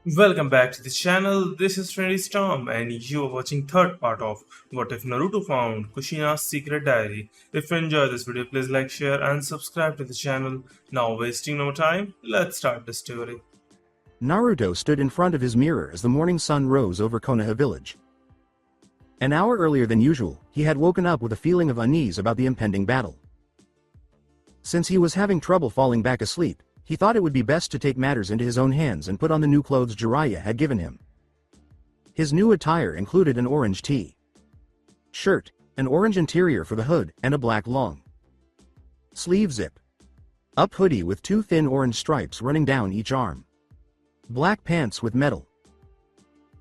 Welcome back to the channel. This is Friendly Storm, and you are watching third part of What If Naruto Found Kushina's Secret Diary. If you enjoy this video, please like, share, and subscribe to the channel. Now, wasting no time, let's start the story. Naruto stood in front of his mirror as the morning sun rose over Konoha village. An hour earlier than usual, he had woken up with a feeling of unease about the impending battle. Since he was having trouble falling back asleep, he thought it would be best to take matters into his own hands and put on the new clothes Jiraiya had given him. His new attire included an orange shirt, an orange interior for the hood, and a black long sleeve zip-up hoodie with two thin orange stripes running down each arm. Black pants with metal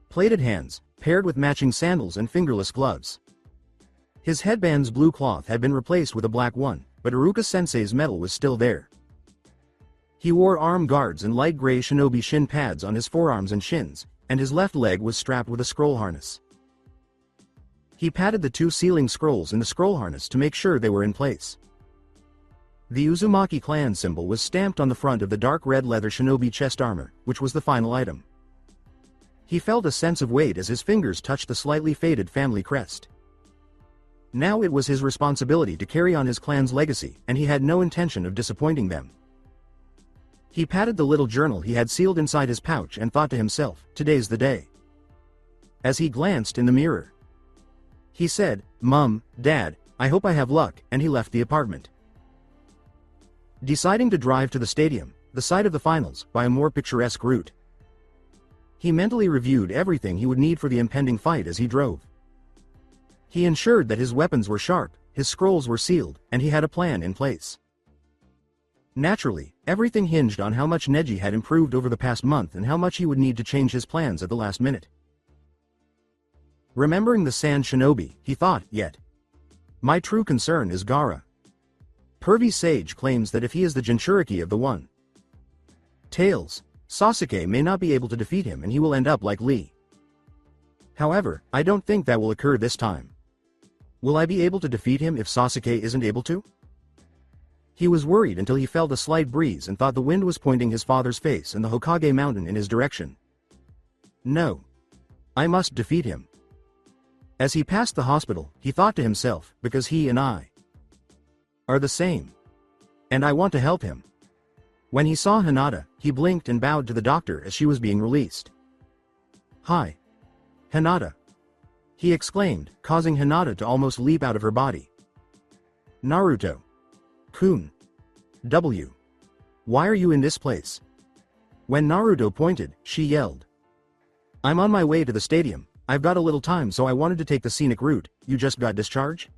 plated hands, paired with matching sandals and fingerless gloves. His headband's blue cloth had been replaced with a black one, but Iruka-sensei's metal was still there. He wore arm guards and light gray shinobi shin pads on his forearms and shins, and his left leg was strapped with a scroll harness. He patted the two sealing scrolls in the scroll harness to make sure they were in place. The Uzumaki clan symbol was stamped on the front of the dark red leather shinobi chest armor, which was the final item. He felt a sense of weight as his fingers touched the slightly faded family crest. Now it was his responsibility to carry on his clan's legacy, and he had no intention of disappointing them. He patted the little journal he had sealed inside his pouch and thought to himself, today's the day. As he glanced in the mirror, he said, "Mom, Dad, I hope I have luck," and he left the apartment. Deciding to drive to the stadium, the site of the finals, by a more picturesque route. He mentally reviewed everything he would need for the impending fight as he drove. He ensured that his weapons were sharp, his scrolls were sealed, and he had a plan in place. Naturally, everything hinged on how much Neji had improved over the past month and how much he would need to change his plans at the last minute. Remembering the Sand Shinobi, he thought, yet. My true concern is Gaara. Pervy Sage claims that if he is the Jinchuriki of the One Tails, Sasuke may not be able to defeat him and he will end up like Lee. However, I don't think that will occur this time. Will I be able to defeat him if Sasuke isn't able to? He was worried until he felt a slight breeze and thought the wind was pointing his father's face and the Hokage mountain in his direction. No. I must defeat him. As he passed the hospital, he thought to himself, because he and I are the same. And I want to help him. When he saw Hinata, he blinked and bowed to the doctor as she was being released. Hi. Hinata. He exclaimed, causing Hinata to almost leap out of her body. Naruto. Kun. W. Why are you in this place? When Naruto pointed, she yelled. I'm on my way to the stadium, I've got a little time so I wanted to take the scenic route, you just got discharged?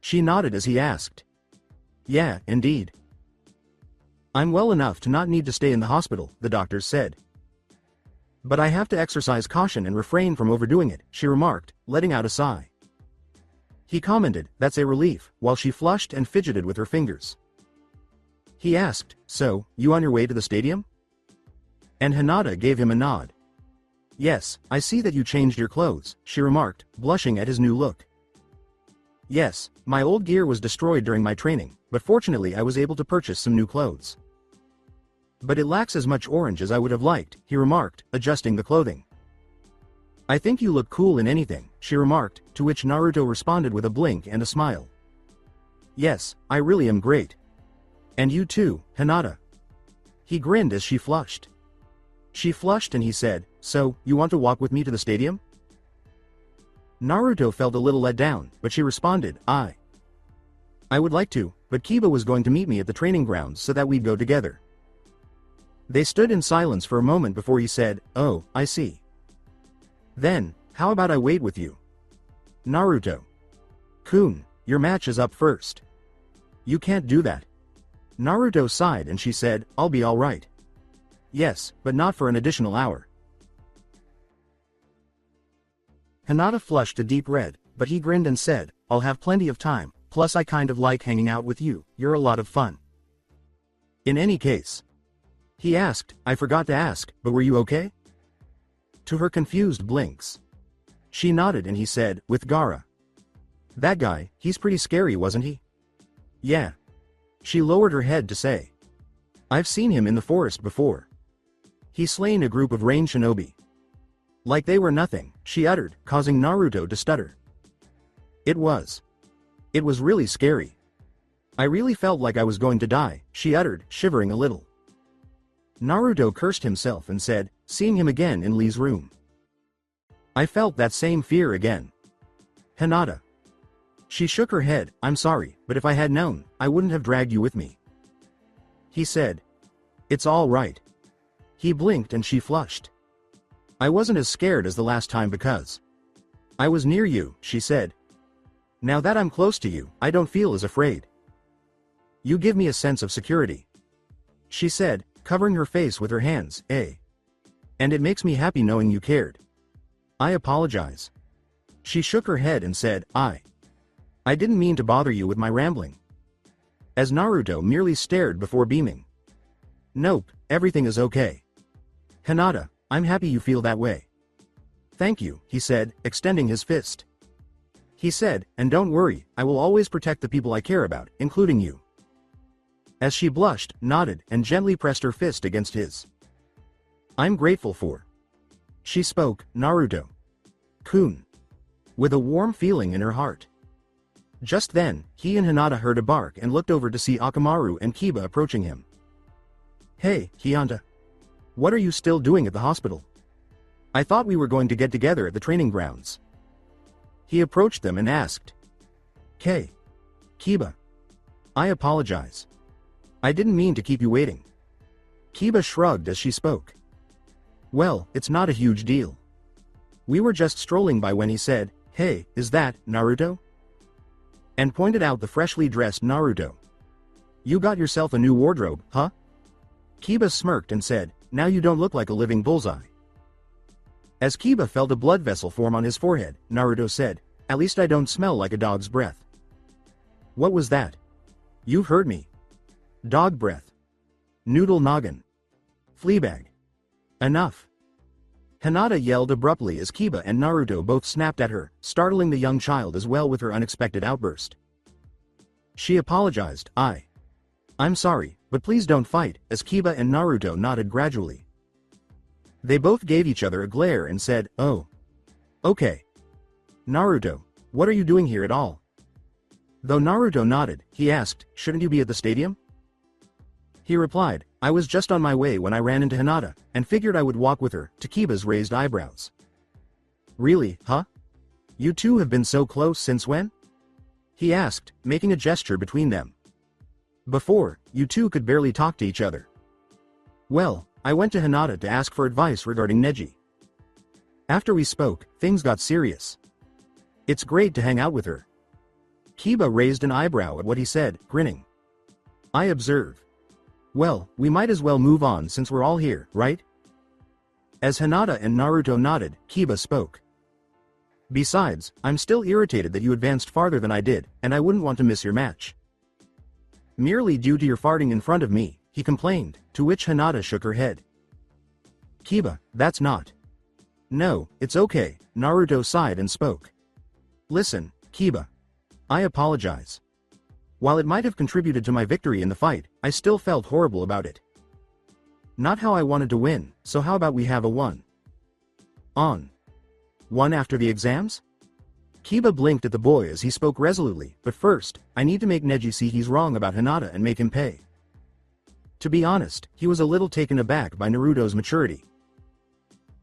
She nodded as he asked. Yeah, indeed. I'm well enough to not need to stay in the hospital, the doctors said. But I have to exercise caution and refrain from overdoing it, she remarked, letting out a sigh. He commented, that's a relief, while she flushed and fidgeted with her fingers. He asked, so, you on your way to the stadium? And Hinata gave him a nod. Yes, I see that you changed your clothes, she remarked, blushing at his new look. Yes, my old gear was destroyed during my training, but fortunately I was able to purchase some new clothes. But it lacks as much orange as I would have liked, he remarked, adjusting the clothing. I think you look cool in anything, she remarked, to which Naruto responded with a blink and a smile. Yes, I really am great. And you too, Hinata. He grinned as she flushed. She flushed and he said, so, you want to walk with me to the stadium? Naruto felt a little let down, but she responded, I would like to, but Kiba was going to meet me at the training grounds so that we'd go together. They stood in silence for a moment before he said, oh, I see. Then, how about I wait with you? Naruto. Kun, your match is up first. You can't do that. Naruto sighed and she said, I'll be alright. Yes, but not for an additional hour. Hinata flushed a deep red, but he grinned and said, I'll have plenty of time, plus I kind of like hanging out with you, you're a lot of fun. In any case. He asked, I forgot to ask, but were you okay? To her confused blinks. She nodded and he said, with Gaara. That guy, he's pretty scary, wasn't he? Yeah. She lowered her head to say. I've seen him in the forest before. He slain a group of rain shinobi. Like they were nothing, she uttered, causing Naruto to stutter. It was really scary. I really felt like I was going to die, she uttered, shivering a little. Naruto cursed himself and said, seeing him again in Lee's room. I felt that same fear again. Hinata. She shook her head, I'm sorry, but if I had known, I wouldn't have dragged you with me. He said. It's all right. He blinked and she flushed. I wasn't as scared as the last time because I was near you, she said. Now that I'm close to you, I don't feel as afraid. You give me a sense of security. She said, covering her face with her hands, and it makes me happy knowing you cared. I apologize. She shook her head and said, I didn't mean to bother you with my rambling. As Naruto merely stared before beaming. Nope, everything is okay. Hinata, I'm happy you feel that way. Thank you, he said, extending his fist. He said, and don't worry, I will always protect the people I care about, including you. As she blushed, nodded, and gently pressed her fist against his. I'm grateful for. She spoke, Naruto-kun, with a warm feeling in her heart. Just then, he and Hinata heard a bark and looked over to see Akamaru and Kiba approaching him. Hey, Hinata. What are you still doing at the hospital? I thought we were going to get together at the training grounds. He approached them and asked. Kiba. I apologize. I didn't mean to keep you waiting. Kiba shrugged as she spoke. Well, it's not a huge deal. We were just strolling by when he said, hey, is that, Naruto? And pointed out the freshly dressed Naruto. You got yourself a new wardrobe, huh? Kiba smirked and said, now you don't look like a living bullseye. As Kiba felt a blood vessel form on his forehead, Naruto said, at least I don't smell like a dog's breath. What was that? You've heard me. Dog breath. Noodle noggin. Fleabag. Enough. Hinata yelled abruptly as Kiba and Naruto both snapped at her, startling the young child as well with her unexpected outburst. She apologized, I'm sorry, but please don't fight, as Kiba and Naruto nodded gradually. They both gave each other a glare and said, oh. Okay. Naruto, what are you doing here at all? Though Naruto nodded, he asked, shouldn't you be at the stadium? He replied, I was just on my way when I ran into Hinata, and figured I would walk with her, to Kiba's raised eyebrows. Really, huh? You two have been so close since when? He asked, making a gesture between them. Before, you two could barely talk to each other. Well, I went to Hinata to ask for advice regarding Neji. After we spoke, things got serious. It's great to hang out with her. Kiba raised an eyebrow at what he said, grinning. I observe. Well, we might as well move on since we're all here, right? As Hinata and Naruto nodded, Kiba spoke. Besides, I'm still irritated that you advanced farther than I did, and I wouldn't want to miss your match. Merely due to your farting in front of me, he complained, to which Hinata shook her head. Kiba, that's not. No, it's okay, Naruto sighed and spoke. Listen, Kiba. I apologize. While it might have contributed to my victory in the fight, I still felt horrible about it. Not how I wanted to win, so how about we have a one? On. One after the exams? Kiba blinked at the boy as he spoke resolutely, but first, I need to make Neji see he's wrong about Hinata and make him pay. To be honest, he was a little taken aback by Naruto's maturity.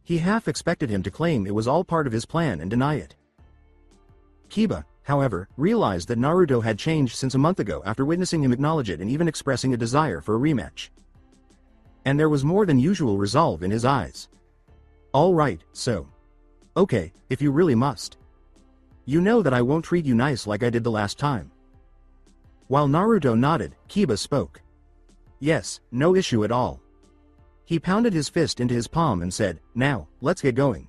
He half expected him to claim it was all part of his plan and deny it. Kiba, however, realized that Naruto had changed since a month ago after witnessing him acknowledge it and even expressing a desire for a rematch. And there was more than usual resolve in his eyes. All right, so. Okay, if you really must. You know that I won't treat you nice like I did the last time. While Naruto nodded, Kiba spoke. Yes, no issue at all. He pounded his fist into his palm and said, now, let's get going.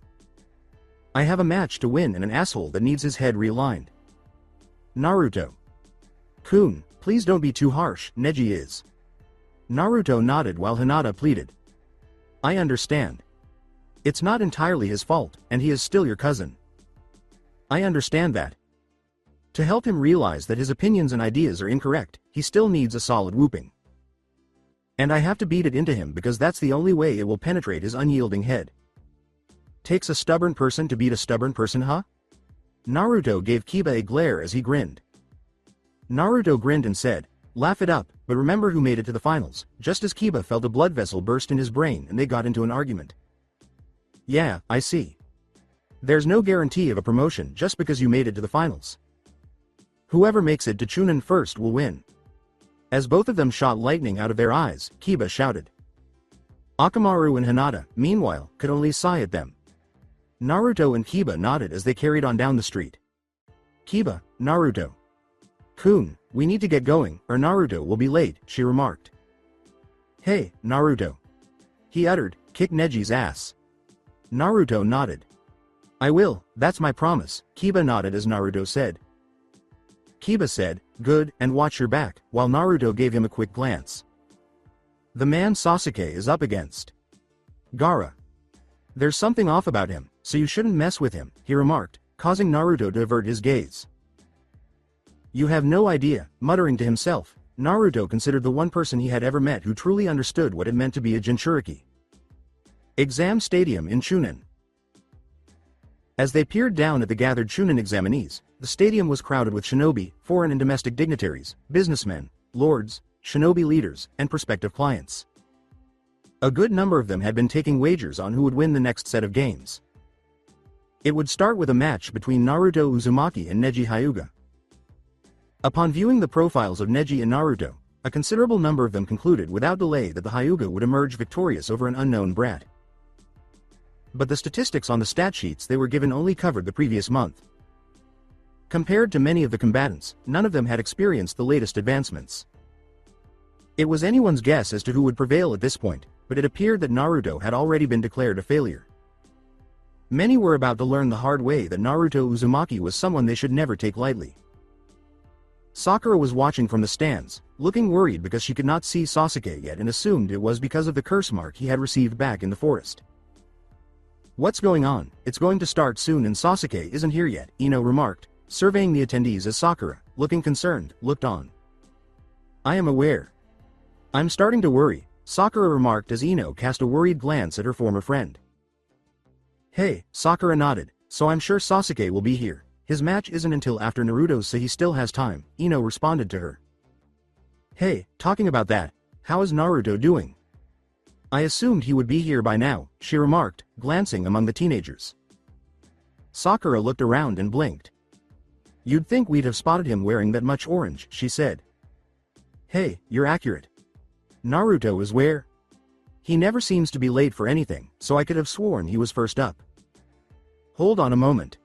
I have a match to win and an asshole that needs his head realigned. Naruto-kun, please don't be too harsh, Neji is. Naruto nodded while Hinata pleaded. I understand. It's not entirely his fault, and he is still your cousin. I understand that. To help him realize that his opinions and ideas are incorrect, he still needs a solid whooping. And I have to beat it into him because that's the only way it will penetrate his unyielding head. Takes a stubborn person to beat a stubborn person, huh? Naruto gave Kiba a glare as he grinned. Naruto grinned and said, "Laugh it up, but remember who made it to the finals," just as Kiba felt a blood vessel burst in his brain and they got into an argument. "Yeah, I see. There's no guarantee of a promotion just because you made it to the finals. Whoever makes it to Chunin first will win." As both of them shot lightning out of their eyes, Kiba shouted. Akamaru and Hinata, meanwhile, could only sigh at them. Naruto and Kiba nodded as they carried on down the street. Kiba, Naruto. "Kun, we need to get going, or Naruto will be late," she remarked. "Hey, Naruto." He uttered, "Kick Neji's ass." Naruto nodded. "I will, that's my promise," Kiba nodded as Naruto said. Kiba said, "Good, and watch your back," while Naruto gave him a quick glance. "The man Sasuke is up against Gaara. There's something off about him, so you shouldn't mess with him," he remarked, causing Naruto to avert his gaze. "You have no idea," muttering to himself, Naruto considered the one person he had ever met who truly understood what it meant to be a Jinchuriki. Exam Stadium in Chunin. As they peered down at the gathered Chunin examinees, the stadium was crowded with shinobi, foreign and domestic dignitaries, businessmen, lords, shinobi leaders, and prospective clients. A good number of them had been taking wagers on who would win the next set of games. It would start with a match between Naruto Uzumaki and Neji Hyuga. Upon viewing the profiles of Neji and Naruto, a considerable number of them concluded without delay that the Hyuga would emerge victorious over an unknown brat. But the statistics on the stat sheets they were given only covered the previous month. Compared to many of the combatants, none of them had experienced the latest advancements. It was anyone's guess as to who would prevail at this point, but it appeared that Naruto had already been declared a failure. Many were about to learn the hard way that Naruto Uzumaki was someone they should never take lightly. Sakura was watching from the stands, looking worried because she could not see Sasuke yet and assumed it was because of the curse mark he had received back in the forest. "What's going on? It's going to start soon and Sasuke isn't here yet," Ino remarked, surveying the attendees as Sakura, looking concerned, looked on. "I am aware. I'm starting to worry," Sakura remarked as Ino cast a worried glance at her former friend. "Hey," Sakura nodded, "so I'm sure Sasuke will be here. His match isn't until after Naruto's so he still has time," Ino responded to her. "Hey, talking about that, how is Naruto doing? I assumed he would be here by now," she remarked, glancing among the teenagers. Sakura looked around and blinked. "You'd think we'd have spotted him wearing that much orange," she said. "Hey, you're accurate. Naruto is where? He never seems to be late for anything, so I could have sworn he was first up." "Hold on a moment,"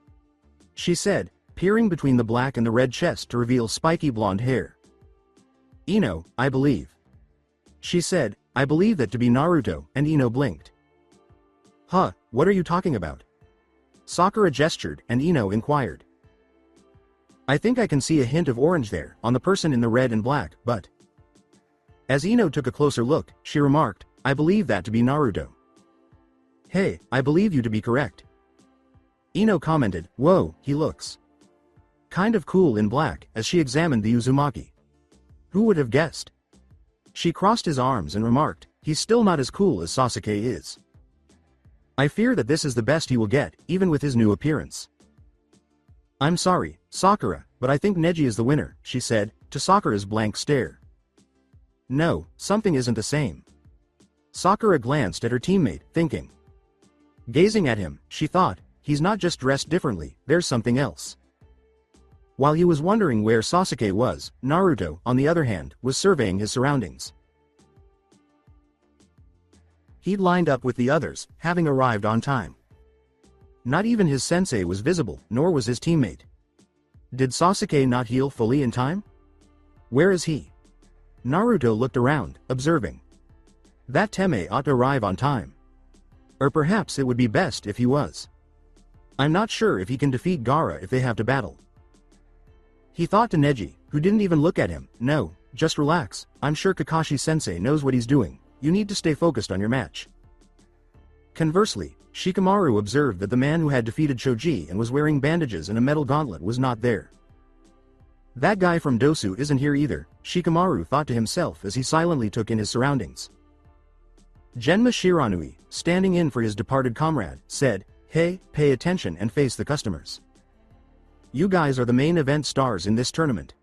she said, peering between the black and the red chest to reveal spiky blonde hair. "Ino, I believe." She said, "I believe that to be Naruto," and Ino blinked. "Huh, what are you talking about?" Sakura gestured and Ino inquired. "I think I can see a hint of orange there, on the person in the red and black, but..." As Ino took a closer look, she remarked, "I believe that to be Naruto." "Hey, I believe you to be correct." Ino commented, "Whoa, he looks kind of cool in black," as she examined the Uzumaki. "Who would have guessed?" She crossed his arms and remarked, "He's still not as cool as Sasuke is. I fear that this is the best he will get, even with his new appearance." "I'm sorry, Sakura, but I think Neji is the winner," she said, to Sakura's blank stare. "No, something isn't the same." Sakura glanced at her teammate, thinking. Gazing at him, she thought, he's not just dressed differently, there's something else. While he was wondering where Sasuke was, Naruto, on the other hand, was surveying his surroundings. He'd lined up with the others, having arrived on time. Not even his sensei was visible, nor was his teammate. Did Sasuke not heal fully in time? Where is he? Naruto looked around, observing. That Teme ought to arrive on time. Or perhaps it would be best if he was. I'm not sure if he can defeat Gaara if they have to battle. He thought to Neji, who didn't even look at him. "No, just relax, I'm sure Kakashi-sensei knows what he's doing, you need to stay focused on your match." Conversely, Shikamaru observed that the man who had defeated Choji and was wearing bandages and a metal gauntlet was not there. That guy from Dosu isn't here either, Shikamaru thought to himself as he silently took in his surroundings. Genma Shiranui, standing in for his departed comrade, said, "Hey, pay attention and face the customers. You guys are the main event stars in this tournament."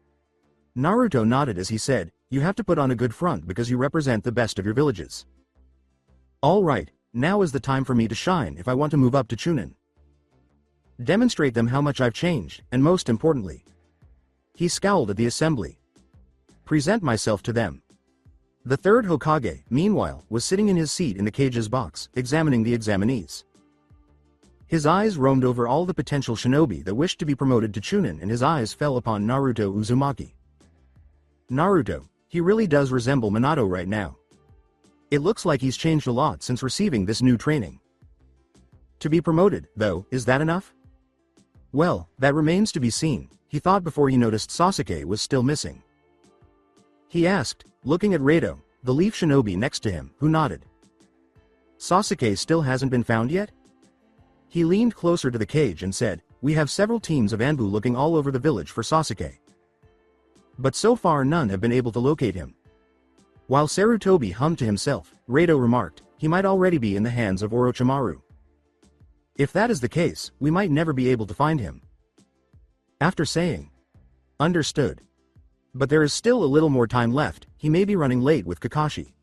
Naruto nodded as he said, "You have to put on a good front because you represent the best of your villages. Alright, now is the time for me to shine if I want to move up to Chunin. Demonstrate them how much I've changed, and most importantly." He scowled at the assembly. "Present myself to them." The third Hokage, meanwhile, was sitting in his seat in the cage's box, examining the examinees. His eyes roamed over all the potential shinobi that wished to be promoted to Chunin, and his eyes fell upon Naruto Uzumaki. Naruto, he really does resemble Minato right now. It looks like he's changed a lot since receiving this new training. To be promoted, though, is that enough? Well, that remains to be seen, he thought before he noticed Sasuke was still missing. He asked, looking at Rado, the leaf shinobi next to him, who nodded. "Sasuke still hasn't been found yet?" He leaned closer to the cage and said, "We have several teams of Anbu looking all over the village for Sasuke. But so far none have been able to locate him." While Sarutobi hummed to himself, Rado remarked, "He might already be in the hands of Orochimaru. If that is the case, we might never be able to find him." After saying, "Understood. But there is still a little more time left, he may be running late with Kakashi.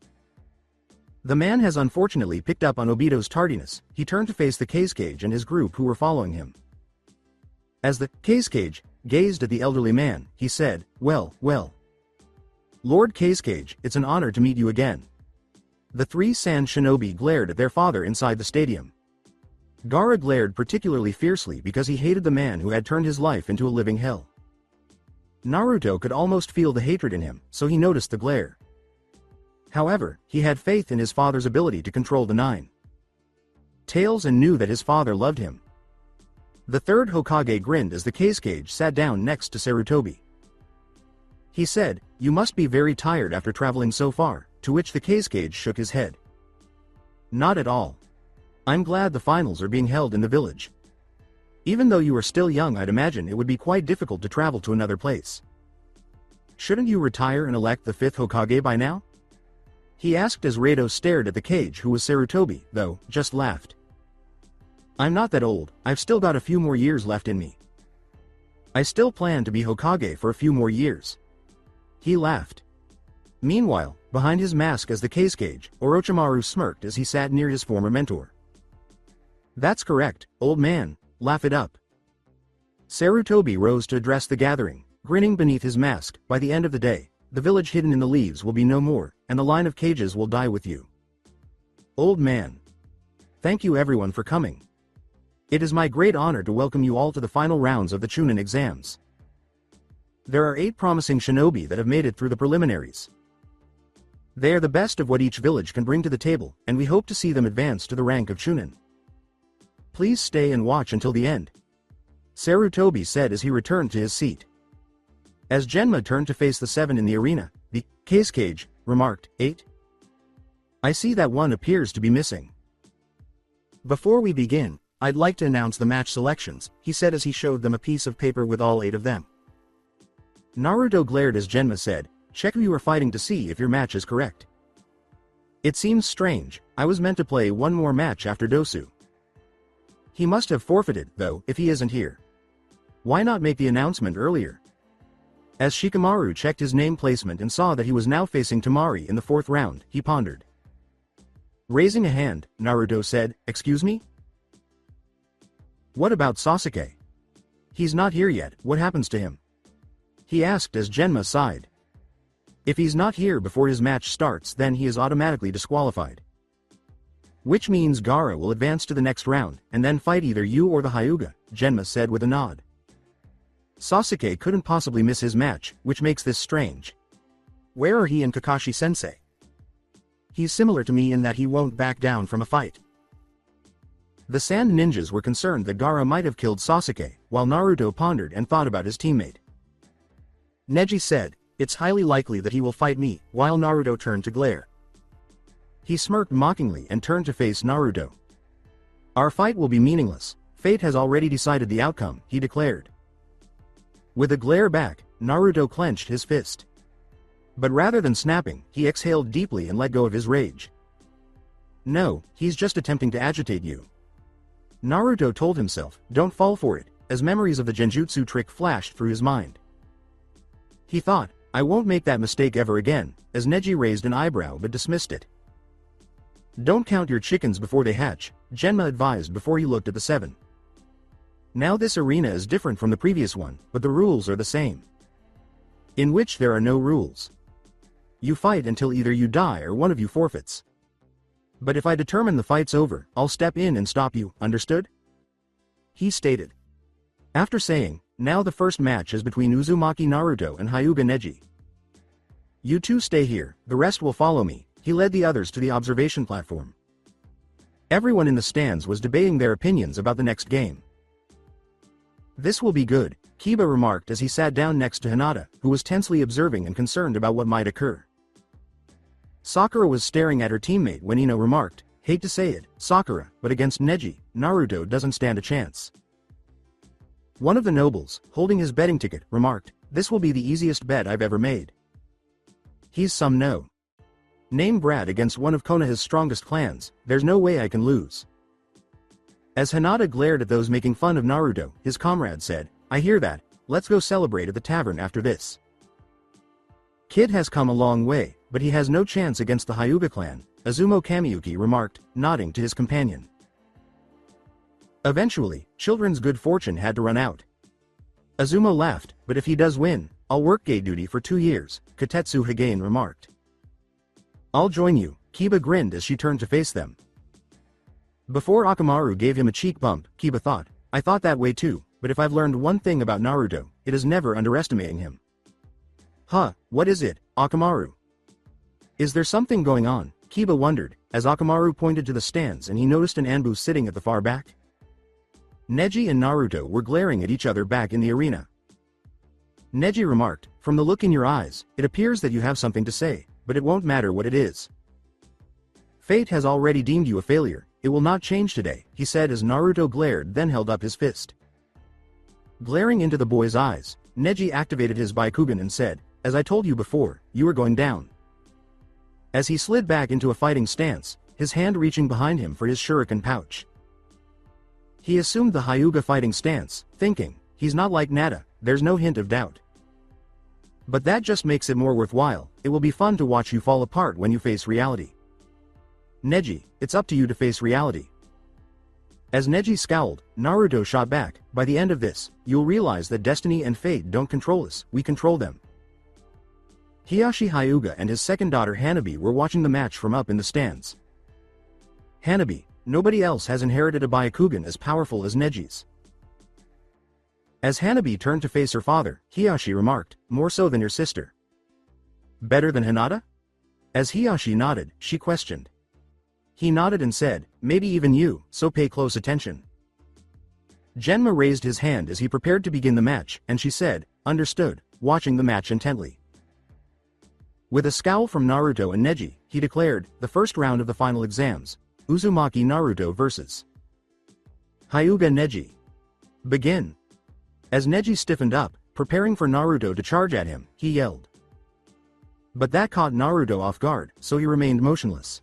The man has unfortunately picked up on Obito's tardiness," he turned to face the Cage and his group who were following him. As the Cage gazed at the elderly man, he said, well. Lord Cage, it's an honor to meet you again." The three Sand Shinobi glared at their father inside the stadium. Gaara glared particularly fiercely because he hated the man who had turned his life into a living hell. Naruto could almost feel the hatred in him, so he noticed the glare. However, he had faith in his father's ability to control the nine tails and knew that his father loved him. The third Hokage grinned as the Cage sat down next to Sarutobi. He said, "You must be very tired after traveling so far," to which the Cage shook his head. "Not at all. I'm glad the finals are being held in the village. Even though you are still young, I'd imagine it would be quite difficult to travel to another place. Shouldn't you retire and elect the fifth Hokage by now?" He asked as Rado stared at the cage, who was Sarutobi, though, just laughed. "I'm not that old, I've still got a few more years left in me. I still plan to be Hokage for a few more years." He laughed. Meanwhile, behind his mask as the Cage, Orochimaru smirked as he sat near his former mentor. "That's correct, old man, laugh it up." Sarutobi rose to address the gathering, grinning beneath his mask. "By the end of the day, the village hidden in the leaves will be no more, and the line of cages will die with you. Old man. Thank you everyone for coming. It is my great honor to welcome you all to the final rounds of the Chunin exams. There are 8 promising shinobi that have made it through the preliminaries. They are the best of what each village can bring to the table, and we hope to see them advance to the rank of Chunin. Please stay and watch until the end," Sarutobi said as he returned to his seat. As Genma turned to face the 7 in the arena, the Cage remarked, 8? I see that one appears to be missing. Before we begin, I'd like to announce the match selections, he said as he showed them a piece of paper with all 8 of them. Naruto glared as Genma said, "Check who you are fighting to see if your match is correct. It seems strange, I was meant to play one more match after Dosu. He must have forfeited, though, if he isn't here. Why not make the announcement earlier?" As Shikamaru checked his name placement and saw that he was now facing Temari in the 4th round, he pondered. Raising a hand, Naruto said, "Excuse me? What about Sasuke? He's not here yet, what happens to him?" He asked as Genma sighed. If he's not here before his match starts, then he is automatically disqualified. Which means Gaara will advance to the next round, and then fight either you or the Hyuga, Genma said with a nod. Sasuke couldn't possibly miss his match, which makes this strange. Where are he and Kakashi-sensei? He's similar to me in that he won't back down from a fight. The Sand Ninjas were concerned that Gaara might have killed Sasuke, while Naruto pondered and thought about his teammate. Neji said, "It's highly likely that he will fight me," while Naruto turned to glare. He smirked mockingly and turned to face Naruto. "Our fight will be meaningless. Fate has already decided the outcome," he declared. With a glare back, Naruto clenched his fist. But rather than snapping, he exhaled deeply and let go of his rage. No, he's just attempting to agitate you. Naruto told himself, don't fall for it, as memories of the genjutsu trick flashed through his mind. He thought, I won't make that mistake ever again, as Neji raised an eyebrow but dismissed it. Don't count your chickens before they hatch, Genma advised before he looked at the 7. Now this arena is different from the previous one, but the rules are the same. In which there are no rules. You fight until either you die or one of you forfeits. But if I determine the fight's over, I'll step in and stop you, understood? He stated. After saying, now the first match is between Uzumaki Naruto and Hyuga Neji. You two stay here, the rest will follow me, he led the others to the observation platform. Everyone in the stands was debating their opinions about the next game. This will be good, Kiba remarked as he sat down next to Hinata, who was tensely observing and concerned about what might occur. Sakura was staring at her teammate when Ino remarked, hate to say it, Sakura, but against Neji, Naruto doesn't stand a chance. One of the nobles, holding his betting ticket, remarked, this will be the easiest bet I've ever made. He's some no name brat against one of Konoha's strongest clans, there's no way I can lose. As Hinata glared at those making fun of Naruto, his comrade said, I hear that, let's go celebrate at the tavern after this. Kid has come a long way, but he has no chance against the Hyuga clan, Azumo Kamiyuki remarked, nodding to his companion. Eventually, children's good fortune had to run out. Azumo laughed, but if he does win, I'll work gay duty for 2 years, Katetsu Higain remarked. I'll join you, Kiba grinned as she turned to face them. Before Akamaru gave him a cheek bump, Kiba thought, I thought that way too, but if I've learned one thing about Naruto, it is never underestimating him. Huh, what is it, Akamaru? Is there something going on? Kiba wondered, as Akamaru pointed to the stands and he noticed an Anbu sitting at the far back. Neji and Naruto were glaring at each other back in the arena. Neji remarked, from the look in your eyes, it appears that you have something to say, but it won't matter what it is. Fate has already deemed you a failure, it will not change today, he said as Naruto glared then held up his fist. Glaring into the boy's eyes, Neji activated his Byakugan and said, as I told you before, you are going down. As he slid back into a fighting stance, his hand reaching behind him for his shuriken pouch. He assumed the Hyuga fighting stance, thinking, he's not like Nata, there's no hint of doubt. But that just makes it more worthwhile, it will be fun to watch you fall apart when you face reality. Neji, it's up to you to face reality. As Neji scowled, Naruto shot back, by the end of this, you'll realize that destiny and fate don't control us, we control them. Hiyashi Hyuga and his second daughter Hanabi were watching the match from up in the stands. Hanabi, nobody else has inherited a Byakugan as powerful as Neji's. As Hanabi turned to face her father, Hiyashi remarked, more so than your sister. Better than Hinata? As Hiyashi nodded, she questioned. He nodded and said, maybe even you, so pay close attention. Genma raised his hand as he prepared to begin the match, and she said, understood, watching the match intently. With a scowl from Naruto and Neji, he declared, the first round of the final exams, Uzumaki Naruto vs. Hyuga Neji. Begin. As Neji stiffened up, preparing for Naruto to charge at him, he yelled. But that caught Naruto off guard, so he remained motionless.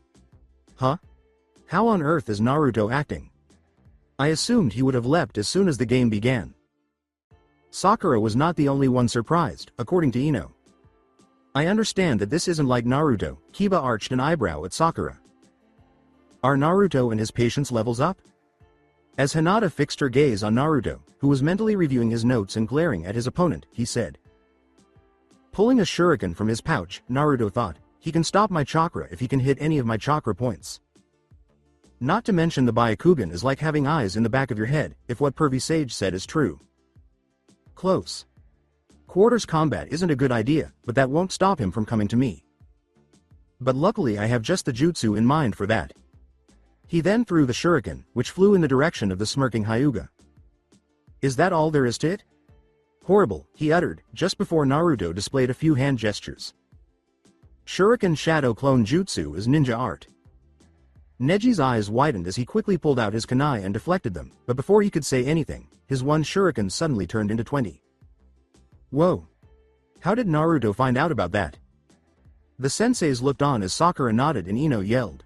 Huh? How on earth is Naruto acting? I assumed he would have leapt as soon as the game began. Sakura was not the only one surprised, according to Ino. I understand that this isn't like Naruto, Kiba arched an eyebrow at Sakura. Are Naruto and his patience levels up? As Hinata fixed her gaze on Naruto, who was mentally reviewing his notes and glaring at his opponent, he said. Pulling a shuriken from his pouch, Naruto thought, he can stop my chakra if he can hit any of my chakra points. Not to mention the Byakugan is like having eyes in the back of your head, if what Pervy Sage said is true. Close quarters combat isn't a good idea, but that won't stop him from coming to me. But luckily I have just the jutsu in mind for that. He then threw the shuriken, which flew in the direction of the smirking Hyuga. Is that all there is to it? Horrible, he uttered, just before Naruto displayed a few hand gestures. Shuriken Shadow Clone Jutsu is ninja art. Neji's eyes widened as he quickly pulled out his kunai and deflected them, but before he could say anything, his one shuriken suddenly turned into 20. Whoa! How did Naruto find out about that? The senseis looked on as Sakura nodded and Ino yelled.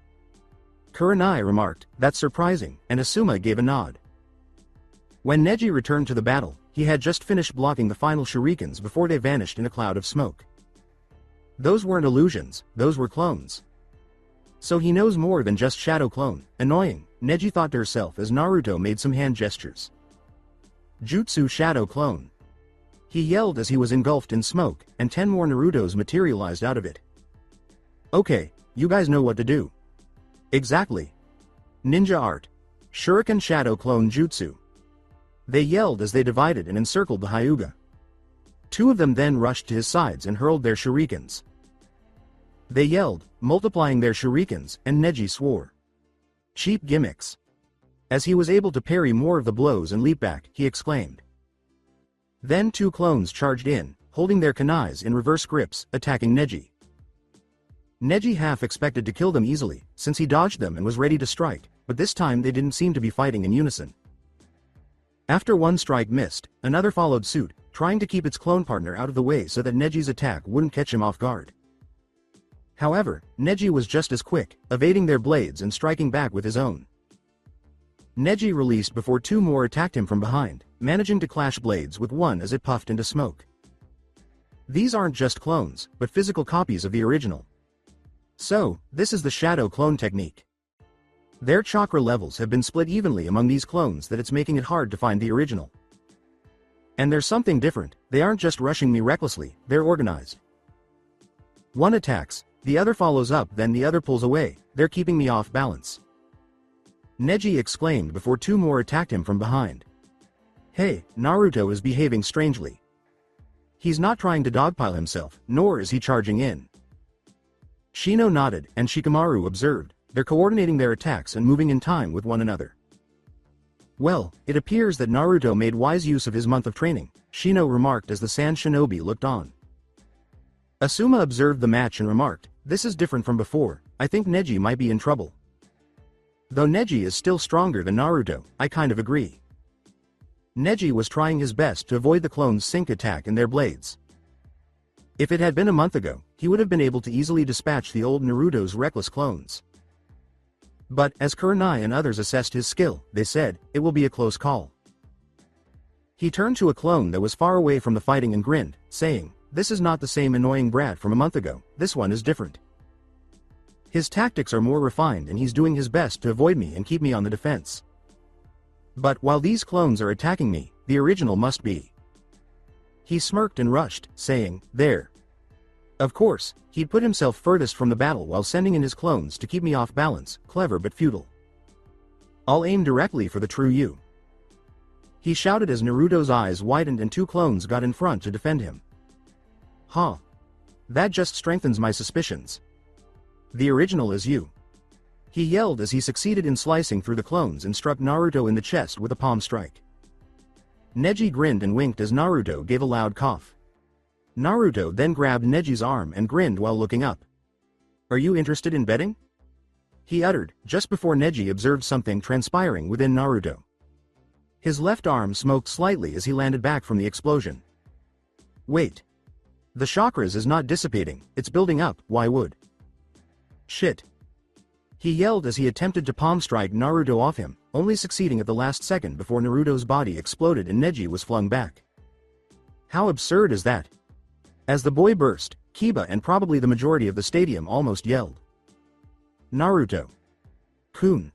Kurenai remarked, "That's surprising," and Asuma gave a nod. When Neji returned to the battle, he had just finished blocking the final shurikens before they vanished in a cloud of smoke. Those weren't illusions, those were clones. So he knows more than just shadow clone. Annoying, Neji thought to herself as Naruto made some hand gestures. Jutsu shadow clone. He yelled as he was engulfed in smoke, and 10 more Narutos materialized out of it. Okay, you guys know what to do. Exactly. Ninja art. Shuriken shadow clone jutsu. They yelled as they divided and encircled the Hyuga. 2 of them then rushed to his sides and hurled their shurikens. They yelled, multiplying their shurikens, and Neji swore. Cheap gimmicks. As he was able to parry more of the blows and leap back, he exclaimed. Then 2 clones charged in, holding their kunais in reverse grips, attacking Neji. Neji half expected to kill them easily, since he dodged them and was ready to strike, but this time they didn't seem to be fighting in unison. After one strike missed, another followed suit, trying to keep its clone partner out of the way so that Neji's attack wouldn't catch him off guard. However, Neji was just as quick, evading their blades and striking back with his own. Neji released before 2 more attacked him from behind, managing to clash blades with one as it puffed into smoke. These aren't just clones, but physical copies of the original. So, this is the shadow clone technique. Their chakra levels have been split evenly among these clones that it's making it hard to find the original. And there's something different, they aren't just rushing me recklessly, they're organized. One attacks, the other follows up, then the other pulls away, they're keeping me off balance. Neji exclaimed before 2 more attacked him from behind. Hey, Naruto is behaving strangely. He's not trying to dogpile himself, nor is he charging in. Shino nodded, and Shikamaru observed, they're coordinating their attacks and moving in time with one another. Well, it appears that Naruto made wise use of his month of training, Shino remarked as the Sand Shinobi looked on. Asuma observed the match and remarked, this is different from before, I think Neji might be in trouble. Though Neji is still stronger than Naruto, I kind of agree. Neji was trying his best to avoid the clones' sync attack and their blades. If it had been a month ago, he would have been able to easily dispatch the old Naruto's reckless clones. But, as Kurenai and others assessed his skill, they said, it will be a close call. He turned to a clone that was far away from the fighting and grinned, saying, this is not the same annoying brat from a month ago, this one is different. His tactics are more refined and he's doing his best to avoid me and keep me on the defense. But while these clones are attacking me, the original must be. He smirked and rushed, saying, there. Of course, he'd put himself furthest from the battle while sending in his clones to keep me off balance, clever but futile. I'll aim directly for the true you. He shouted as Naruto's eyes widened and 2 clones got in front to defend him. Huh. That just strengthens my suspicions. The original is you. He yelled as he succeeded in slicing through the clones and struck Naruto in the chest with a palm strike. Neji grinned and winked as Naruto gave a loud cough. Naruto then grabbed Neji's arm and grinned while looking up. Are you interested in betting? He uttered, just before Neji observed something transpiring within Naruto. His left arm smoked slightly as he landed back from the explosion. Wait. The chakras is not dissipating, it's building up, why would? Shit. He yelled as he attempted to palm strike Naruto off him, only succeeding at the last second before Naruto's body exploded and Neji was flung back. How absurd is that? As the boy burst, Kiba and probably the majority of the stadium almost yelled. Naruto. Kun.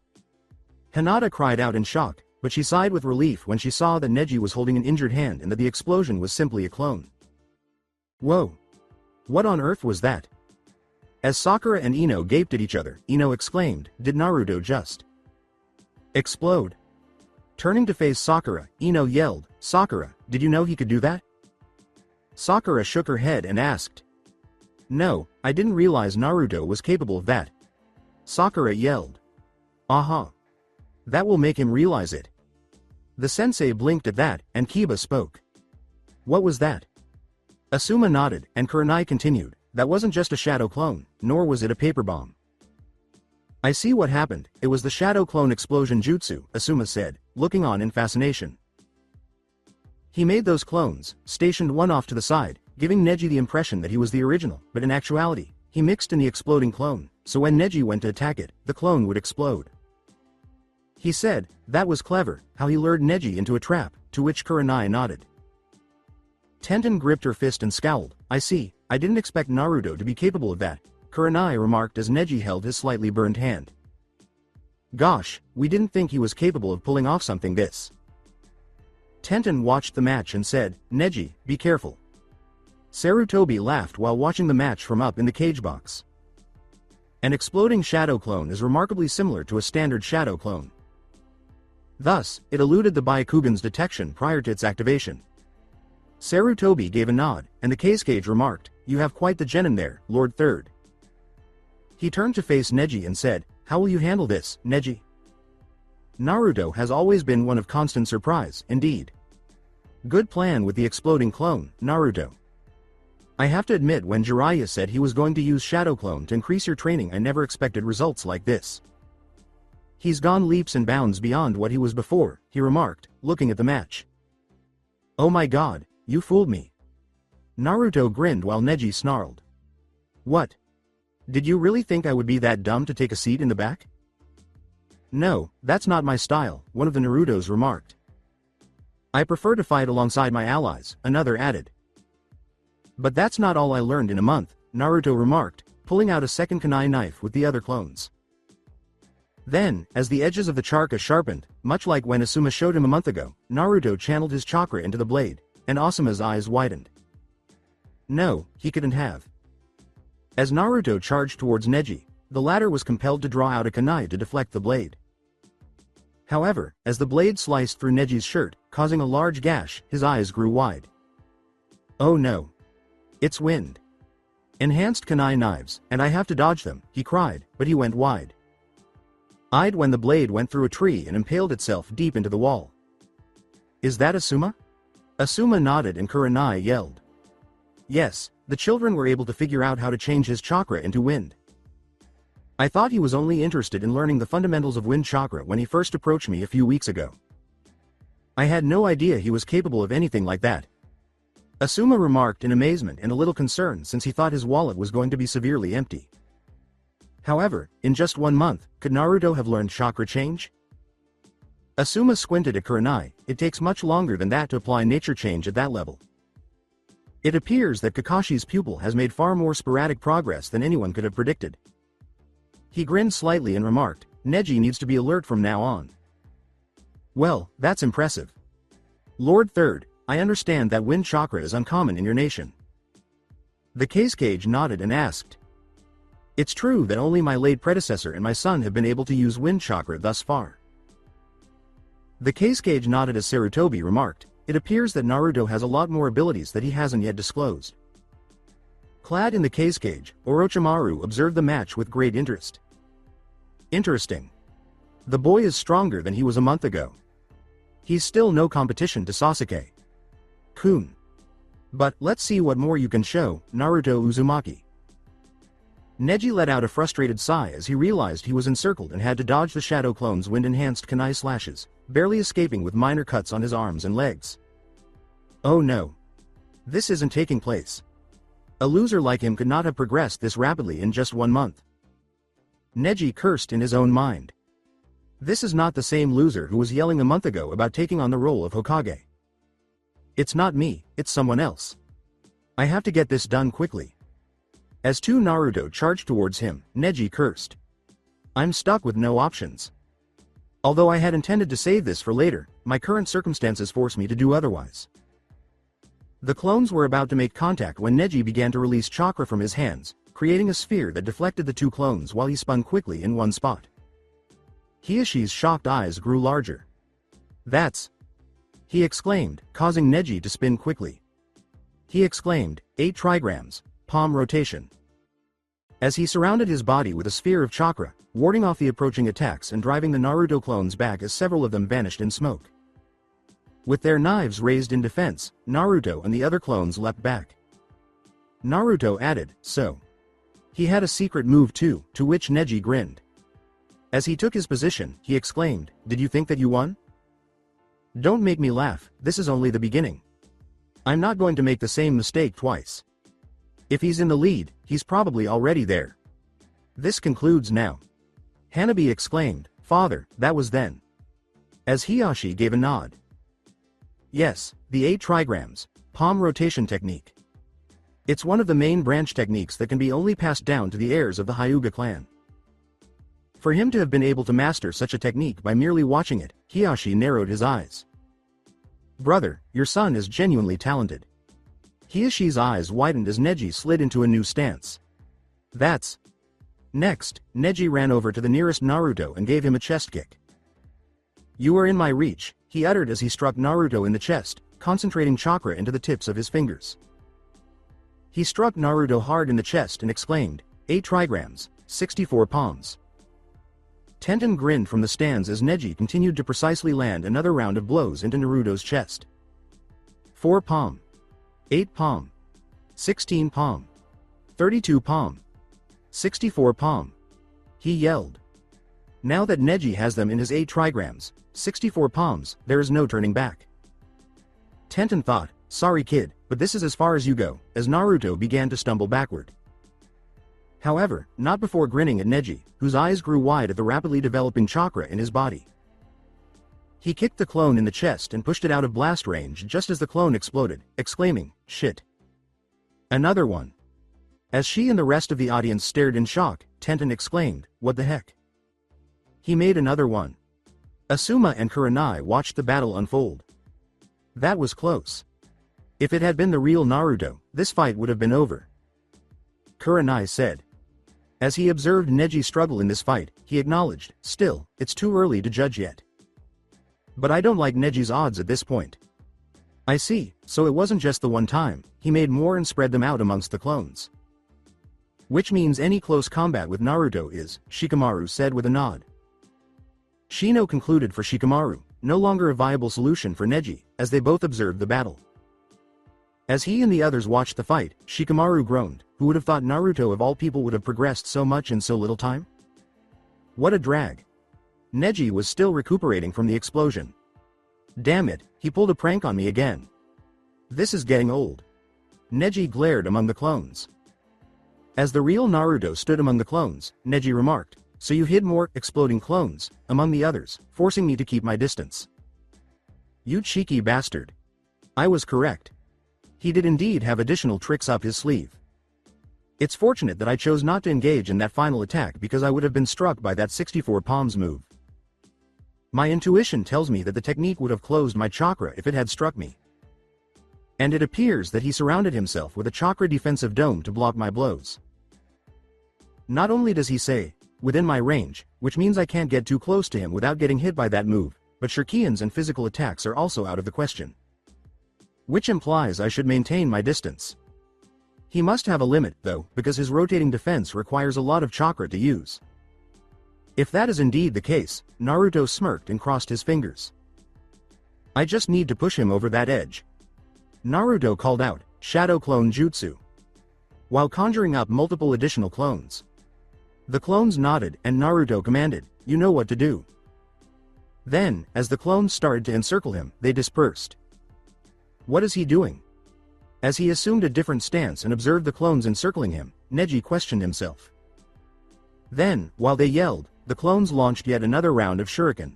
Hinata cried out in shock, but she sighed with relief when she saw that Neji was holding an injured hand and that the explosion was simply a clone. Whoa. What on earth was that? As Sakura and Ino gaped at each other, Ino exclaimed, did Naruto just explode? Turning to face Sakura, Ino yelled, Sakura, did you know he could do that? Sakura shook her head and asked. No, I didn't realize Naruto was capable of that. Sakura yelled. Aha. That will make him realize it. The sensei blinked at that, and Kiba spoke. What was that? Asuma nodded, and Kurenai continued, that wasn't just a shadow clone, nor was it a paper bomb. I see what happened, it was the shadow clone explosion jutsu, Asuma said, looking on in fascination. He made those clones, stationed one off to the side, giving Neji the impression that he was the original, but in actuality, he mixed in the exploding clone, so when Neji went to attack it, the clone would explode. He said, that was clever, how he lured Neji into a trap, to which Kurenai nodded. Tenten gripped her fist and scowled. I see, I didn't expect Naruto to be capable of that, Kurenai remarked as Neji held his slightly burned hand. Gosh, we didn't think he was capable of pulling off something this. Tenten watched the match and said, Neji, be careful. Sarutobi laughed while watching the match from up in the cage box. An exploding shadow clone is remarkably similar to a standard shadow clone. Thus, it eluded the Byakugan's detection prior to its activation. Sarutobi gave a nod, and the Kazekage remarked, you have quite the genin there, Lord Third. He turned to face Neji and said, how will you handle this, Neji? Naruto has always been one of constant surprise, indeed. Good plan with the exploding clone, Naruto. I have to admit when Jiraiya said he was going to use Shadow Clone to increase your training I never expected results like this. He's gone leaps and bounds beyond what he was before, he remarked, looking at the match. Oh my god, you fooled me. Naruto grinned while Neji snarled. What? Did you really think I would be that dumb to take a seat in the back? No, that's not my style, one of the Narutos remarked. I prefer to fight alongside my allies, another added. But that's not all I learned in a month, Naruto remarked, pulling out a second kunai knife with the other clones. Then, as the edges of the charka sharpened, much like when Asuma showed him a month ago, Naruto channeled his chakra into the blade, and Asuma's eyes widened. No, he couldn't have. As Naruto charged towards Neji, the latter was compelled to draw out a kunai to deflect the blade. However, as the blade sliced through Neji's shirt, causing a large gash, his eyes grew wide. Oh no. It's wind. Enhanced kunai knives, and I have to dodge them, he cried, but he went wide-eyed when the blade went through a tree and impaled itself deep into the wall. Is that Asuma? Asuma nodded and Kurenai yelled. Yes, the children were able to figure out how to change his chakra into wind. I thought he was only interested in learning the fundamentals of wind chakra when he first approached me a few weeks ago. I had no idea he was capable of anything like that. Asuma remarked in amazement and a little concern since he thought his wallet was going to be severely empty. However, in just 1 month, could Naruto have learned chakra change? Asuma squinted at Kurenai. It takes much longer than that to apply nature change at that level. It appears that Kakashi's pupil has made far more sporadic progress than anyone could have predicted. He grinned slightly and remarked, Neji needs to be alert from now on. Well, that's impressive. Lord Third, I understand that wind chakra is uncommon in your nation. The Kazekage nodded and asked. It's true that only my late predecessor and my son have been able to use wind chakra thus far. The Kazekage nodded as Sarutobi remarked, it appears that Naruto has a lot more abilities that he hasn't yet disclosed. Clad in the Kazekage, Orochimaru observed the match with great interest. Interesting. The boy is stronger than he was a month ago. He's still no competition to Sasuke-kun. But let's see what more you can show, Naruto Uzumaki. Neji let out a frustrated sigh as he realized he was encircled and had to dodge the Shadow Clone's wind-enhanced kunai slashes, barely escaping with minor cuts on his arms and legs. Oh no. This isn't taking place. A loser like him could not have progressed this rapidly in just 1 month. Neji cursed in his own mind. This is not the same loser who was yelling a month ago about taking on the role of Hokage. It's not me, it's someone else. I have to get this done quickly. As two Naruto charged towards him, Neji cursed. I'm stuck with no options. Although I had intended to save this for later, my current circumstances force me to do otherwise. The clones were about to make contact when Neji began to release chakra from his hands, creating a sphere that deflected the two clones while he spun quickly in one spot. Hiyoshi's shocked eyes grew larger. That's... he exclaimed, causing Neji to spin quickly. He exclaimed, 8 trigrams, palm rotation. As he surrounded his body with a sphere of chakra, warding off the approaching attacks and driving the Naruto clones back as several of them vanished in smoke. With their knives raised in defense, Naruto and the other clones leapt back. Naruto added, so. He had a secret move too, to which Neji grinned. As he took his position, he exclaimed, did you think that you won? Don't make me laugh, this is only the beginning. I'm not going to make the same mistake twice. If he's in the lead, he's probably already there. This concludes now. Hanabi exclaimed, Father, that was then. As Hiyashi gave a nod. Yes, the 8 trigrams, palm rotation technique. It's one of the main branch techniques that can be only passed down to the heirs of the Hyuga clan. For him to have been able to master such a technique by merely watching it, Hiyashi narrowed his eyes. Brother, your son is genuinely talented. Hiyashi's eyes widened as Neji slid into a new stance. That's... Next, Neji ran over to the nearest Naruto and gave him a chest kick. You are in my reach, he uttered as he struck Naruto in the chest, concentrating chakra into the tips of his fingers. He struck Naruto hard in the chest and exclaimed, 8 trigrams, 64 palms. Tenten grinned from the stands as Neji continued to precisely land another round of blows into Naruto's chest. 4 palm. 8 palm. 16 palm. 32 palm. 64 palm. He yelled. Now that Neji has them in his 8 trigrams, 64 palms, there is no turning back. Tenten thought, sorry kid, but this is as far as you go, as Naruto began to stumble backward. However, not before grinning at Neji, whose eyes grew wide at the rapidly developing chakra in his body. He kicked the clone in the chest and pushed it out of blast range just as the clone exploded, exclaiming, shit. Another one. As she and the rest of the audience stared in shock, Tenten exclaimed, what the heck? He made another one. Asuma and Kurenai watched the battle unfold. That was close. If it had been the real Naruto, this fight would have been over. Kurenai said. As he observed Neji struggle in this fight, he acknowledged, still, it's too early to judge yet. But I don't like Neji's odds at this point. I see, so it wasn't just the one time, he made more and spread them out amongst the clones. Which means any close combat with Naruto is, Shikamaru said with a nod. Shino concluded for Shikamaru, no longer a viable solution for Neji, as they both observed the battle. As he and the others watched the fight, Shikamaru groaned, who would have thought Naruto of all people would have progressed so much in so little time? What a drag. Neji was still recuperating from the explosion. Damn it, he pulled a prank on me again. This is getting old. Neji glared among the clones. As the real Naruto stood among the clones, Neji remarked, so you hid more exploding clones, among the others, forcing me to keep my distance. You cheeky bastard. I was correct. He did indeed have additional tricks up his sleeve. It's fortunate that I chose not to engage in that final attack because I would have been struck by that 64 palms move. My intuition tells me that the technique would have closed my chakra if it had struck me. And it appears that he surrounded himself with a chakra defensive dome to block my blows. Not only does he say, within my range, which means I can't get too close to him without getting hit by that move, but shurikens and physical attacks are also out of the question. Which implies I should maintain my distance. He must have a limit, though, because his rotating defense requires a lot of chakra to use. If that is indeed the case, Naruto smirked and crossed his fingers. I just need to push him over that edge. Naruto called out, Shadow Clone Jutsu, while conjuring up multiple additional clones. The clones nodded and Naruto commanded, you know what to do. Then, as the clones started to encircle him, they dispersed. What is he doing? As he assumed a different stance and observed the clones encircling him, Neji questioned himself. Then, while they yelled, the clones launched yet another round of shuriken.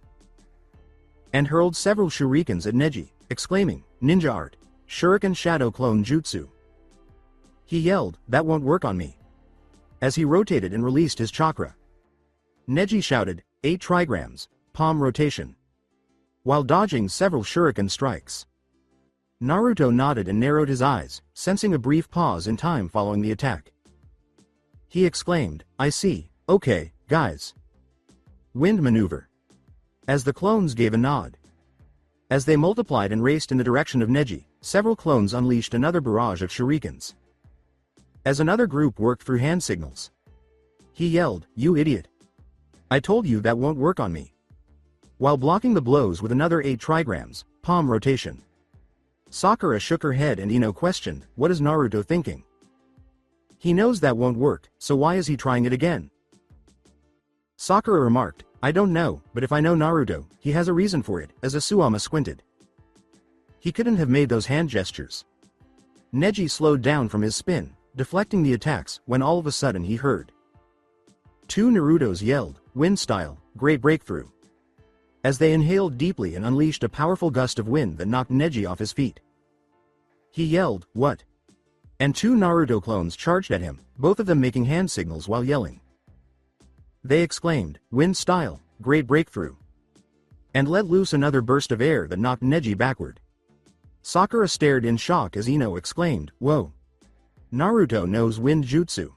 And hurled several shurikens at Neji, exclaiming, Ninja art, Shuriken Shadow Clone Jutsu. He yelled, that won't work on me. As he rotated and released his chakra. Neji shouted, 8 trigrams, palm rotation. While dodging several shuriken strikes. Naruto nodded and narrowed his eyes, sensing a brief pause in time following the attack. He exclaimed, I see, okay, guys. Wind maneuver. As the clones gave a nod. As they multiplied and raced in the direction of Neji, several clones unleashed another barrage of shurikens. As another group worked through hand signals. He yelled, you idiot. I told you that won't work on me. While blocking the blows with another 8 trigrams, palm rotation. Sakura shook her head and Ino questioned, what is Naruto thinking? He knows that won't work, so why is he trying it again? Sakura remarked, I don't know, but if I know Naruto, he has a reason for it, as Asuma squinted. He couldn't have made those hand gestures. Neji slowed down from his spin, deflecting the attacks, when all of a sudden he heard two Narutos yelled, "Wind style, great breakthrough," as they inhaled deeply and unleashed a powerful gust of wind that knocked Neji off his feet. He yelled, "What?" And two Naruto clones charged at him, both of them making hand signals while yelling. They exclaimed, "Wind style, great breakthrough," and let loose another burst of air that knocked Neji backward. Sakura stared in shock as Ino exclaimed, "Whoa! Naruto knows wind jutsu.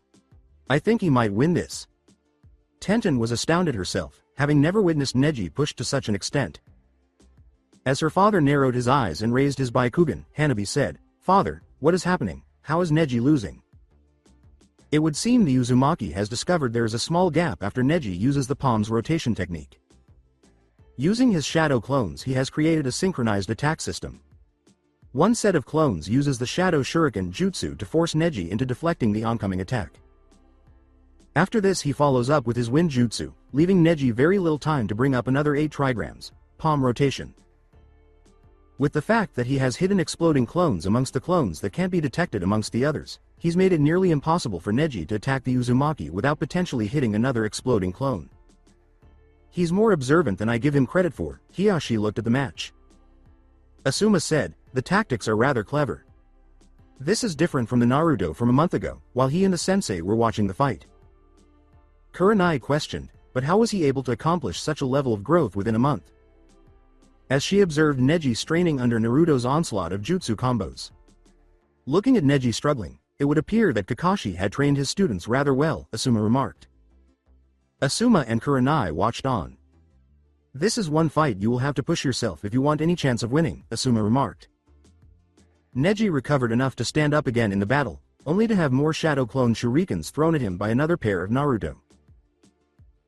I think he might win this." Tenten was astounded herself, having never witnessed Neji pushed to such an extent. As her father narrowed his eyes and raised his Byakugan, Hanabi said, "Father, what is happening? How is Neji losing?" It would seem the Uzumaki has discovered there is a small gap after Neji uses the palm's rotation technique. Using his shadow clones, he has created a synchronized attack system. One set of clones uses the Shadow Shuriken Jutsu to force Neji into deflecting the oncoming attack. After this he follows up with his Wind Jutsu, leaving Neji very little time to bring up another 8 trigrams, palm rotation. With the fact that he has hidden exploding clones amongst the clones that can't be detected amongst the others, he's made it nearly impossible for Neji to attack the Uzumaki without potentially hitting another exploding clone. He's more observant than I give him credit for. Hiyashi looked at the match. Asuma said, "The tactics are rather clever. This is different from the Naruto from a month ago, while he and the sensei were watching the fight." Kurenai questioned, but how was he able to accomplish such a level of growth within a month? As she observed Neji straining under Naruto's onslaught of jutsu combos. Looking at Neji struggling, it would appear that Kakashi had trained his students rather well, Asuma remarked. Asuma and Kurenai watched on. "This is one fight you will have to push yourself if you want any chance of winning," Asuma remarked. Neji recovered enough to stand up again in the battle, only to have more shadow clone shurikens thrown at him by another pair of Naruto.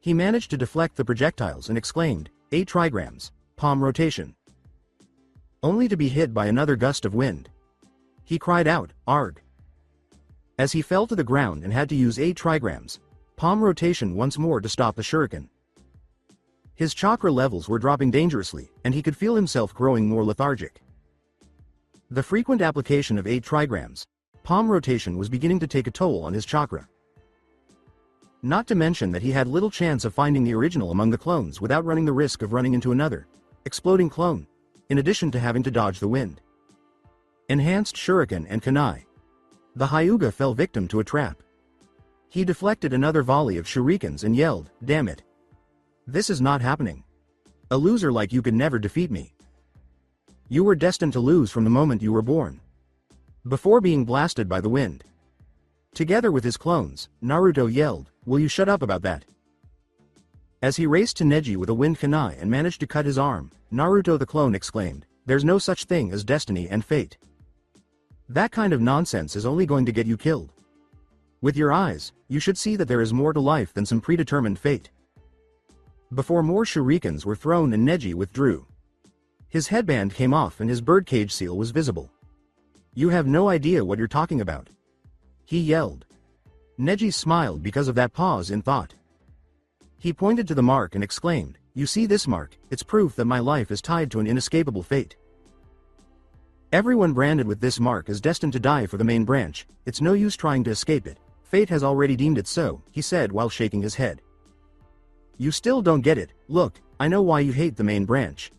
He managed to deflect the projectiles and exclaimed, 8 trigrams, palm rotation," only to be hit by another gust of wind. He cried out, "Arg!" as he fell to the ground and had to use 8 trigrams, palm rotation once more to stop the shuriken. His chakra levels were dropping dangerously, and he could feel himself growing more lethargic. The frequent application of 8 trigrams, palm rotation was beginning to take a toll on his chakra. Not to mention that he had little chance of finding the original among the clones without running the risk of running into another exploding clone, in addition to having to dodge the wind. Enhanced shuriken and kunai. The Hyuga fell victim to a trap. He deflected another volley of shurikens and yelled, "Damn it. This is not happening. A loser like you could never defeat me. You were destined to lose from the moment you were born." Before being blasted by the wind. Together with his clones, Naruto yelled, "Will you shut up about that?" As he raced to Neji with a wind kunai and managed to cut his arm, Naruto the clone exclaimed, "There's no such thing as destiny and fate. That kind of nonsense is only going to get you killed. With your eyes, you should see that there is more to life than some predetermined fate." Before more shurikens were thrown and Neji withdrew. His headband came off and his birdcage seal was visible. "You have no idea what you're talking about," he yelled. Neji smiled because of that pause in thought. He pointed to the mark and exclaimed, "You see this mark? It's proof that my life is tied to an inescapable fate. Everyone branded with this mark is destined to die for the main branch. It's no use trying to escape it. Fate has already deemed it so," he said while shaking his head. "You still don't get it. Look, I know why you hate the main branch.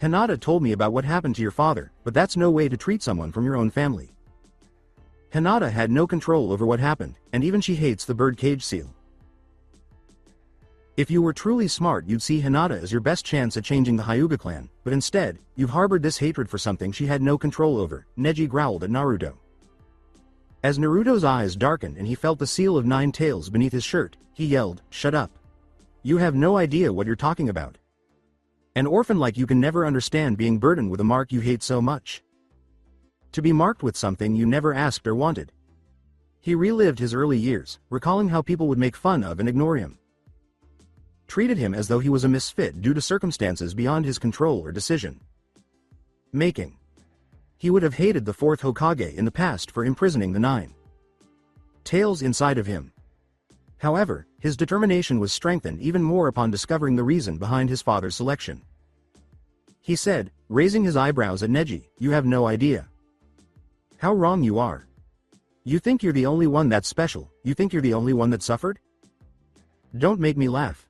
Hinata told me about what happened to your father, but that's no way to treat someone from your own family. Hinata had no control over what happened, and even she hates the birdcage seal. If you were truly smart, you'd see Hinata as your best chance at changing the Hyuga clan, but instead, you've harbored this hatred for something she had no control over," Neji growled at Naruto. As Naruto's eyes darkened and he felt the seal of 9 tails beneath his shirt, he yelled, "Shut up. You have no idea what you're talking about. An orphan like you can never understand being burdened with a mark you hate so much. To be marked with something you never asked or wanted." He relived his early years, recalling how people would make fun of and ignore him. Treated him as though he was a misfit due to circumstances beyond his control or decision making. He would have hated the 4th Hokage in the past for imprisoning the 9 tails inside of him. However, his determination was strengthened even more upon discovering the reason behind his father's selection. He said, raising his eyebrows at Neji, "You have no idea How wrong you are. You think you're the only one that's special, you think you're the only one that suffered? Don't make me laugh.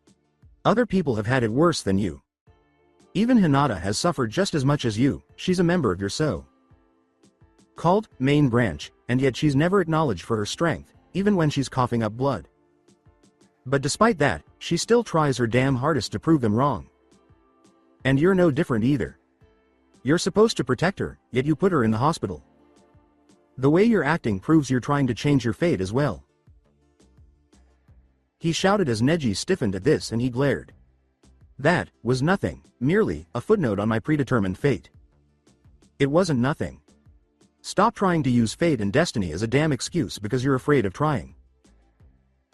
Other people have had it worse than you. Even Hinata has suffered just as much as you, she's a member of your so-called main branch, and yet she's never acknowledged for her strength, even when she's coughing up blood. But despite that, she still tries her damn hardest to prove them wrong. And you're no different either. You're supposed to protect her, yet you put her in the hospital. The way you're acting proves you're trying to change your fate as well. He shouted as Neji stiffened at this and he glared. That was nothing, merely a footnote on my predetermined fate. It wasn't nothing. Stop trying to use fate and destiny as a damn excuse because you're afraid of trying.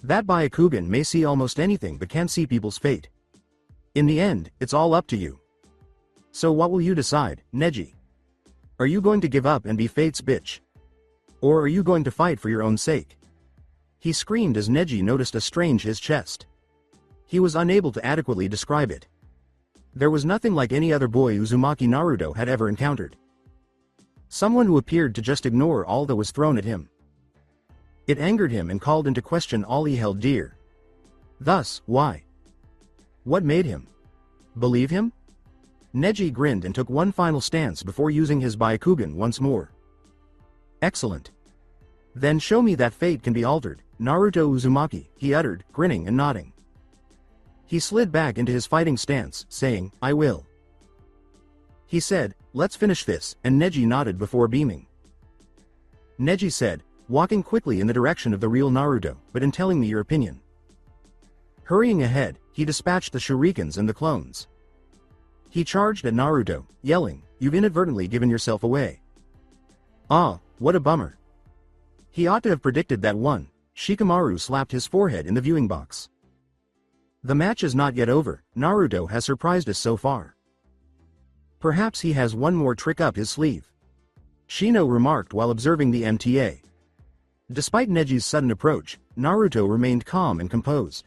That Byakugan may see almost anything but can't see people's fate. In the end, it's all up to you. So what will you decide, Neji? Are you going to give up and be fate's bitch? Or are you going to fight for your own sake? He screamed as Neji noticed a strange his chest. He was unable to adequately describe it. There was nothing like any other boy Uzumaki Naruto had ever encountered. Someone who appeared to just ignore all that was thrown at him. It angered him and called into question all he held dear. Thus, why? What made him believe him? Neji grinned and took one final stance before using his Byakugan once more. Excellent. Then show me that fate can be altered, Naruto Uzumaki, he uttered, grinning and nodding. He slid back into his fighting stance, saying, I will. He said, let's finish this, and Neji nodded before beaming. Neji said, walking quickly in the direction of the real Naruto, but in telling me your opinion. Hurrying ahead, he dispatched the shurikens and the clones. He charged at Naruto, yelling, you've inadvertently given yourself away. Ah, what a bummer. He ought to have predicted that one. Shikamaru slapped his forehead in the viewing box. The match is not yet over, Naruto has surprised us so far. Perhaps he has one more trick up his sleeve. Shino remarked while observing the MTA. Despite Neji's sudden approach, Naruto remained calm and composed.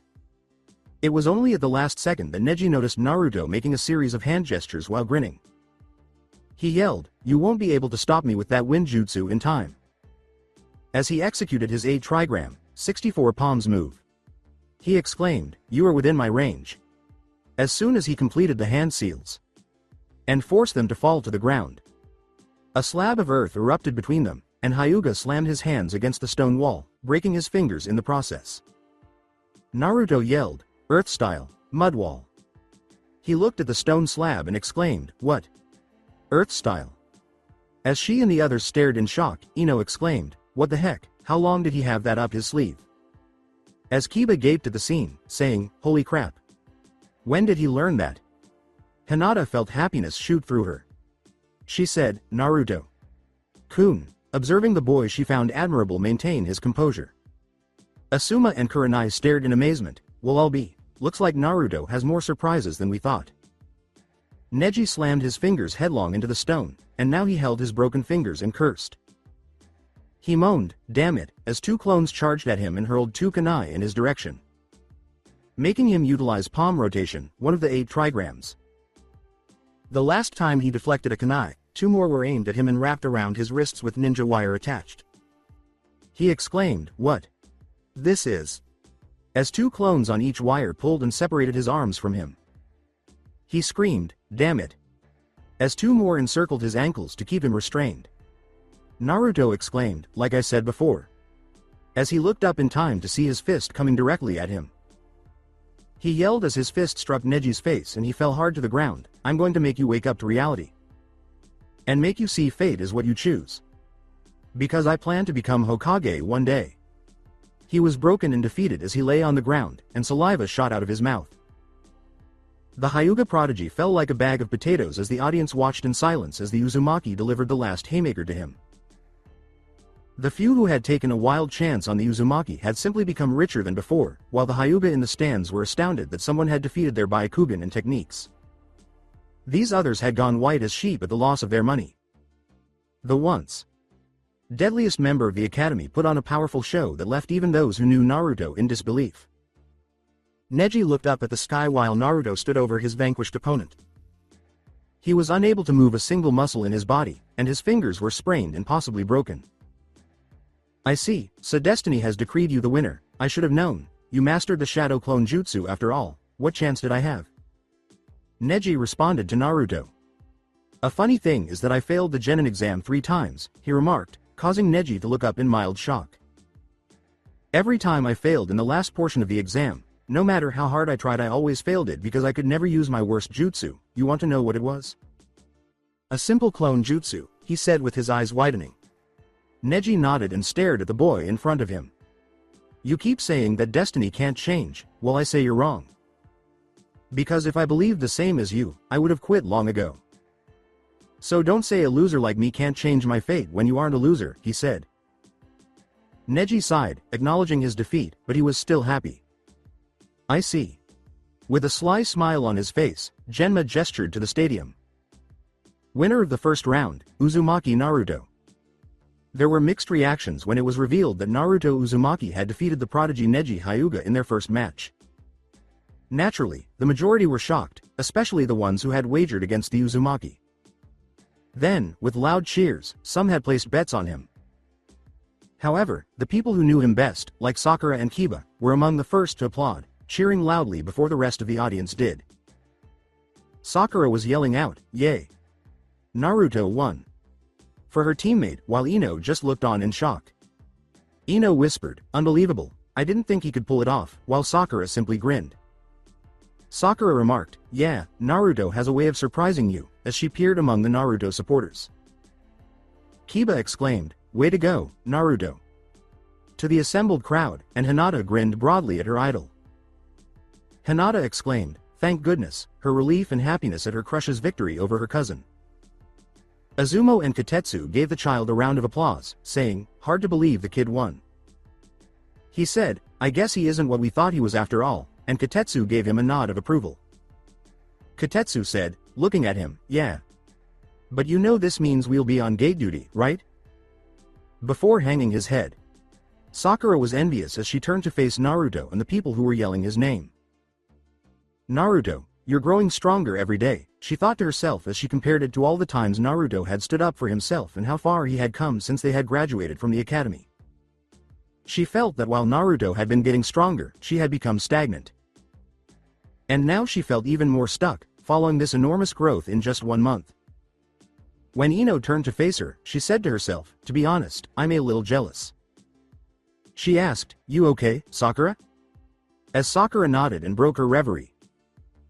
It was only at the last second that Neji noticed Naruto making a series of hand gestures while grinning. He yelled, you won't be able to stop me with that wind jutsu in time. As he executed his 8 trigram, 64 palms move. He exclaimed, you are within my range. As soon as he completed the hand seals and forced them to fall to the ground, a slab of earth erupted between them, and Hyuga slammed his hands against the stone wall, breaking his fingers in the process. Naruto yelled, earth style, mud wall. He looked at the stone slab and exclaimed, what? Earth style. As she and the others stared in shock, Ino exclaimed, what the heck, how long did he have that up his sleeve? As Kiba gaped at the scene, saying, holy crap. When did he learn that? Hinata felt happiness shoot through her. She said, Naruto. Kun, observing the boy she found admirable maintain his composure. Asuma and Kurenai stared in amazement, well I'll be, looks like Naruto has more surprises than we thought. Neji slammed his fingers headlong into the stone, and now he held his broken fingers and cursed. He moaned, damn it, as 2 clones charged at him and hurled 2 kunai in his direction, making him utilize palm rotation, one of the 8 trigrams. The last time he deflected a kunai, 2 more were aimed at him and wrapped around his wrists with ninja wire attached. He exclaimed, what? This is... as 2 clones on each wire pulled and separated his arms from him. He screamed, damn it. As 2 more encircled his ankles to keep him restrained. Naruto exclaimed, like I said before. As he looked up in time to see his fist coming directly at him. He yelled as his fist struck Neji's face and he fell hard to the ground, I'm going to make you wake up to reality. And make you see fate is what you choose. Because I plan to become Hokage one day. He was broken and defeated as he lay on the ground, and saliva shot out of his mouth. The Hyuga prodigy fell like a bag of potatoes as the audience watched in silence as the Uzumaki delivered the last haymaker to him. The few who had taken a wild chance on the Uzumaki had simply become richer than before, while the Hyuga in the stands were astounded that someone had defeated their Byakugan and techniques. These others had gone white as sheep at the loss of their money. The once deadliest member of the academy put on a powerful show that left even those who knew Naruto in disbelief. Neji looked up at the sky while Naruto stood over his vanquished opponent. He was unable to move a single muscle in his body, and his fingers were sprained and possibly broken. I see, so destiny has decreed you the winner. I should have known. You mastered the shadow clone jutsu after all. What chance did I have? Neji responded to Naruto. A funny thing is that I failed the Chunin exam 3 times, he remarked, causing Neji to look up in mild shock. Every time I failed in the last portion of the exam, no matter how hard I tried I always failed it because I could never use my worst jutsu. You want to know what it was? A simple clone jutsu, he said with his eyes widening. Neji nodded and stared at the boy in front of him. You keep saying that destiny can't change, well I say you're wrong. Because if I believed the same as you, I would have quit long ago. So don't say a loser like me can't change my fate when you aren't a loser, he said. Neji sighed, acknowledging his defeat, but he was still happy. I see. With a sly smile on his face, Genma gestured to the stadium. Winner of the first round, Uzumaki Naruto. There were mixed reactions when it was revealed that Naruto Uzumaki had defeated the prodigy Neji Hyuga in their first match. Naturally, the majority were shocked, especially the ones who had wagered against the Uzumaki. Then, with loud cheers, some had placed bets on him. However, the people who knew him best, like Sakura and Kiba, were among the first to applaud, cheering loudly before the rest of the audience did. Sakura was yelling out, "Yay! Naruto won!" for her teammate, while Ino just looked on in shock. Ino whispered, "Unbelievable, I didn't think he could pull it off," while Sakura simply grinned. Sakura remarked, "Yeah, Naruto has a way of surprising you," as she peered among the Naruto supporters. Kiba exclaimed, "Way to go, Naruto!" to the assembled crowd, and Hinata grinned broadly at her idol. Hinata exclaimed, "Thank goodness," her relief and happiness at her crush's victory over her cousin. Azumo and Katetsu gave the child a round of applause, saying, "Hard to believe the kid won." He said, "I guess he isn't what we thought he was after all," and Katetsu gave him a nod of approval. Katetsu said, looking at him, "Yeah. But you know this means we'll be on gate duty, right?" Before hanging his head. Sakura was envious as she turned to face Naruto and the people who were yelling his name. "Naruto, you're growing stronger every day," she thought to herself as she compared it to all the times Naruto had stood up for himself and how far he had come since they had graduated from the academy. She felt that while Naruto had been getting stronger, she had become stagnant. And now she felt even more stuck, following this enormous growth in just 1 month. When Ino turned to face her, she said to herself, "To be honest, I'm a little jealous." She asked, "You okay, Sakura?" As Sakura nodded and broke her reverie,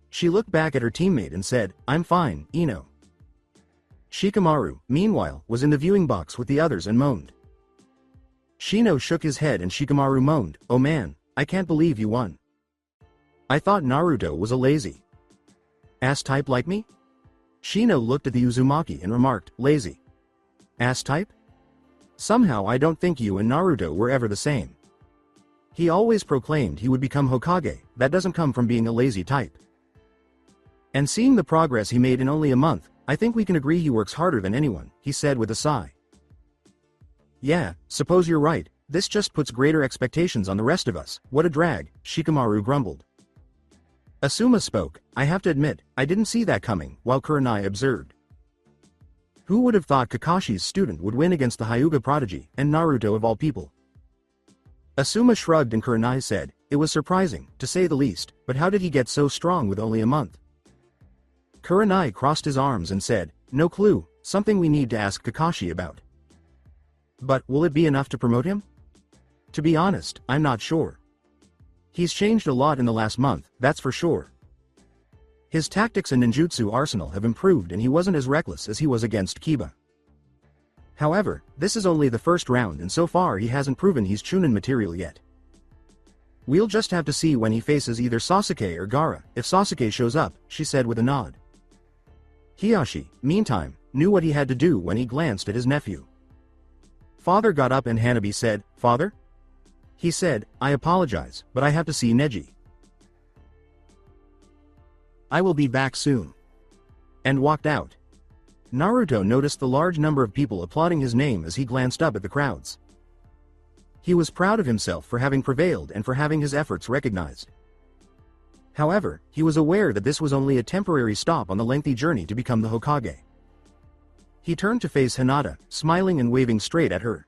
she looked back at her teammate and said, "I'm fine, Ino." Shikamaru, meanwhile, was in the viewing box with the others and moaned. Shino shook his head and Shikamaru moaned, "Oh man, I can't believe you won. I thought Naruto was a lazy ass type like me?" Shino looked at the Uzumaki and remarked, "Lazy ass type? Somehow I don't think you and Naruto were ever the same. He always proclaimed he would become Hokage, that doesn't come from being a lazy type. And seeing the progress he made in only a month, I think we can agree he works harder than anyone," he said with a sigh. "Yeah, suppose you're right, this just puts greater expectations on the rest of us, what a drag," Shikamaru grumbled. Asuma spoke, "I have to admit, I didn't see that coming," while Kurenai observed. Who would have thought Kakashi's student would win against the Hyuga prodigy, and Naruto of all people? Asuma shrugged and Kurenai said, "It was surprising, to say the least, but how did he get so strong with only a month?" Kurenai crossed his arms and said, "No clue, something we need to ask Kakashi about." "But, will it be enough to promote him? To be honest, I'm not sure. He's changed a lot in the last month, that's for sure. His tactics and ninjutsu arsenal have improved and he wasn't as reckless as he was against Kiba. However, this is only the first round and so far he hasn't proven he's Chunin material yet. We'll just have to see when he faces either Sasuke or Gaara, if Sasuke shows up," she said with a nod. Hiyashi, meantime, knew what he had to do when he glanced at his nephew. Father got up and Hanabi said, "Father?" He said, "I apologize, but I have to see Neji. I will be back soon." And walked out. Naruto noticed the large number of people applauding his name as he glanced up at the crowds. He was proud of himself for having prevailed and for having his efforts recognized. However, he was aware that this was only a temporary stop on the lengthy journey to become the Hokage. He turned to face Hinata, smiling and waving straight at her.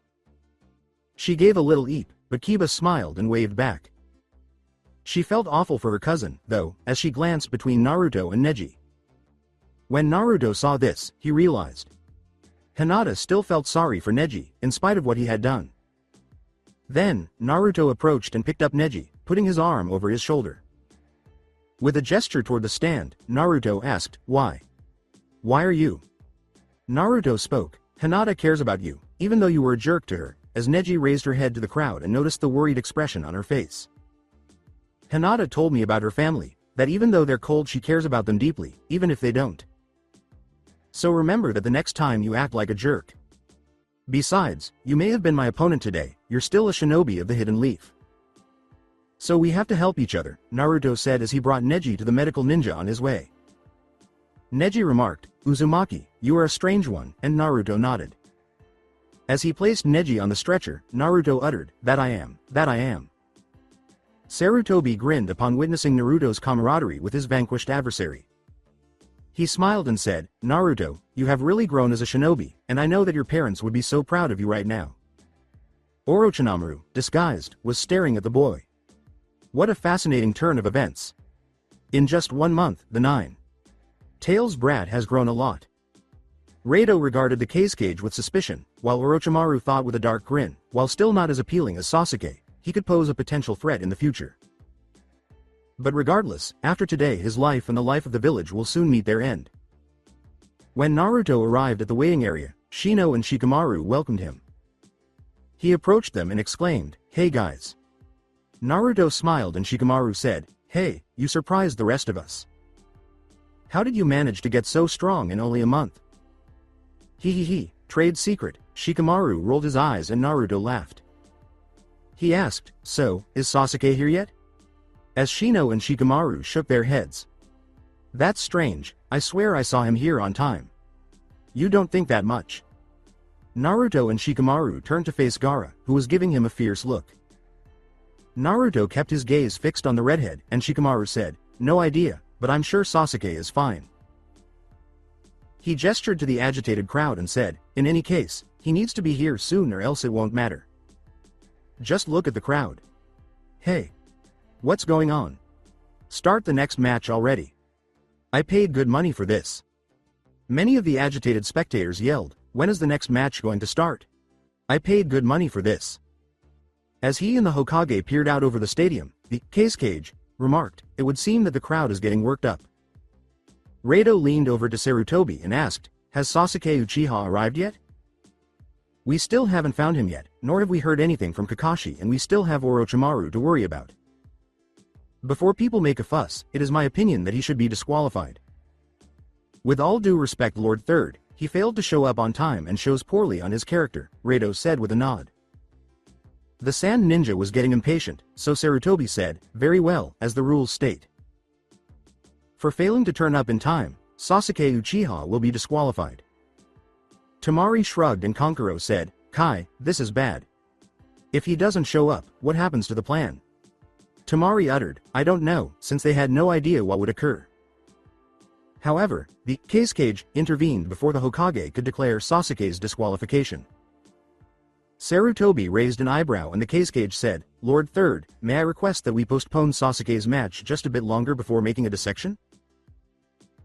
She gave a little eep, but Kiba smiled and waved back. She felt awful for her cousin, though, as she glanced between Naruto and Neji. When Naruto saw this, he realized. Hinata still felt sorry for Neji, in spite of what he had done. Then, Naruto approached and picked up Neji, putting his arm over his shoulder. With a gesture toward the stand, Naruto asked, "Why? Why are you?" Naruto spoke, "Hinata cares about you, even though you were a jerk to her," as Neji raised her head to the crowd and noticed the worried expression on her face. "Hinata told me about her family, that even though they're cold she cares about them deeply, even if they don't. So remember that the next time you act like a jerk. Besides, you may have been my opponent today, you're still a shinobi of the Hidden Leaf. So we have to help each other," Naruto said as he brought Neji to the medical ninja on his way. Neji remarked, "Uzumaki, you are a strange one," and Naruto nodded. As he placed Neji on the stretcher, Naruto uttered, that I am. Sarutobi grinned upon witnessing Naruto's camaraderie with his vanquished adversary. He smiled and said, "Naruto, you have really grown as a shinobi, and I know that your parents would be so proud of you right now." Orochimaru, disguised, was staring at the boy. What a fascinating turn of events. In just 1 month, the 9-Tails brat has grown a lot. Rado regarded the case cage with suspicion, while Orochimaru thought with a dark grin, while still not as appealing as Sasuke, he could pose a potential threat in the future. But regardless, after today his life and the life of the village will soon meet their end. When Naruto arrived at the weighing area, Shino and Shikamaru welcomed him. He approached them and exclaimed, "Hey guys." Naruto smiled and Shikamaru said, "Hey, you surprised the rest of us. How did you manage to get so strong in only a month?" "He, trade secret," Shikamaru rolled his eyes and Naruto laughed. He asked, "So, is Sasuke here yet?" As Shino and Shikamaru shook their heads. "That's strange, I swear I saw him here on time." "You don't think that much." Naruto and Shikamaru turned to face Gaara, who was giving him a fierce look. Naruto kept his gaze fixed on the redhead, and Shikamaru said, "No idea, but I'm sure Sasuke is fine." He gestured to the agitated crowd and said, "In any case, he needs to be here soon or else it won't matter. Just look at the crowd. Hey. What's going on? Start the next match already. I paid good money for this." Many of the agitated spectators yelled, "When is the next match going to start? I paid good money for this." As he and the Hokage peered out over the stadium, the case cage remarked, "It would seem that the crowd is getting worked up." Rado leaned over to Sarutobi and asked, "Has Sasuke Uchiha arrived yet?" "We still haven't found him yet, nor have we heard anything from Kakashi, and we still have Orochimaru to worry about. Before people make a fuss, it is my opinion that he should be disqualified." "With all due respect, Lord Third, he failed to show up on time and shows poorly on his character," Rado said with a nod. The Sand Ninja was getting impatient, so Sarutobi said, "Very well, as the rules state. For failing to turn up in time, Sasuke Uchiha will be disqualified." Tamari shrugged and Kankuro said, "Kai, this is bad. If he doesn't show up, what happens to the plan?" Tamari uttered, "I don't know, since they had no idea what would occur." However, the case cage intervened before the Hokage could declare Sasuke's disqualification. Sarutobi raised an eyebrow and the case cage said, "Lord Third, may I request that we postpone Sasuke's match just a bit longer before making a dissection?"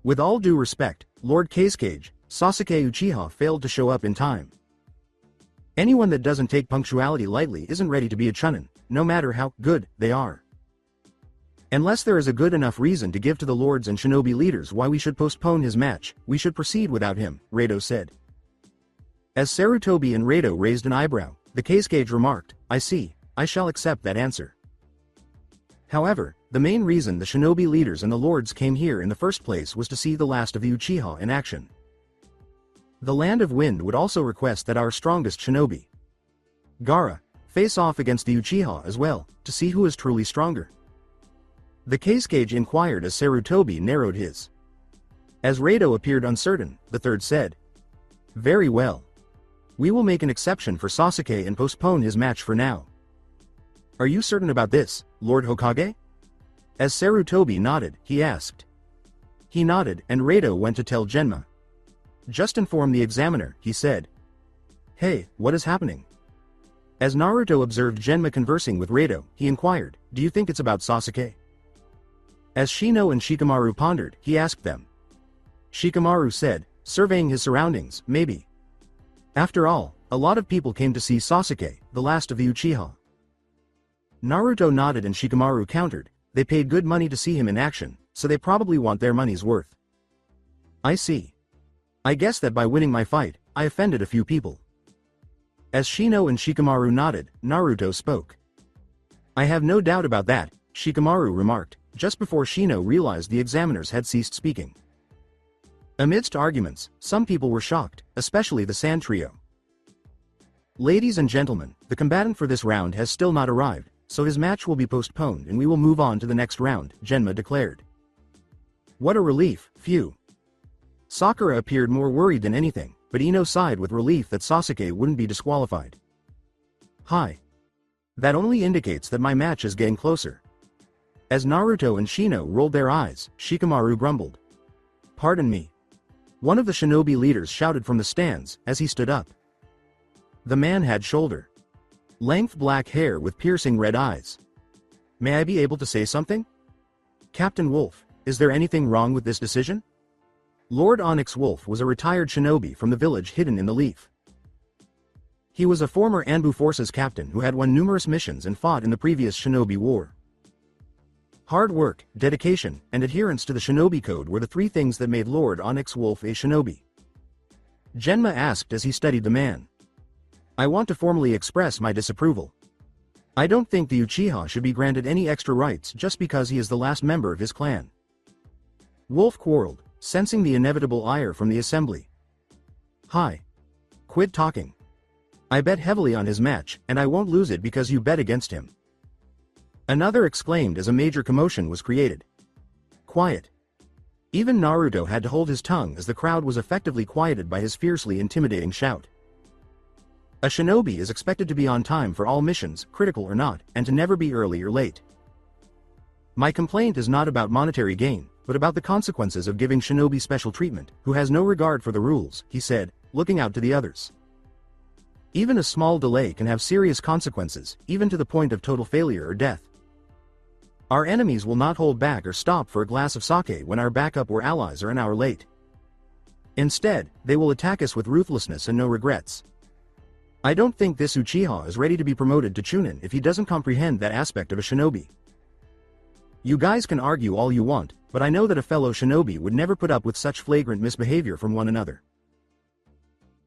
With all due respect, Lord Case Cage, Sasuke Uchiha failed to show up in time. Anyone that doesn't take punctuality lightly isn't ready to be a Chunin, no matter how good they are. Unless there is a good enough reason to give to the lords and shinobi leaders why we should postpone his match, we should proceed without him, Rado said. As Sarutobi and Rado raised an eyebrow, the case cage remarked, "I see, I shall accept that answer." However, the main reason the shinobi leaders and the lords came here in the first place was to see the last of the Uchiha in action. The Land of Wind would also request that our strongest shinobi, Gaara, face off against the Uchiha as well, to see who is truly stronger. The case cage inquired as Sarutobi narrowed his. As Rado appeared uncertain, the third said, "Very well. We will make an exception for Sasuke and postpone his match for now." "Are you certain about this, Lord Hokage?" As Sarutobi nodded, he asked. He nodded, and Rado went to tell Genma. Just inform the examiner, he said. Hey, what is happening? As Naruto observed Genma conversing with Rado, he inquired, do you think it's about Sasuke? As Shino and Shikamaru pondered, he asked them. Shikamaru said, surveying his surroundings, maybe. After all, a lot of people came to see Sasuke, the last of the Uchiha. Naruto nodded and Shikamaru countered, they paid good money to see him in action, so they probably want their money's worth. I see. I guess that by winning my fight, I offended a few people. As Shino and Shikamaru nodded, Naruto spoke. I have no doubt about that, Shikamaru remarked, just before Shino realized the examiners had ceased speaking. Amidst arguments, some people were shocked, especially the Sand Trio. Ladies and gentlemen, the combatant for this round has still not arrived, so his match will be postponed and we will move on to the next round, Genma declared. What a relief, phew. Sakura appeared more worried than anything, but Ino sighed with relief that Sasuke wouldn't be disqualified. Hi. That only indicates that my match is getting closer. As Naruto and Shino rolled their eyes, Shikamaru grumbled. Pardon me. One of the shinobi leaders shouted from the stands, as he stood up. The man had shoulder-length black hair with piercing red eyes. May I be able to say something? Captain Wolf, is there anything wrong with this decision? Lord Onyx Wolf was a retired shinobi from the village hidden in the leaf. He was a former Anbu Forces captain who had won numerous missions and fought in the previous shinobi war. Hard work, dedication, and adherence to the shinobi code were the three things that made Lord Onyx Wolf a shinobi. Genma asked as he studied the man. I want to formally express my disapproval. I don't think the Uchiha should be granted any extra rights just because he is the last member of his clan. Wolf quarreled, sensing the inevitable ire from the assembly. Hi. Quit talking. I bet heavily on his match, and I won't lose it because you bet against him. Another exclaimed as a major commotion was created. Quiet. Even Naruto had to hold his tongue as the crowd was effectively quieted by his fiercely intimidating shout. A shinobi is expected to be on time for all missions, critical or not, and to never be early or late. My complaint is not about monetary gain, but about the consequences of giving shinobi special treatment, who has no regard for the rules, he said, looking out to the others. Even a small delay can have serious consequences, even to the point of total failure or death. Our enemies will not hold back or stop for a glass of sake when our backup or allies are an hour late. Instead, they will attack us with ruthlessness and no regrets. I don't think this Uchiha is ready to be promoted to Chunin if he doesn't comprehend that aspect of a shinobi. You guys can argue all you want, but I know that a fellow shinobi would never put up with such flagrant misbehavior from one another.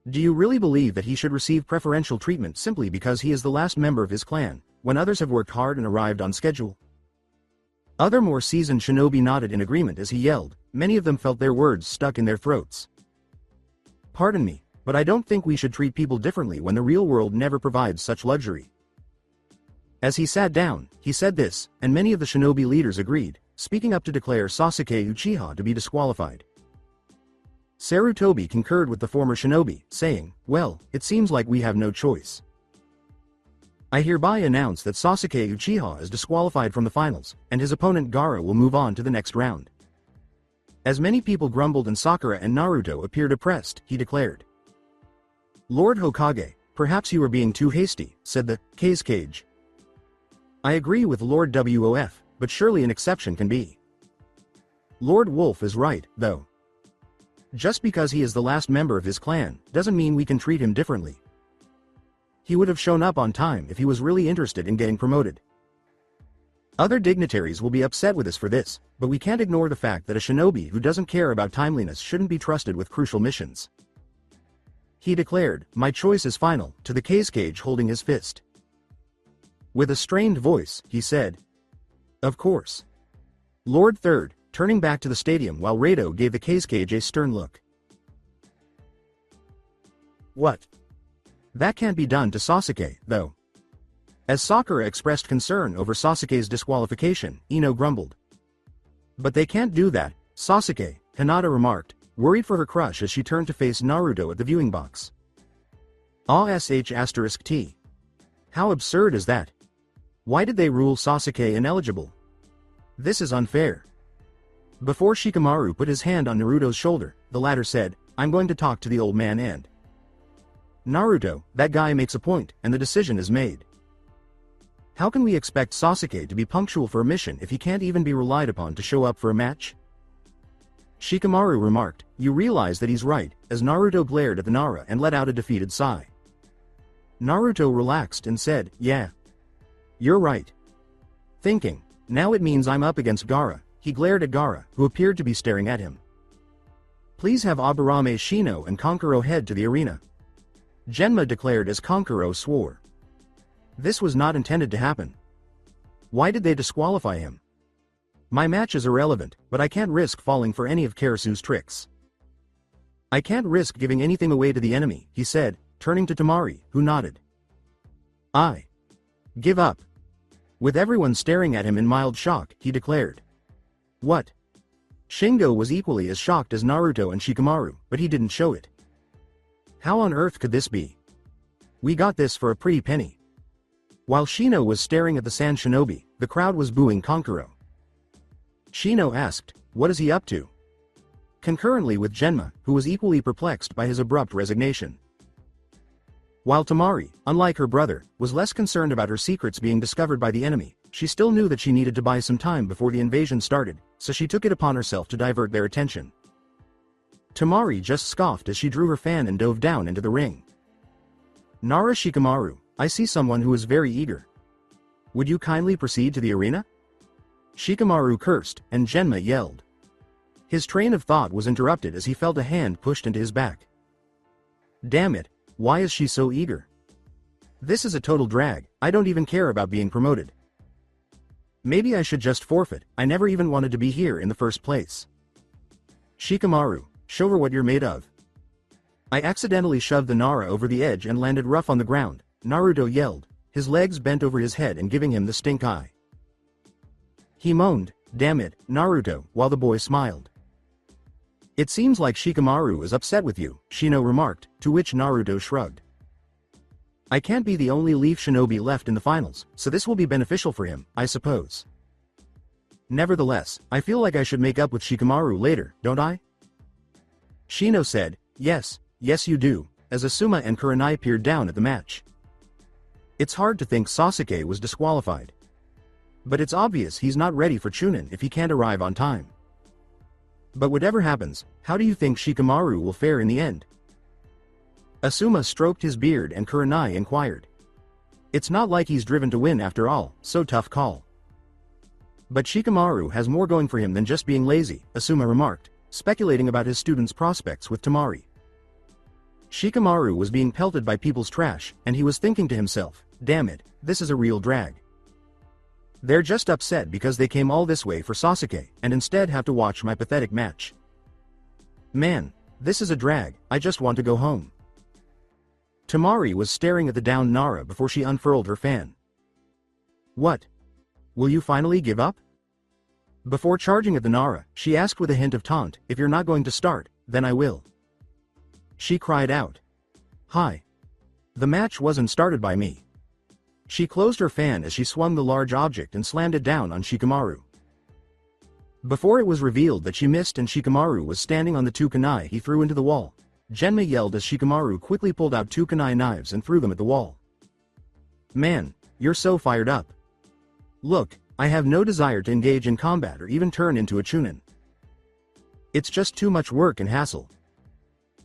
Do you really believe that he should receive preferential treatment simply because he is the last member of his clan, when others have worked hard and arrived on schedule? Other more seasoned shinobi nodded in agreement as he yelled, many of them felt their words stuck in their throats. Pardon me, but I don't think we should treat people differently when the real world never provides such luxury. As he sat down, he said this, and many of the shinobi leaders agreed, speaking up to declare Sasuke Uchiha to be disqualified. Sarutobi concurred with the former shinobi, saying, well, it seems like we have no choice. I hereby announce that Sasuke Uchiha is disqualified from the finals, and his opponent Gaara will move on to the next round. As many people grumbled and Sakura and Naruto appeared oppressed, he declared. Lord Hokage, perhaps you are being too hasty, said the Kage. I agree with Lord WOF, but surely an exception can be. Lord Wolf is right, though. Just because he is the last member of his clan, doesn't mean we can treat him differently. He would have shown up on time if he was really interested in getting promoted. Other dignitaries will be upset with us for this, but we can't ignore the fact that a shinobi who doesn't care about timeliness shouldn't be trusted with crucial missions. He declared, my choice is final, to the Kage holding his fist. With a strained voice, he said. Of course. Lord Third, turning back to the stadium while Rado gave the Kage a stern look. What? That can't be done to Sasuke, though. As Sakura expressed concern over Sasuke's disqualification, Ino grumbled. But they can't do that, Sasuke, Hinata remarked, worried for her crush as she turned to face Naruto at the viewing box. *T. How absurd is that? Why did they rule Sasuke ineligible? This is unfair. Before Shikamaru put his hand on Naruto's shoulder, the latter said, I'm going to talk to the old man and Naruto, that guy makes a point, and the decision is made. How can we expect Sasuke to be punctual for a mission if he can't even be relied upon to show up for a match? Shikamaru remarked, you realize that he's right, as Naruto glared at the Nara and let out a defeated sigh. Naruto relaxed and said, yeah. You're right. Thinking, now it means I'm up against Gaara, he glared at Gaara, who appeared to be staring at him. Please have Aburame Shino and Kankuro head to the arena. Genma declared as Kankuro swore. This was not intended to happen. Why did they disqualify him? My match is irrelevant, but I can't risk falling for any of Karasu's tricks. I can't risk giving anything away to the enemy, he said, turning to Temari, who nodded. I give up. With everyone staring at him in mild shock, he declared. What? Shingo was equally as shocked as Naruto and Shikamaru, but he didn't show it. How on earth could this be? We got this for a pretty penny. While Shino was staring at the Sand Shinobi, the crowd was booing Kankuro. Shino asked, what is he up to? Concurrently with Genma, who was equally perplexed by his abrupt resignation. While Temari, unlike her brother, was less concerned about her secrets being discovered by the enemy, she still knew that she needed to buy some time before the invasion started, so she took it upon herself to divert their attention. Temari just scoffed as she drew her fan and dove down into the ring. Nara Shikamaru, I see someone who is very eager. Would you kindly proceed to the arena? Shikamaru cursed, and Genma yelled. His train of thought was interrupted as he felt a hand pushed into his back. Damn it, why is she so eager? This is a total drag, I don't even care about being promoted. Maybe I should just forfeit, I never even wanted to be here in the first place. Shikamaru, show her what you're made of. I accidentally shoved the Nara over the edge and landed rough on the ground, Naruto yelled, his legs bent over his head and giving him the stink eye. He moaned, damn it, Naruto, while the boy smiled. It seems like Shikamaru is upset with you, Shino remarked, to which Naruto shrugged. I can't be the only Leaf Shinobi left in the finals, so this will be beneficial for him, I suppose. Nevertheless, I feel like I should make up with Shikamaru later, don't I? Shino said, yes, yes you do, as Asuma and Kurenai peered down at the match. It's hard to think Sasuke was disqualified. But it's obvious he's not ready for Chunin if he can't arrive on time. But whatever happens, how do you think Shikamaru will fare in the end? Asuma stroked his beard and Kurenai inquired. It's not like he's driven to win after all, so tough call. But Shikamaru has more going for him than just being lazy, Asuma remarked, speculating about his student's prospects with Temari. Shikamaru was being pelted by people's trash, and he was thinking to himself, damn it, this is a real drag. They're just upset because they came all this way for Sasuke, and instead have to watch my pathetic match. Man, this is a drag, I just want to go home. Temari was staring at the downed Nara before she unfurled her fan. What? Will you finally give up? Before charging at the Nara, she asked with a hint of taunt, if you're not going to start, then I will. She cried out. Hi. The match wasn't started by me. She closed her fan as she swung the large object and slammed it down on Shikamaru. Before it was revealed that she missed and Shikamaru was standing on the two kunai he threw into the wall, Genma yelled as Shikamaru quickly pulled out two kunai knives and threw them at the wall. Man, you're so fired up. Look, I have no desire to engage in combat or even turn into a Chunin. It's just too much work and hassle.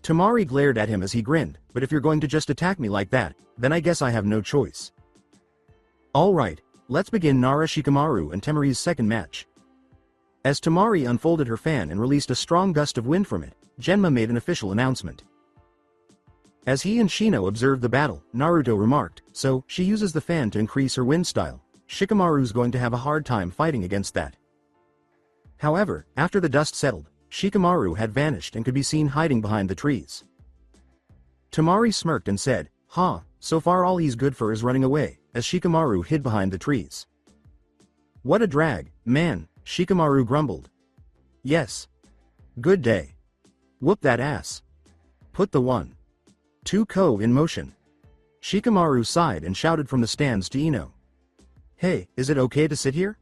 Temari glared at him as he grinned, but if you're going to just attack me like that, then I guess I have no choice. Alright, let's begin Nara Shikamaru and Temari's second match. As Temari unfolded her fan and released a strong gust of wind from it, Genma made an official announcement. As he and Shino observed the battle, Naruto remarked, so, she uses the fan to increase her wind style. Shikamaru's going to have a hard time fighting against that. However, after the dust settled, Shikamaru had vanished and could be seen hiding behind the trees. Temari smirked and said, so far all he's good for is running away, as Shikamaru hid behind the trees. What a drag, man, Shikamaru grumbled. Yes. Good day. Whoop that ass. Put the 1-2 in motion. Shikamaru sighed and shouted from the stands to Ino. Hey, is it okay to sit here?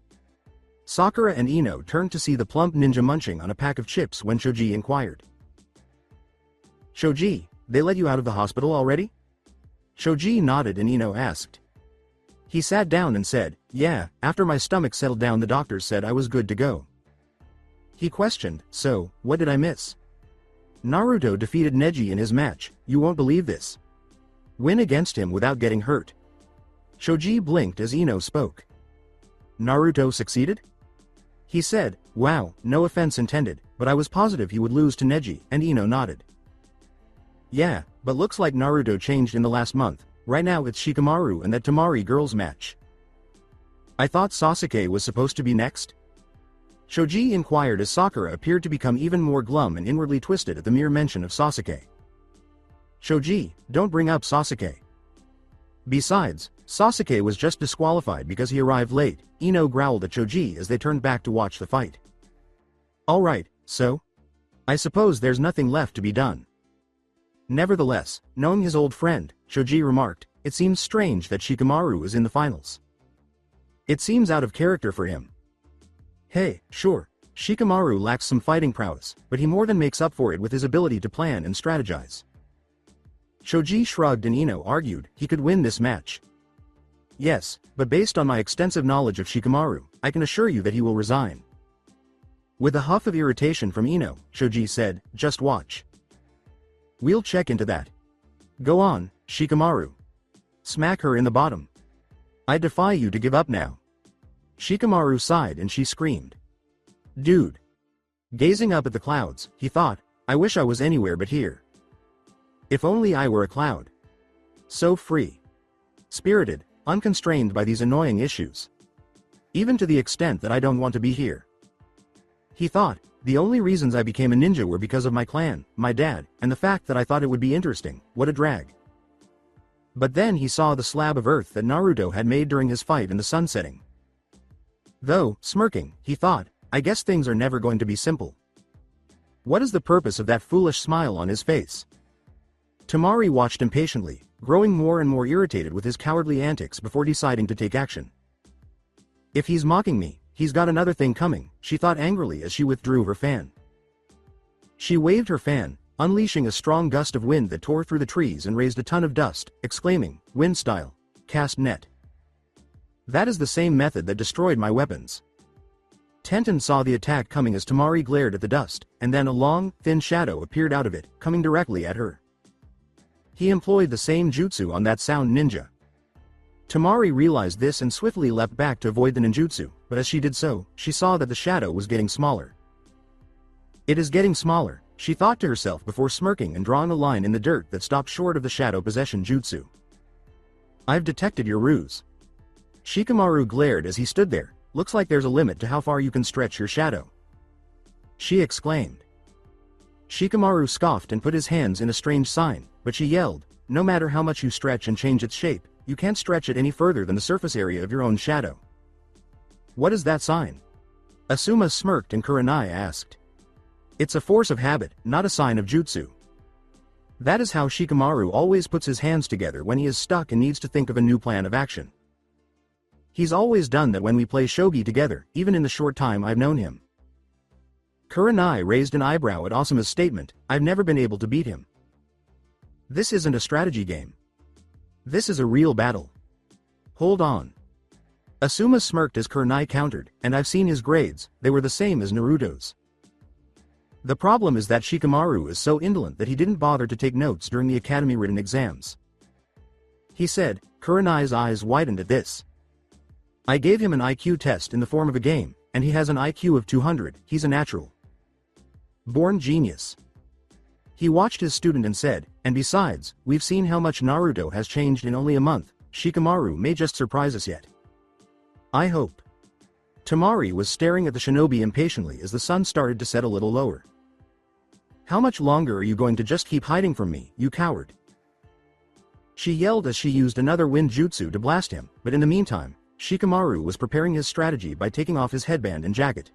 Sakura and Ino turned to see the plump ninja munching on a pack of chips when Shoji inquired. "Shoji, they let you out of the hospital already?" Shoji nodded and Ino asked. He sat down and said, "Yeah, after my stomach settled down the doctors said I was good to go." He questioned, "So, what did I miss?" "Naruto defeated Neji in his match, you won't believe this. Win against him without getting hurt." Shoji blinked as Ino spoke. "Naruto succeeded?" He said, "Wow, no offense intended, but I was positive he would lose to Neji," and Ino nodded. "Yeah, but looks like Naruto changed in the last month. Right now it's Shikamaru and that Tamari girls match." "I thought Sasuke was supposed to be next?" Shoji inquired as Sakura appeared to become even more glum and inwardly twisted at the mere mention of Sasuke. "Shoji, don't bring up Sasuke. Besides, Sasuke was just disqualified because he arrived late," Ino growled at Shoji as they turned back to watch the fight. "Alright, so? I suppose there's nothing left to be done." Nevertheless, knowing his old friend, Shoji remarked, "It seems strange that Shikamaru is in the finals. It seems out of character for him." "Hey, sure, Shikamaru lacks some fighting prowess, but he more than makes up for it with his ability to plan and strategize." Shoji shrugged and Ino argued he could win this match. "Yes, but based on my extensive knowledge of Shikamaru, I can assure you that he will resign." With a huff of irritation from Ino, Shoji said, "Just watch. We'll check into that. Go on, Shikamaru. Smack her in the bottom. I defy you to give up now." Shikamaru sighed and she screamed. "Dude." Gazing up at the clouds, he thought, "I wish I was anywhere but here. If only I were a cloud. So free. Spirited, unconstrained by these annoying issues. Even to the extent that I don't want to be here." He thought, "The only reasons I became a ninja were because of my clan, my dad, and the fact that I thought it would be interesting, what a drag." But then he saw the slab of earth that Naruto had made during his fight in the sun setting. Though, smirking, he thought, "I guess things are never going to be simple. What is the purpose of that foolish smile on his face?" Tamari watched impatiently, growing more and more irritated with his cowardly antics before deciding to take action. "If he's mocking me, he's got another thing coming," she thought angrily as she withdrew her fan. She waved her fan, unleashing a strong gust of wind that tore through the trees and raised a ton of dust, exclaiming, "Wind style. Cast net. That is the same method that destroyed my weapons." Tenten saw the attack coming as Tamari glared at the dust, and then a long, thin shadow appeared out of it, coming directly at her. He employed the same jutsu on that sound ninja. Tamari realized this and swiftly leapt back to avoid the ninjutsu, but as she did so, she saw that the shadow was getting smaller. "It is getting smaller," she thought to herself before smirking and drawing a line in the dirt that stopped short of the shadow possession jutsu. "I've detected your ruse." Shikamaru glared as he stood there. "Looks like there's a limit to how far you can stretch your shadow," she exclaimed. Shikamaru scoffed and put his hands in a strange sign, but she yelled, "No matter how much you stretch and change its shape, you can't stretch it any further than the surface area of your own shadow." "What is that sign?" Asuma smirked and Kurenai asked. "It's a force of habit, not a sign of jutsu. That is how Shikamaru always puts his hands together when he is stuck and needs to think of a new plan of action. He's always done that when we play shogi together, even in the short time I've known him." Kurenai raised an eyebrow at Asuma's statement, "I've never been able to beat him. This isn't a strategy game. This is a real battle. Hold on." Asuma smirked as Kurenai countered, "And I've seen his grades, they were the same as Naruto's. The problem is that Shikamaru is so indolent that he didn't bother to take notes during the academy written exams." He said. Kurenai's eyes widened at this. "I gave him an IQ test in the form of a game, and he has an IQ of 200, he's a natural born genius." He watched his student and said, "And besides, we've seen how much Naruto has changed in only a month, Shikamaru may just surprise us yet. I hope." Tamari was staring at the shinobi impatiently as the sun started to set a little lower. "How much longer are you going to just keep hiding from me, you coward?" She yelled as she used another wind jutsu to blast him, but in the meantime, Shikamaru was preparing his strategy by taking off his headband and jacket.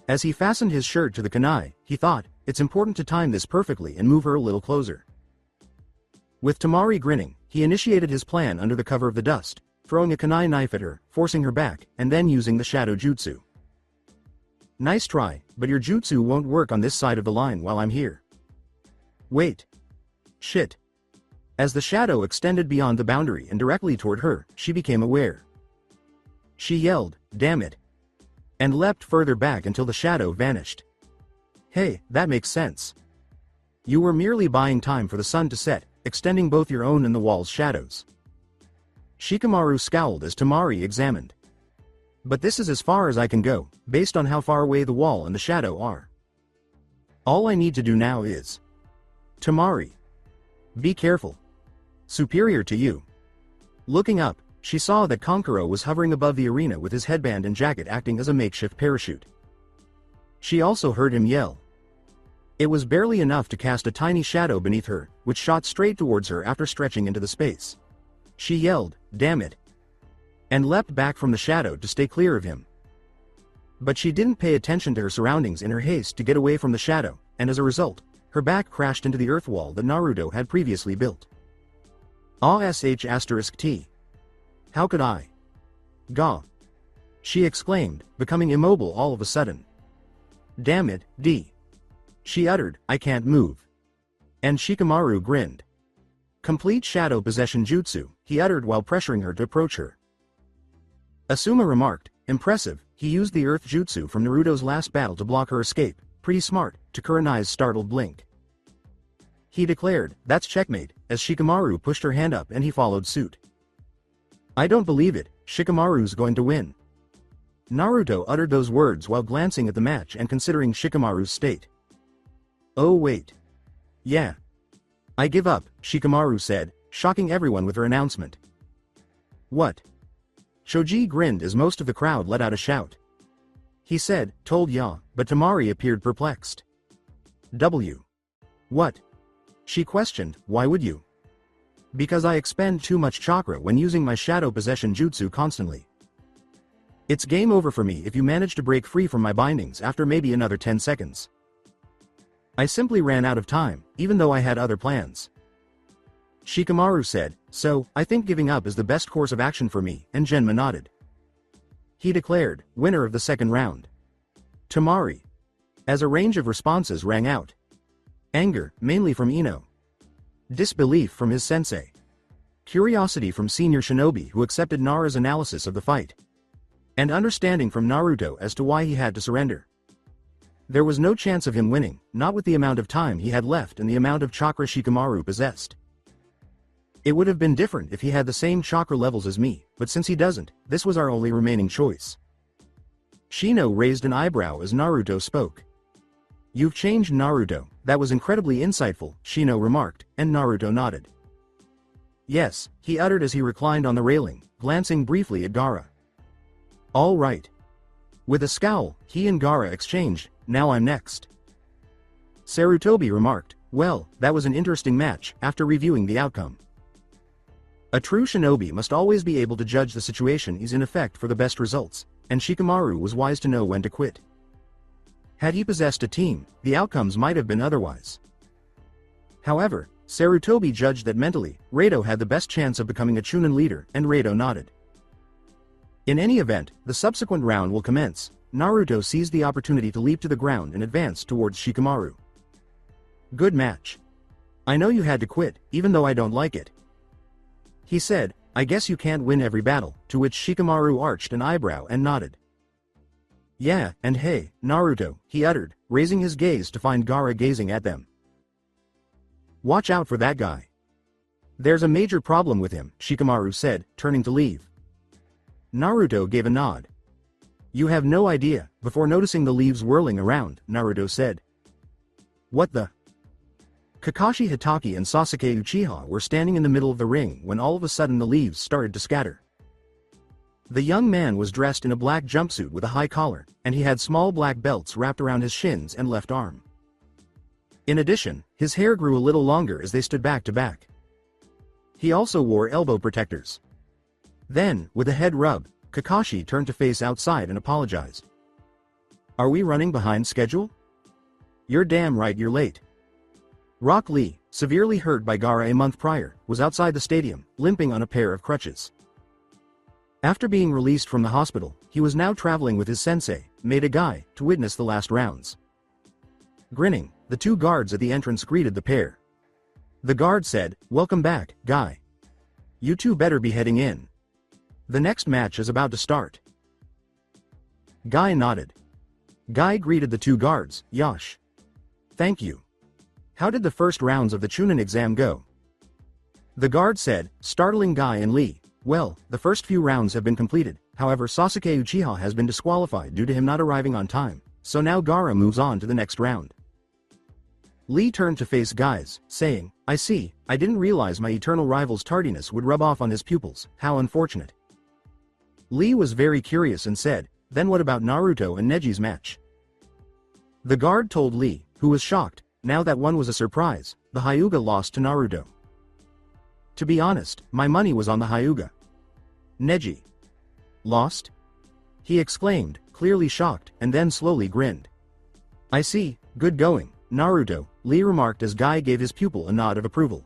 As he fastened his shirt to the kunai, he thought, "It's important to time this perfectly and move her a little closer." With Tamari grinning, he initiated his plan under the cover of the dust, throwing a kunai knife at her, forcing her back, and then using the shadow jutsu. Nice try, but your jutsu won't work on this side of the line while I'm here. Wait. Shit. As the shadow extended beyond the boundary and directly toward her, she became aware. She yelled, "Damn it!" and leapt further back until the shadow vanished. Hey, that makes sense. You were merely buying time for the sun to set, extending both your own and the wall's shadows. Shikamaru scowled as Tamari examined. But this is as far as I can go, based on how far away the wall and the shadow are. All I need to do now is... Tamari. Be careful. Superior to you. Looking up, she saw that Konkuro was hovering above the arena with his headband and jacket acting as a makeshift parachute. She also heard him yell. It was barely enough to cast a tiny shadow beneath her, which shot straight towards her after stretching into the space. She yelled, "Damn it!" and leapt back from the shadow to stay clear of him. But she didn't pay attention to her surroundings in her haste to get away from the shadow, and as a result, her back crashed into the earth wall that Naruto had previously built. *T. How could I? Ga. She exclaimed, becoming immobile all of a sudden. Damn it, D. She uttered, I can't move. And Shikamaru grinned. Complete shadow possession jutsu, he uttered while pressuring her to approach her. Asuma remarked, impressive, he used the earth jutsu from Naruto's last battle to block her escape, pretty smart, to Kurenai's startled blink. He declared, that's checkmate, as Shikamaru pushed her hand up and he followed suit. I don't believe it, Shikamaru's going to win. Naruto uttered those words while glancing at the match and considering Shikamaru's state. Oh wait. Yeah. I give up, Shikamaru said, shocking everyone with her announcement. What? Shoji grinned as most of the crowd let out a shout. He said, told ya, but Tamari appeared perplexed. W. What? She questioned, why would you? Because I expend too much chakra when using my shadow possession jutsu constantly. It's game over for me if you manage to break free from my bindings after maybe another 10 seconds. I simply ran out of time, even though I had other plans. Shikamaru said, so, I think giving up is the best course of action for me, and Genma nodded. He declared, winner of the second round. Tamari. As a range of responses rang out. Anger, mainly from Ino. Disbelief from his sensei. Curiosity from senior shinobi who accepted Nara's analysis of the fight. And understanding from Naruto as to why he had to surrender. There was no chance of him winning, not with the amount of time he had left and the amount of chakra Shikamaru possessed. It would have been different if he had the same chakra levels as me, but since he doesn't, this was our only remaining choice. Shino raised an eyebrow as Naruto spoke. You've changed, Naruto, that was incredibly insightful, Shino remarked, and Naruto nodded. Yes, he uttered as he reclined on the railing, glancing briefly at Gaara. All right. With a scowl, he and Gaara exchanged, now I'm next. Sarutobi remarked, well, that was an interesting match, after reviewing the outcome. A true shinobi must always be able to judge the situation is in effect for the best results, and Shikamaru was wise to know when to quit. Had he possessed a team, the outcomes might have been otherwise. However, Sarutobi judged that mentally, Rado had the best chance of becoming a Chunin leader, and Rado nodded. In any event, the subsequent round will commence. Naruto seized the opportunity to leap to the ground and advance towards Shikamaru. Good match. I know you had to quit, even though I don't like it. He said, I guess you can't win every battle, to which Shikamaru arched an eyebrow and nodded. Yeah, and hey, Naruto, he uttered, raising his gaze to find Gaara gazing at them. Watch out for that guy. There's a major problem with him, Shikamaru said, turning to leave. Naruto gave a nod. You have no idea, before noticing the leaves whirling around, Naruto said. What the? Kakashi Hitaki and Sasuke Uchiha were standing in the middle of the ring when all of a sudden the leaves started to scatter. The young man was dressed in a black jumpsuit with a high collar, and he had small black belts wrapped around his shins and left arm. In addition, his hair grew a little longer as they stood back to back. He also wore elbow protectors. Then, with a head rub, Kakashi turned to face outside and apologized. Are we running behind schedule? You're damn right you're late. Rock Lee, severely hurt by Gaara a month prior, was outside the stadium, limping on a pair of crutches. After being released from the hospital, he was now traveling with his sensei, Maeda Guy, to witness the last rounds. Grinning, the two guards at the entrance greeted the pair. The guard said, "Welcome back, Guy. You two better be heading in. The next match is about to start." Guy nodded. Guy greeted the two guards, "Yosh. Thank you. How did the first rounds of the Chunin exam go?" The guard said, startling Guy and Lee, "Well, the first few rounds have been completed, however Sasuke Uchiha has been disqualified due to him not arriving on time, so now Gaara moves on to the next round." Lee turned to face Guys, saying, "I see, I didn't realize my eternal rival's tardiness would rub off on his pupils, how unfortunate." Lee was very curious and said, "Then what about Naruto and Neji's match?" The guard told Lee, who was shocked, now that one was a surprise, the Hyuga lost to Naruto. "To be honest, my money was on the Hyuga." "Neji lost?" he exclaimed, clearly shocked, and then slowly grinned. "I see, good going, Naruto," Lee remarked as Guy gave his pupil a nod of approval.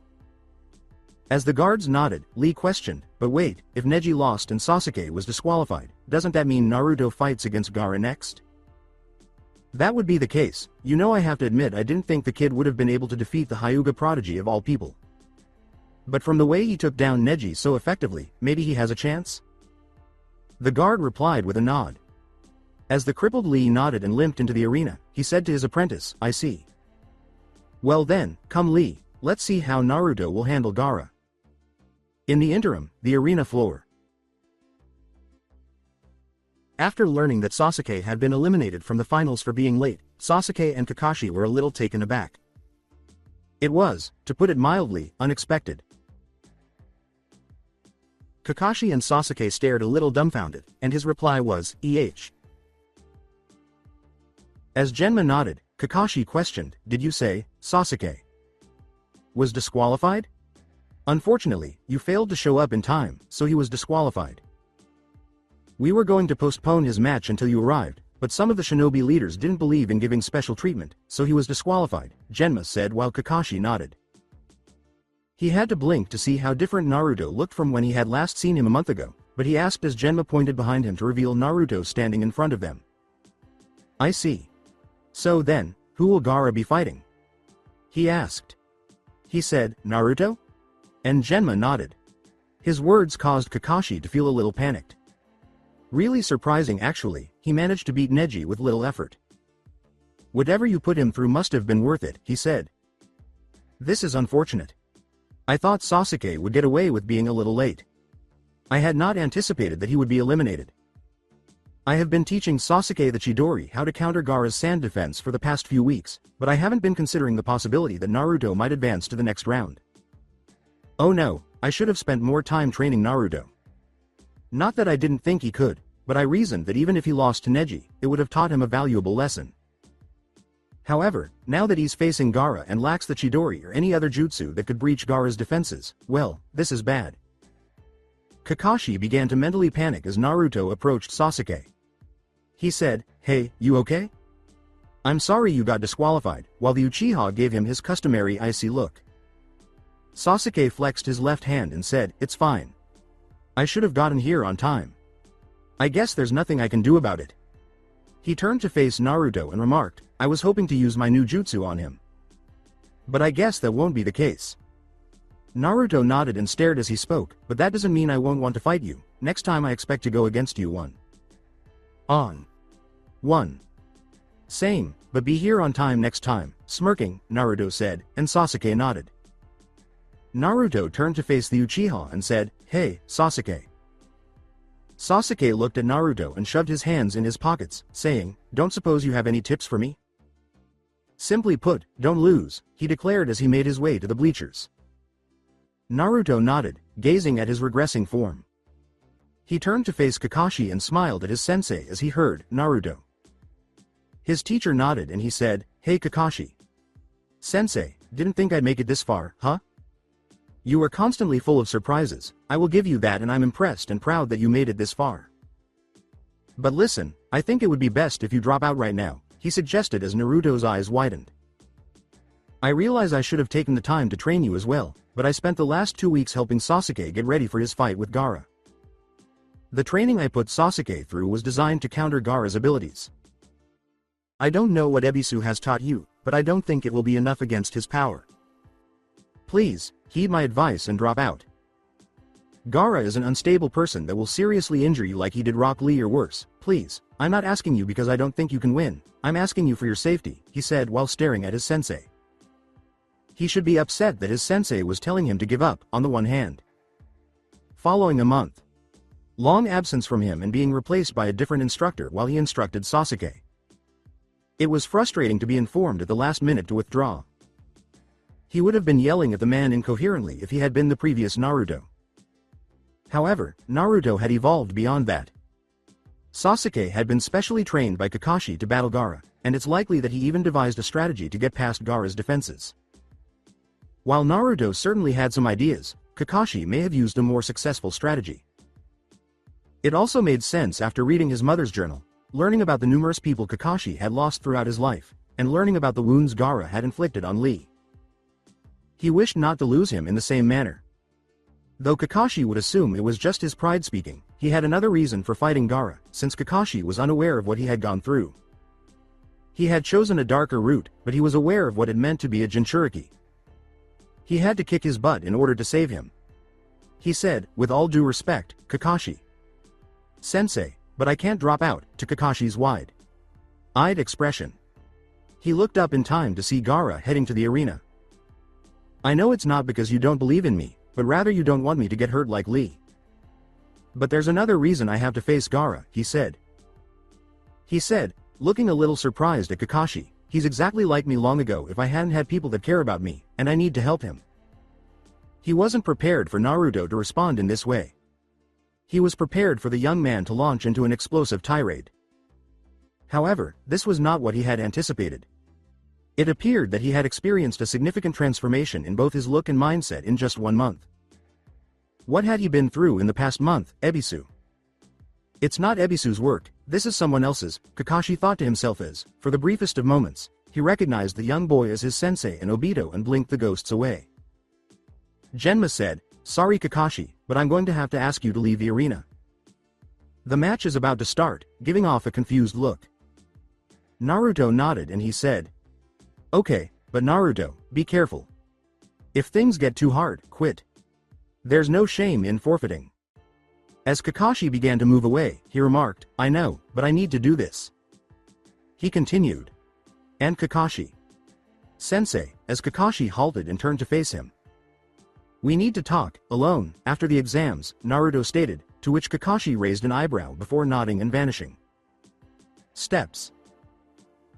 As the guards nodded, Lee questioned, "But wait, if Neji lost and Sasuke was disqualified, doesn't that mean Naruto fights against Gaara next?" "That would be the case. You know, I have to admit I didn't think the kid would have been able to defeat the Hyuga prodigy of all people. But from the way he took down Neji so effectively, maybe he has a chance?" The guard replied with a nod. As the crippled Lee nodded and limped into the arena, he said to his apprentice, "I see. Well then, come Lee, let's see how Naruto will handle Gaara." In the interim, the arena floor. After learning that Sasuke had been eliminated from the finals for being late, Sasuke and Kakashi were a little taken aback. It was, to put it mildly, unexpected. Kakashi and Sasuke stared a little dumbfounded, and his reply was, "Eh." As Genma nodded, Kakashi questioned, "Did you say, Sasuke was disqualified?" "Unfortunately, you failed to show up in time, so he was disqualified. We were going to postpone his match until you arrived, but some of the shinobi leaders didn't believe in giving special treatment, so he was disqualified," Genma said while Kakashi nodded. He had to blink to see how different Naruto looked from when he had last seen him a month ago, but he asked as Genma pointed behind him to reveal Naruto standing in front of them. "I see. So then, who will Gaara be fighting?" he asked. He said, "Naruto?" And Genma nodded. His words caused Kakashi to feel a little panicked. Really surprising actually, he managed to beat Neji with little effort. "Whatever you put him through must have been worth it," he said. "This is unfortunate. I thought Sasuke would get away with being a little late. I had not anticipated that he would be eliminated. I have been teaching Sasuke the Chidori how to counter Gaara's sand defense for the past few weeks, but I haven't been considering the possibility that Naruto might advance to the next round. Oh no, I should have spent more time training Naruto. Not that I didn't think he could, but I reasoned that even if he lost to Neji, it would have taught him a valuable lesson. However, now that he's facing Gaara and lacks the Chidori or any other jutsu that could breach Gaara's defenses, well, this is bad." Kakashi began to mentally panic as Naruto approached Sasuke. He said, "Hey, you okay? I'm sorry you got disqualified," while the Uchiha gave him his customary icy look. Sasuke flexed his left hand and said, "It's fine. I should have gotten here on time. I guess there's nothing I can do about it." He turned to face Naruto and remarked, "I was hoping to use my new jutsu on him. But I guess that won't be the case." Naruto nodded and stared as he spoke, "But that doesn't mean I won't want to fight you. Next time I expect to go against you on 1. Same, but be here on time next time," smirking, Naruto said, and Sasuke nodded. Naruto turned to face the Uchiha and said, "Hey, Sasuke." Sasuke looked at Naruto and shoved his hands in his pockets, saying, "Don't suppose you have any tips for me?" "Simply put, don't lose," he declared as he made his way to the bleachers. Naruto nodded, gazing at his regressing form. He turned to face Kakashi and smiled at his sensei as he heard, "Naruto." His teacher nodded and he said, "Hey Kakashi. Sensei, didn't think I'd make it this far, huh? You are constantly full of surprises, I will give you that, and I'm impressed and proud that you made it this far. But listen, I think it would be best if you drop out right now," he suggested as Naruto's eyes widened. "I realize I should have taken the time to train you as well, but I spent the last 2 weeks helping Sasuke get ready for his fight with Gaara. The training I put Sasuke through was designed to counter Gaara's abilities. I don't know what Ebisu has taught you, but I don't think it will be enough against his power. Please, heed my advice and drop out. Gaara is an unstable person that will seriously injure you like he did Rock Lee or worse. Please, I'm not asking you because I don't think you can win, I'm asking you for your safety, he said while staring at his sensei. He should be upset that his sensei was telling him to give up, on the one hand. Following a month. Long absence from him and being replaced by a different instructor while he instructed Sasuke. It was frustrating to be informed at the last minute to withdraw. He would have been yelling at the man incoherently if he had been the previous Naruto. However, Naruto had evolved beyond that. Sasuke had been specially trained by Kakashi to battle Gaara, and it's likely that he even devised a strategy to get past Gaara's defenses. While Naruto certainly had some ideas, Kakashi may have used a more successful strategy. It also made sense after reading his mother's journal, learning about the numerous people Kakashi had lost throughout his life, and learning about the wounds Gaara had inflicted on Lee. He wished not to lose him in the same manner. Though Kakashi would assume it was just his pride speaking, he had another reason for fighting Gaara, since Kakashi was unaware of what he had gone through. He had chosen a darker route, but he was aware of what it meant to be a Jinchuriki. He had to kick his butt in order to save him. He said, with all due respect, Kakashi. Sensei, but I can't drop out, to Kakashi's wide-eyed expression. He looked up in time to see Gaara heading to the arena. I know it's not because you don't believe in me, but rather you don't want me to get hurt like Lee. But there's another reason I have to face Gaara, he said. He said, looking a little surprised at Kakashi, he's exactly like me long ago if I hadn't had people that care about me, and I need to help him. He wasn't prepared for Naruto to respond in this way. He was prepared for the young man to launch into an explosive tirade. However, this was not what he had anticipated. It appeared that he had experienced a significant transformation in both his look and mindset in just 1 month. What had he been through in the past month, Ebisu? It's not Ebisu's work, this is someone else's, Kakashi thought to himself as, for the briefest of moments, he recognized the young boy as his sensei and Obito and blinked the ghosts away. Genma said, sorry Kakashi, but I'm going to have to ask you to leave the arena. The match is about to start, giving off a confused look. Naruto nodded and he said, okay, but Naruto, be careful. If things get too hard, quit. There's no shame in forfeiting. As Kakashi began to move away, he remarked, I know, but I need to do this. He continued. And Kakashi. Sensei, as Kakashi halted and turned to face him. We need to talk, alone, after the exams, Naruto stated, to which Kakashi raised an eyebrow before nodding and vanishing. Steps.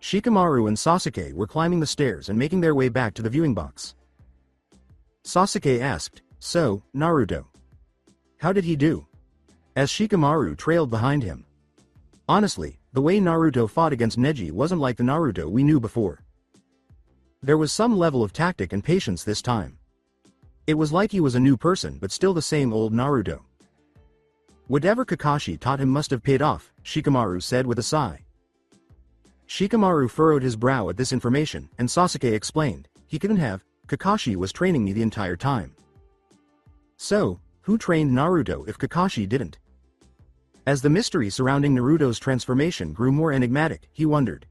Shikamaru and Sasuke were climbing the stairs and making their way back to the viewing box. Sasuke asked, so, Naruto. How did he do? As Shikamaru trailed behind him. Honestly, the way Naruto fought against Neji wasn't like the Naruto we knew before. There was some level of tactic and patience this time. It was like he was a new person but still the same old Naruto. Whatever Kakashi taught him must have paid off, Shikamaru said with a sigh. Shikamaru furrowed his brow at this information, and Sasuke explained, he couldn't have, Kakashi was training me the entire time. So, who trained Naruto if Kakashi didn't? As the mystery surrounding Naruto's transformation grew more enigmatic, he wondered.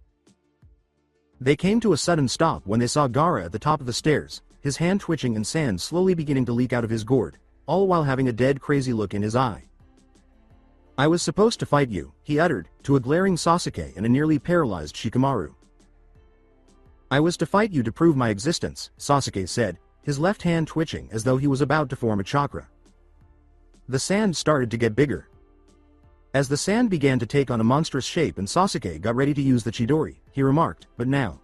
They came to a sudden stop when they saw Gaara at the top of the stairs, his hand twitching and sand slowly beginning to leak out of his gourd, all while having a dead crazy look in his eye. I was supposed to fight you, he uttered, to a glaring Sasuke and a nearly paralyzed Shikamaru. I was to fight you to prove my existence, Sasuke said, his left hand twitching as though he was about to form a chakra. The sand started to get bigger. As the sand began to take on a monstrous shape and Sasuke got ready to use the Chidori, he remarked, but now.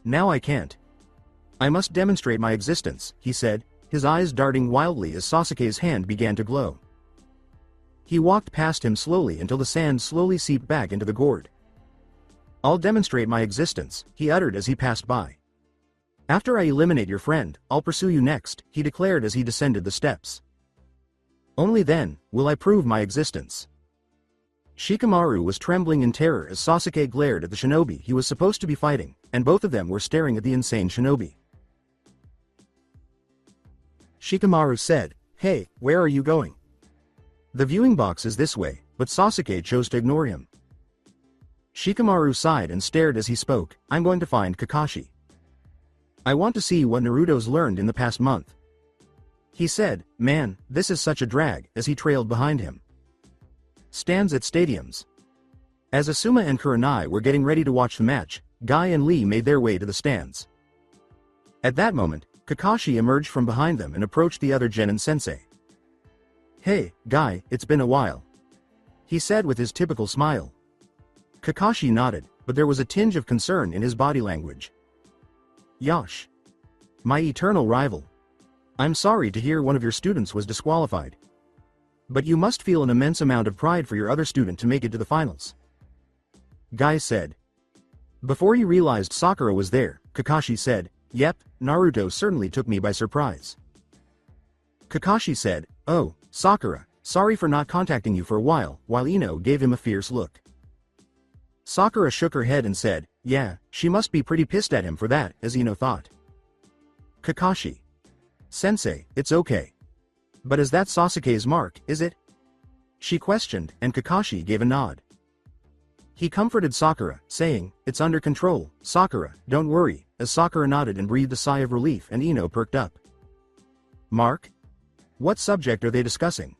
Now I can't. I must demonstrate my existence, he said, his eyes darting wildly as Sasuke's hand began to glow. He walked past him slowly until the sand slowly seeped back into the gourd. I'll demonstrate my existence, he uttered as he passed by. After I eliminate your friend, I'll pursue you next, he declared as he descended the steps. Only then, will I prove my existence. Shikamaru was trembling in terror as Sasuke glared at the shinobi he was supposed to be fighting, and both of them were staring at the insane shinobi. Shikamaru said, Hey, where are you going? The viewing box is this way, but Sasuke chose to ignore him. Shikamaru sighed and stared as he spoke, I'm going to find Kakashi. I want to see what Naruto's learned in the past month. He said, man, this is such a drag, as he trailed behind him. Stands at stadiums. As Asuma and Kurenai were getting ready to watch the match, Guy and Lee made their way to the stands. At that moment, Kakashi emerged from behind them and approached the other Genin sensei. Hey, Guy, it's been a while. He said with his typical smile. Kakashi nodded, but there was a tinge of concern in his body language. Yash. My eternal rival. I'm sorry to hear one of your students was disqualified. But you must feel an immense amount of pride for your other student to make it to the finals. Guy said. Before he realized Sakura was there, Kakashi said, yep, Naruto certainly took me by surprise. Kakashi said, oh, Sakura, sorry for not contacting you for a while Ino gave him a fierce look. Sakura shook her head and said, yeah, she must be pretty pissed at him for that, as Ino thought. Kakashi. Sensei, it's okay. But is that Sasuke's mark, is it? She questioned, and Kakashi gave a nod. He comforted Sakura, saying, it's under control, Sakura, don't worry, as Sakura nodded and breathed a sigh of relief and Ino perked up. Mark? What subject are they discussing?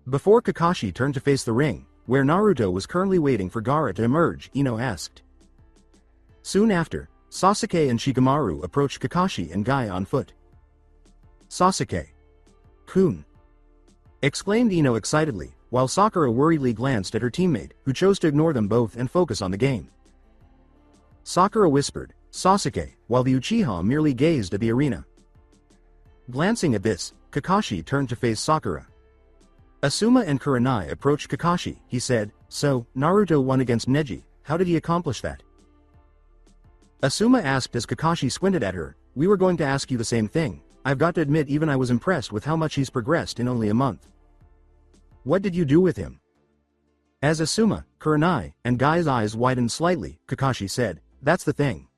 Before Kakashi turned to face the ring, where Naruto was currently waiting for Gaara to emerge, Ino asked. Soon after, Sasuke and Shikamaru approached Kakashi and Guy on foot. Sasuke. Kun. Exclaimed Ino excitedly, while Sakura worriedly glanced at her teammate, who chose to ignore them both and focus on the game. Sakura whispered, Sasuke, while the Uchiha merely gazed at the arena. Glancing at this, Kakashi turned to face Sakura. Asuma and Kurenai approached Kakashi, he said, so, Naruto won against Neji, how did he accomplish that? Asuma asked as Kakashi squinted at her, we were going to ask you the same thing, I've got to admit even I was impressed with how much he's progressed in only a month. What did you do with him? As Asuma, Kurenai, and Guy's eyes widened slightly, Kakashi said, that's the thing.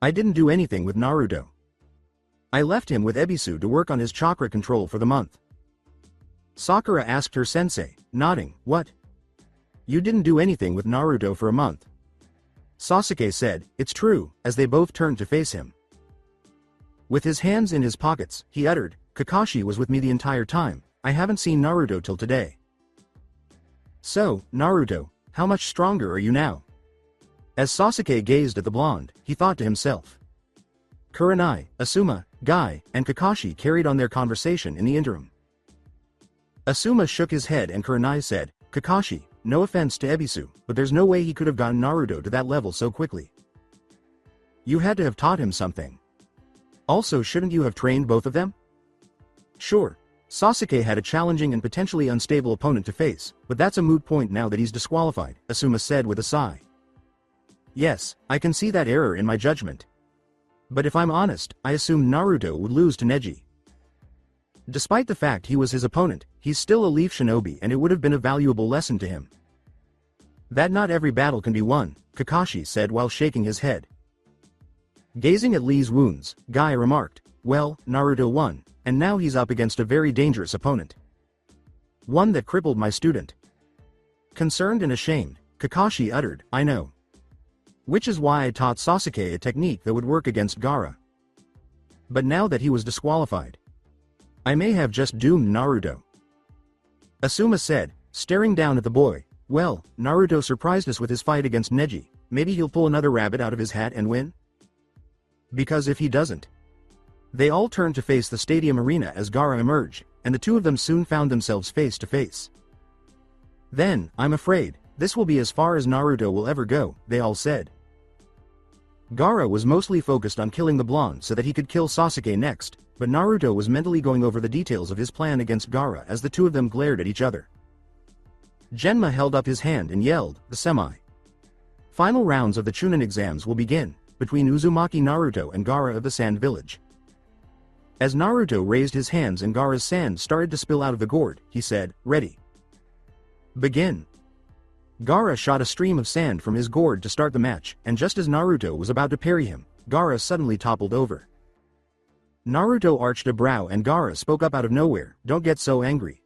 I didn't do anything with Naruto. I left him with Ebisu to work on his chakra control for the month. Sakura asked her sensei, nodding, what? You didn't do anything with Naruto for a month. Sasuke said, it's true, as they both turned to face him. With his hands in his pockets, he uttered, Kakashi was with me the entire time, I haven't seen Naruto till today. So, Naruto, how much stronger are you now? As Sasuke gazed at the blonde, he thought to himself. Kurenai, Asuma, Guy, and Kakashi carried on their conversation in the interim. Asuma shook his head and Kurenai said, Kakashi, no offense to Ebisu, but there's no way he could have gotten Naruto to that level so quickly. You had to have taught him something. Also, shouldn't you have trained both of them? Sure, Sasuke had a challenging and potentially unstable opponent to face, but that's a moot point now that he's disqualified, Asuma said with a sigh. Yes, I can see that error in my judgment. But if I'm honest, I assumed Naruto would lose to Neji. Despite the fact he was his opponent, he's still a Leaf Shinobi and it would have been a valuable lesson to him. That not every battle can be won, Kakashi said while shaking his head. Gazing at Lee's wounds, Guy remarked, well, Naruto won, and now he's up against a very dangerous opponent. One that crippled my student. Concerned and ashamed, Kakashi uttered, I know. Which is why I taught Sasuke a technique that would work against Gaara. But now that he was disqualified, I may have just doomed Naruto. Asuma said, staring down at the boy, well, Naruto surprised us with his fight against Neji, maybe he'll pull another rabbit out of his hat and win? Because if he doesn't. They all turned to face the stadium arena as Gaara emerged, and the two of them soon found themselves face to face. Then, I'm afraid, this will be as far as Naruto will ever go, they all said. Gaara was mostly focused on killing the blonde so that he could kill Sasuke next, but Naruto was mentally going over the details of his plan against Gaara as the two of them glared at each other. Genma held up his hand and yelled, the semi-final rounds of the Chunin exams will begin, between Uzumaki Naruto and Gaara of the Sand Village. As Naruto raised his hands and Gaara's sand started to spill out of the gourd, he said, ready. Begin. Gaara shot a stream of sand from his gourd to start the match, and just as Naruto was about to parry him, Gaara suddenly toppled over. Naruto arched a brow and Gaara spoke up out of nowhere, don't get so angry.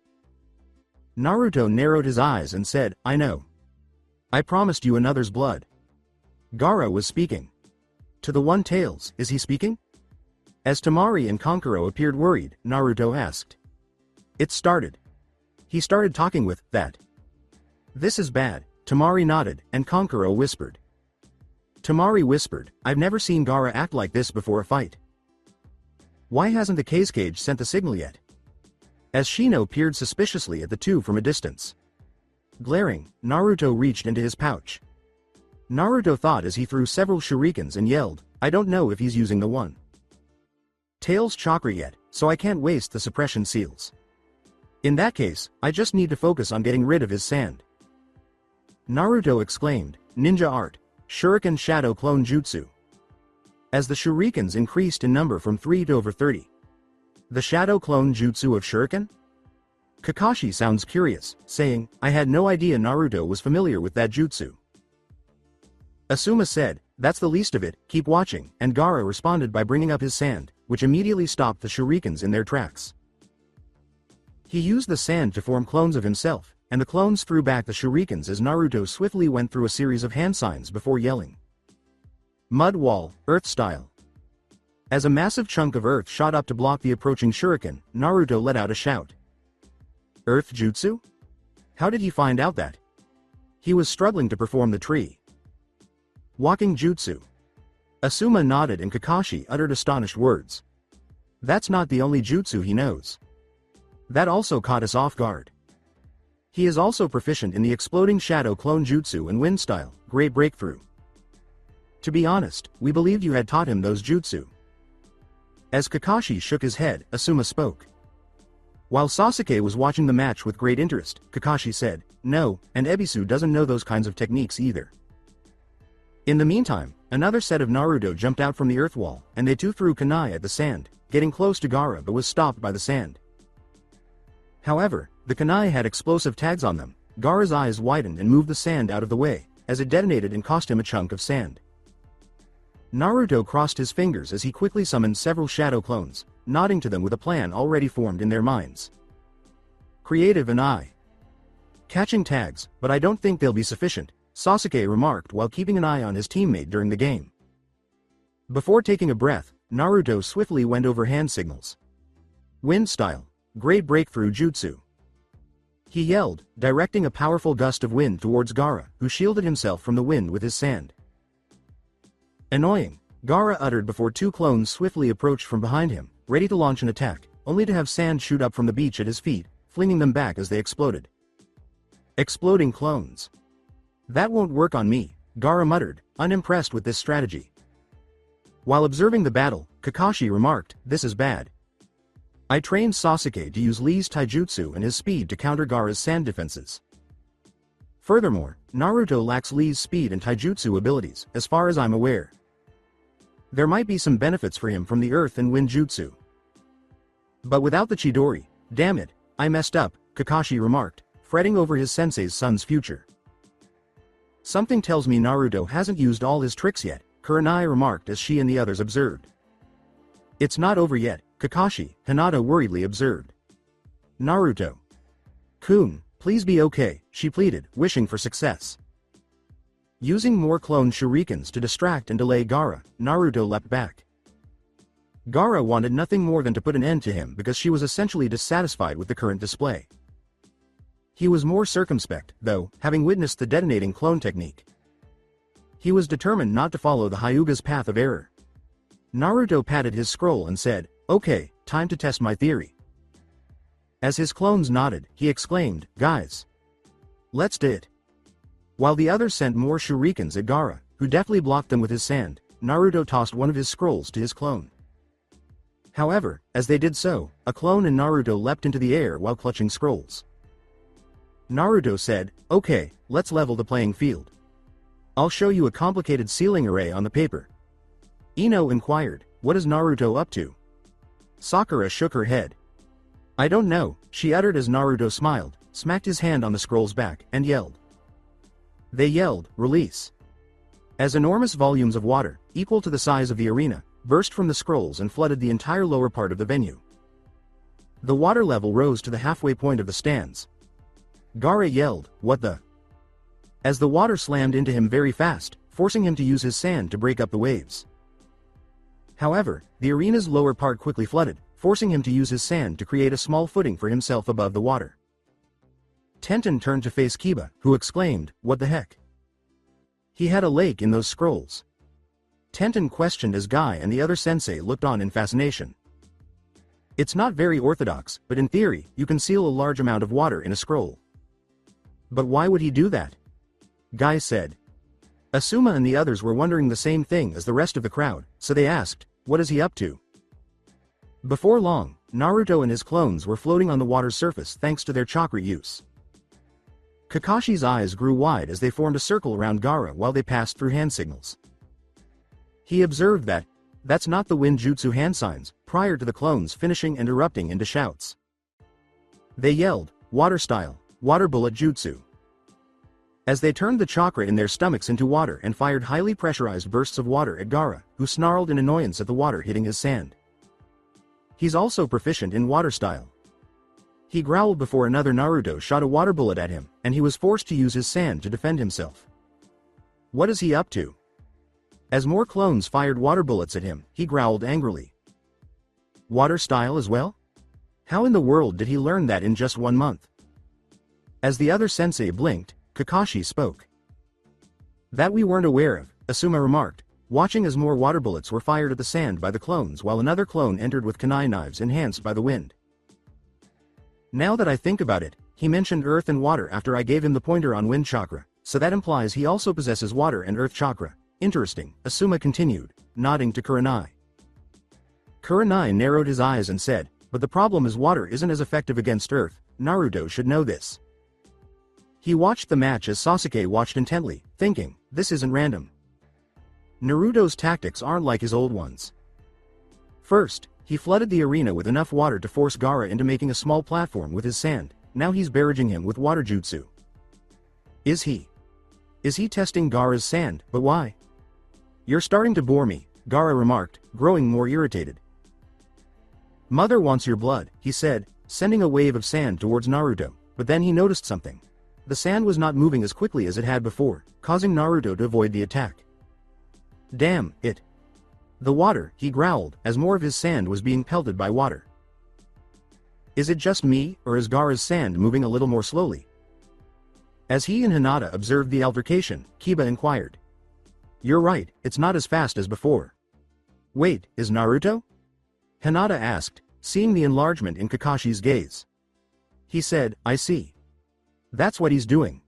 Naruto narrowed his eyes and said, I know. I promised you another's blood. Gaara was speaking. To the one Tails, is he speaking? As Temari and Kankuro appeared worried, Naruto asked. It started. He started talking with, that. This is bad, Temari nodded, and Kankuro whispered. Temari whispered, I've never seen Gaara act like this before a fight. Why hasn't the Kazekage sent the signal yet? As Shino peered suspiciously at the two from a distance. Glaring, Naruto reached into his pouch. Naruto thought as he threw several shurikens and yelled, I don't know if he's using the one Tails chakra yet, so I can't waste the suppression seals. In that case, I just need to focus on getting rid of his sand. Naruto exclaimed, Ninja art, Shuriken Shadow Clone Jutsu. As the shurikens increased in number from 3 to over 30. The Shadow Clone Jutsu of Shuriken? Kakashi sounds curious, saying, I had no idea Naruto was familiar with that jutsu. Asuma said, that's the least of it, keep watching, and Gaara responded by bringing up his sand, which immediately stopped the shurikens in their tracks. He used the sand to form clones of himself, and the clones threw back the shurikens as Naruto swiftly went through a series of hand signs before yelling. Mud wall, earth style. As a massive chunk of earth shot up to block the approaching shuriken, Naruto let out a shout. Earth jutsu? How did he find out that? He was struggling to perform the tree. Walking jutsu. Asuma nodded and Kakashi uttered astonished words. That's not the only jutsu he knows. That also caught us off guard. He is also proficient in the exploding shadow clone jutsu and wind style, great breakthrough. To be honest, we believed you had taught him those jutsu. As Kakashi shook his head, Asuma spoke. While Sasuke was watching the match with great interest, Kakashi said, no, and Ebisu doesn't know those kinds of techniques either. In the meantime, another set of Naruto jumped out from the earth wall, and they too threw kunai at the sand, getting close to Gaara but was stopped by the sand. However, the kunai had explosive tags on them. Gaara's eyes widened and moved the sand out of the way, as it detonated and cost him a chunk of sand. Naruto crossed his fingers as he quickly summoned several shadow clones, nodding to them with a plan already formed in their minds. Creative and I. Catching tags, but I don't think they'll be sufficient, Sasuke remarked while keeping an eye on his teammate during the game. Before taking a breath, Naruto swiftly went over hand signals. Wind style, great breakthrough jutsu. He yelled, directing a powerful gust of wind towards Gaara, who shielded himself from the wind with his sand. Annoying, Gaara uttered before two clones swiftly approached from behind him, ready to launch an attack, only to have sand shoot up from the beach at his feet, flinging them back as they exploded. Exploding clones. That won't work on me, Gaara muttered, unimpressed with this strategy. While observing the battle, Kakashi remarked, this is bad. I trained Sasuke to use Lee's taijutsu and his speed to counter Gaara's sand defenses. Furthermore, Naruto lacks Lee's speed and taijutsu abilities, as far as I'm aware. There might be some benefits for him from the earth and wind jutsu. But without the Chidori, damn it, I messed up, Kakashi remarked, fretting over his sensei's son's future. Something tells me Naruto hasn't used all his tricks yet, Kurenai remarked as she and the others observed. It's not over yet, Kakashi, Hinata worriedly observed. Naruto. Kun, please be okay, she pleaded, wishing for success. Using more clone shurikens to distract and delay Gaara, Naruto leapt back. Gaara wanted nothing more than to put an end to him because she was essentially dissatisfied with the current display. He was more circumspect, though, having witnessed the detonating clone technique. He was determined not to follow the Hyuga's path of error. Naruto patted his scroll and said, okay, time to test my theory. As his clones nodded, he exclaimed, guys. Let's do it. While the others sent more shurikens at Gaara, who deftly blocked them with his sand, Naruto tossed one of his scrolls to his clone. However, as they did so, a clone and Naruto leapt into the air while clutching scrolls. Naruto said, okay, let's level the playing field. I'll show you a complicated ceiling array on the paper. Ino inquired, what is Naruto up to? Sakura shook her head. I don't know, she uttered as Naruto smiled, smacked his hand on the scroll's back, and yelled. They yelled, release. As enormous volumes of water, equal to the size of the arena, burst from the scrolls and flooded the entire lower part of the venue. The water level rose to the halfway point of the stands. Gaara yelled, "What the?" as the water slammed into him very fast, forcing him to use his sand to break up the waves. However, the arena's lower part quickly flooded, forcing him to use his sand to create a small footing for himself above the water. Tenten turned to face Kiba, who exclaimed, "What the heck?" He had a lake in those scrolls. Tenten questioned as Guy and the other sensei looked on in fascination. It's not very orthodox, but in theory, you can seal a large amount of water in a scroll. But why would he do that? Guy said. Asuma and the others were wondering the same thing as the rest of the crowd, so they asked, "What is he up to?" Before long, Naruto and his clones were floating on the water's surface thanks to their chakra use. Kakashi's eyes grew wide as they formed a circle around Gaara while they passed through hand signals. He observed that, "That's not the wind jutsu hand signs," prior to the clones finishing and erupting into shouts. They yelled, "Water style, water bullet jutsu." As they turned the chakra in their stomachs into water and fired highly pressurized bursts of water at Gaara, who snarled in annoyance at the water hitting his sand. He's also proficient in water style. He growled before another Naruto shot a water bullet at him, and he was forced to use his sand to defend himself. What is he up to? As more clones fired water bullets at him, he growled angrily. Water style as well? How in the world did he learn that in just 1 month? As the other sensei blinked, Kakashi spoke. That we weren't aware of, Asuma remarked, watching as more water bullets were fired at the sand by the clones while another clone entered with kunai knives enhanced by the wind. Now that I think about it, he mentioned earth and water after I gave him the pointer on wind chakra, so that implies he also possesses water and earth chakra. Interesting, Asuma continued, nodding to Kurenai. Kurenai narrowed his eyes and said, but the problem is water isn't as effective against earth, Naruto should know this. He watched the match as Sasuke watched intently, thinking, this isn't random. Naruto's tactics aren't like his old ones. First, he flooded the arena with enough water to force Gaara into making a small platform with his sand, now he's barraging him with water jutsu. Is he testing Gaara's sand, but why? You're starting to bore me, Gaara remarked, growing more irritated. Mother wants your blood, he said, sending a wave of sand towards Naruto, but then he noticed something. The sand was not moving as quickly as it had before, causing Naruto to avoid the attack. Damn it. The water, he growled, as more of his sand was being pelted by water. Is it just me, or is Gaara's sand moving a little more slowly? As he and Hinata observed the altercation, Kiba inquired. You're right, it's not as fast as before. Wait, is Naruto? Hinata asked, seeing the enlargement in Kakashi's gaze. He said, I see. That's what he's doing.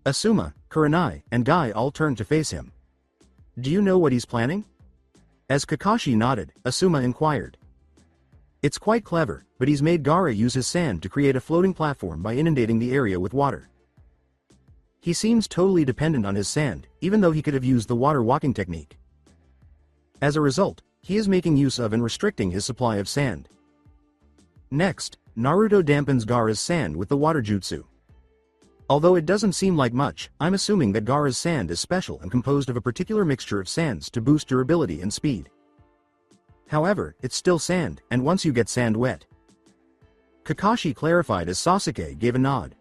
Asuma, Kurenai, and Guy all turned to face him. Do you know what he's planning? As Kakashi nodded, Asuma inquired. It's quite clever, but he's made Gaara use his sand to create a floating platform by inundating the area with water. He seems totally dependent on his sand, even though he could have used the water walking technique. As a result, he is making use of and restricting his supply of sand. Next, Naruto dampens Gaara's sand with the water jutsu. Although it doesn't seem like much, I'm assuming that Gaara's sand is special and composed of a particular mixture of sands to boost durability and speed. However, it's still sand, and once you get sand wet. Kakashi clarified as Sasuke gave a nod.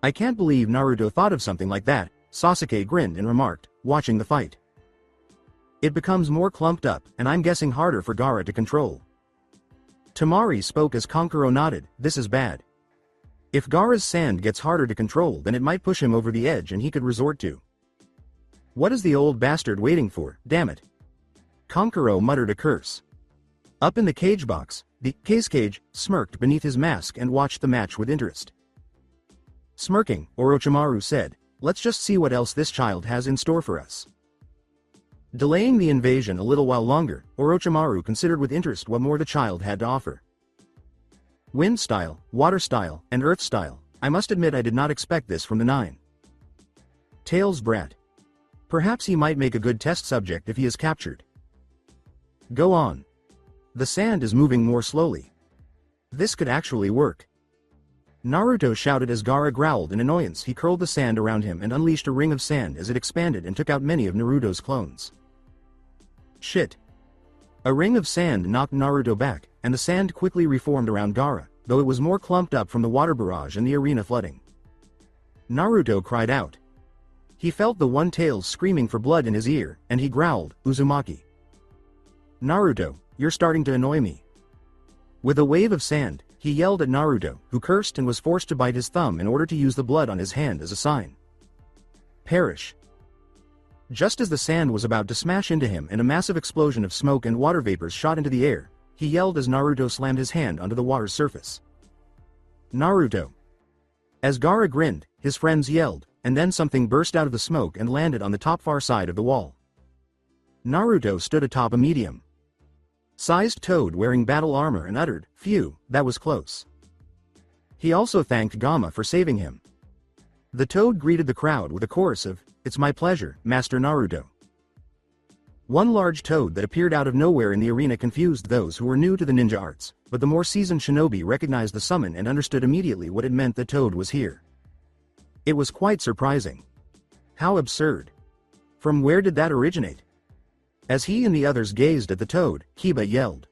I can't believe Naruto thought of something like that, Sasuke grinned and remarked, watching the fight. It becomes more clumped up, and I'm guessing harder for Gaara to control. Tamari spoke as Kankuro nodded, this is bad. If Gaara's sand gets harder to control, then it might push him over the edge and he could resort to. What is the old bastard waiting for, damn it? Kankuro muttered a curse. Up in the cage box, the cage smirked beneath his mask and watched the match with interest. Smirking, Orochimaru said, let's just see what else this child has in store for us. Delaying the invasion a little while longer, Orochimaru considered with interest what more the child had to offer. Wind style, water style, and earth style, I must admit I did not expect this from the 9. Tails brat. Perhaps he might make a good test subject if he is captured. Go on. The sand is moving more slowly. This could actually work. Naruto shouted as Gaara growled in annoyance. He curled the sand around him and unleashed a ring of sand as it expanded and took out many of Naruto's clones. Shit. A ring of sand knocked Naruto back, and the sand quickly reformed around Gaara, though it was more clumped up from the water barrage and the arena flooding. Naruto cried out. He felt the one-tails screaming for blood in his ear, and he growled, Uzumaki. Naruto, you're starting to annoy me. With a wave of sand, he yelled at Naruto, who cursed and was forced to bite his thumb in order to use the blood on his hand as a sign. Perish. Just as the sand was about to smash into him and a massive explosion of smoke and water vapors shot into the air, he yelled as Naruto slammed his hand onto the water's surface. Naruto. As Gaara grinned, his friends yelled, and then something burst out of the smoke and landed on the top far side of the wall. Naruto stood atop a medium-sized toad wearing battle armor and uttered, "Phew, that was close." He also thanked Gamma for saving him. The toad greeted the crowd with a chorus of, "It's my pleasure, Master Naruto." One large toad that appeared out of nowhere in the arena confused those who were new to the ninja arts, but the more seasoned shinobi recognized the summon and understood immediately what it meant the toad was here. It was quite surprising. How absurd. From where did that originate? As he and the others gazed at the toad, Kiba yelled.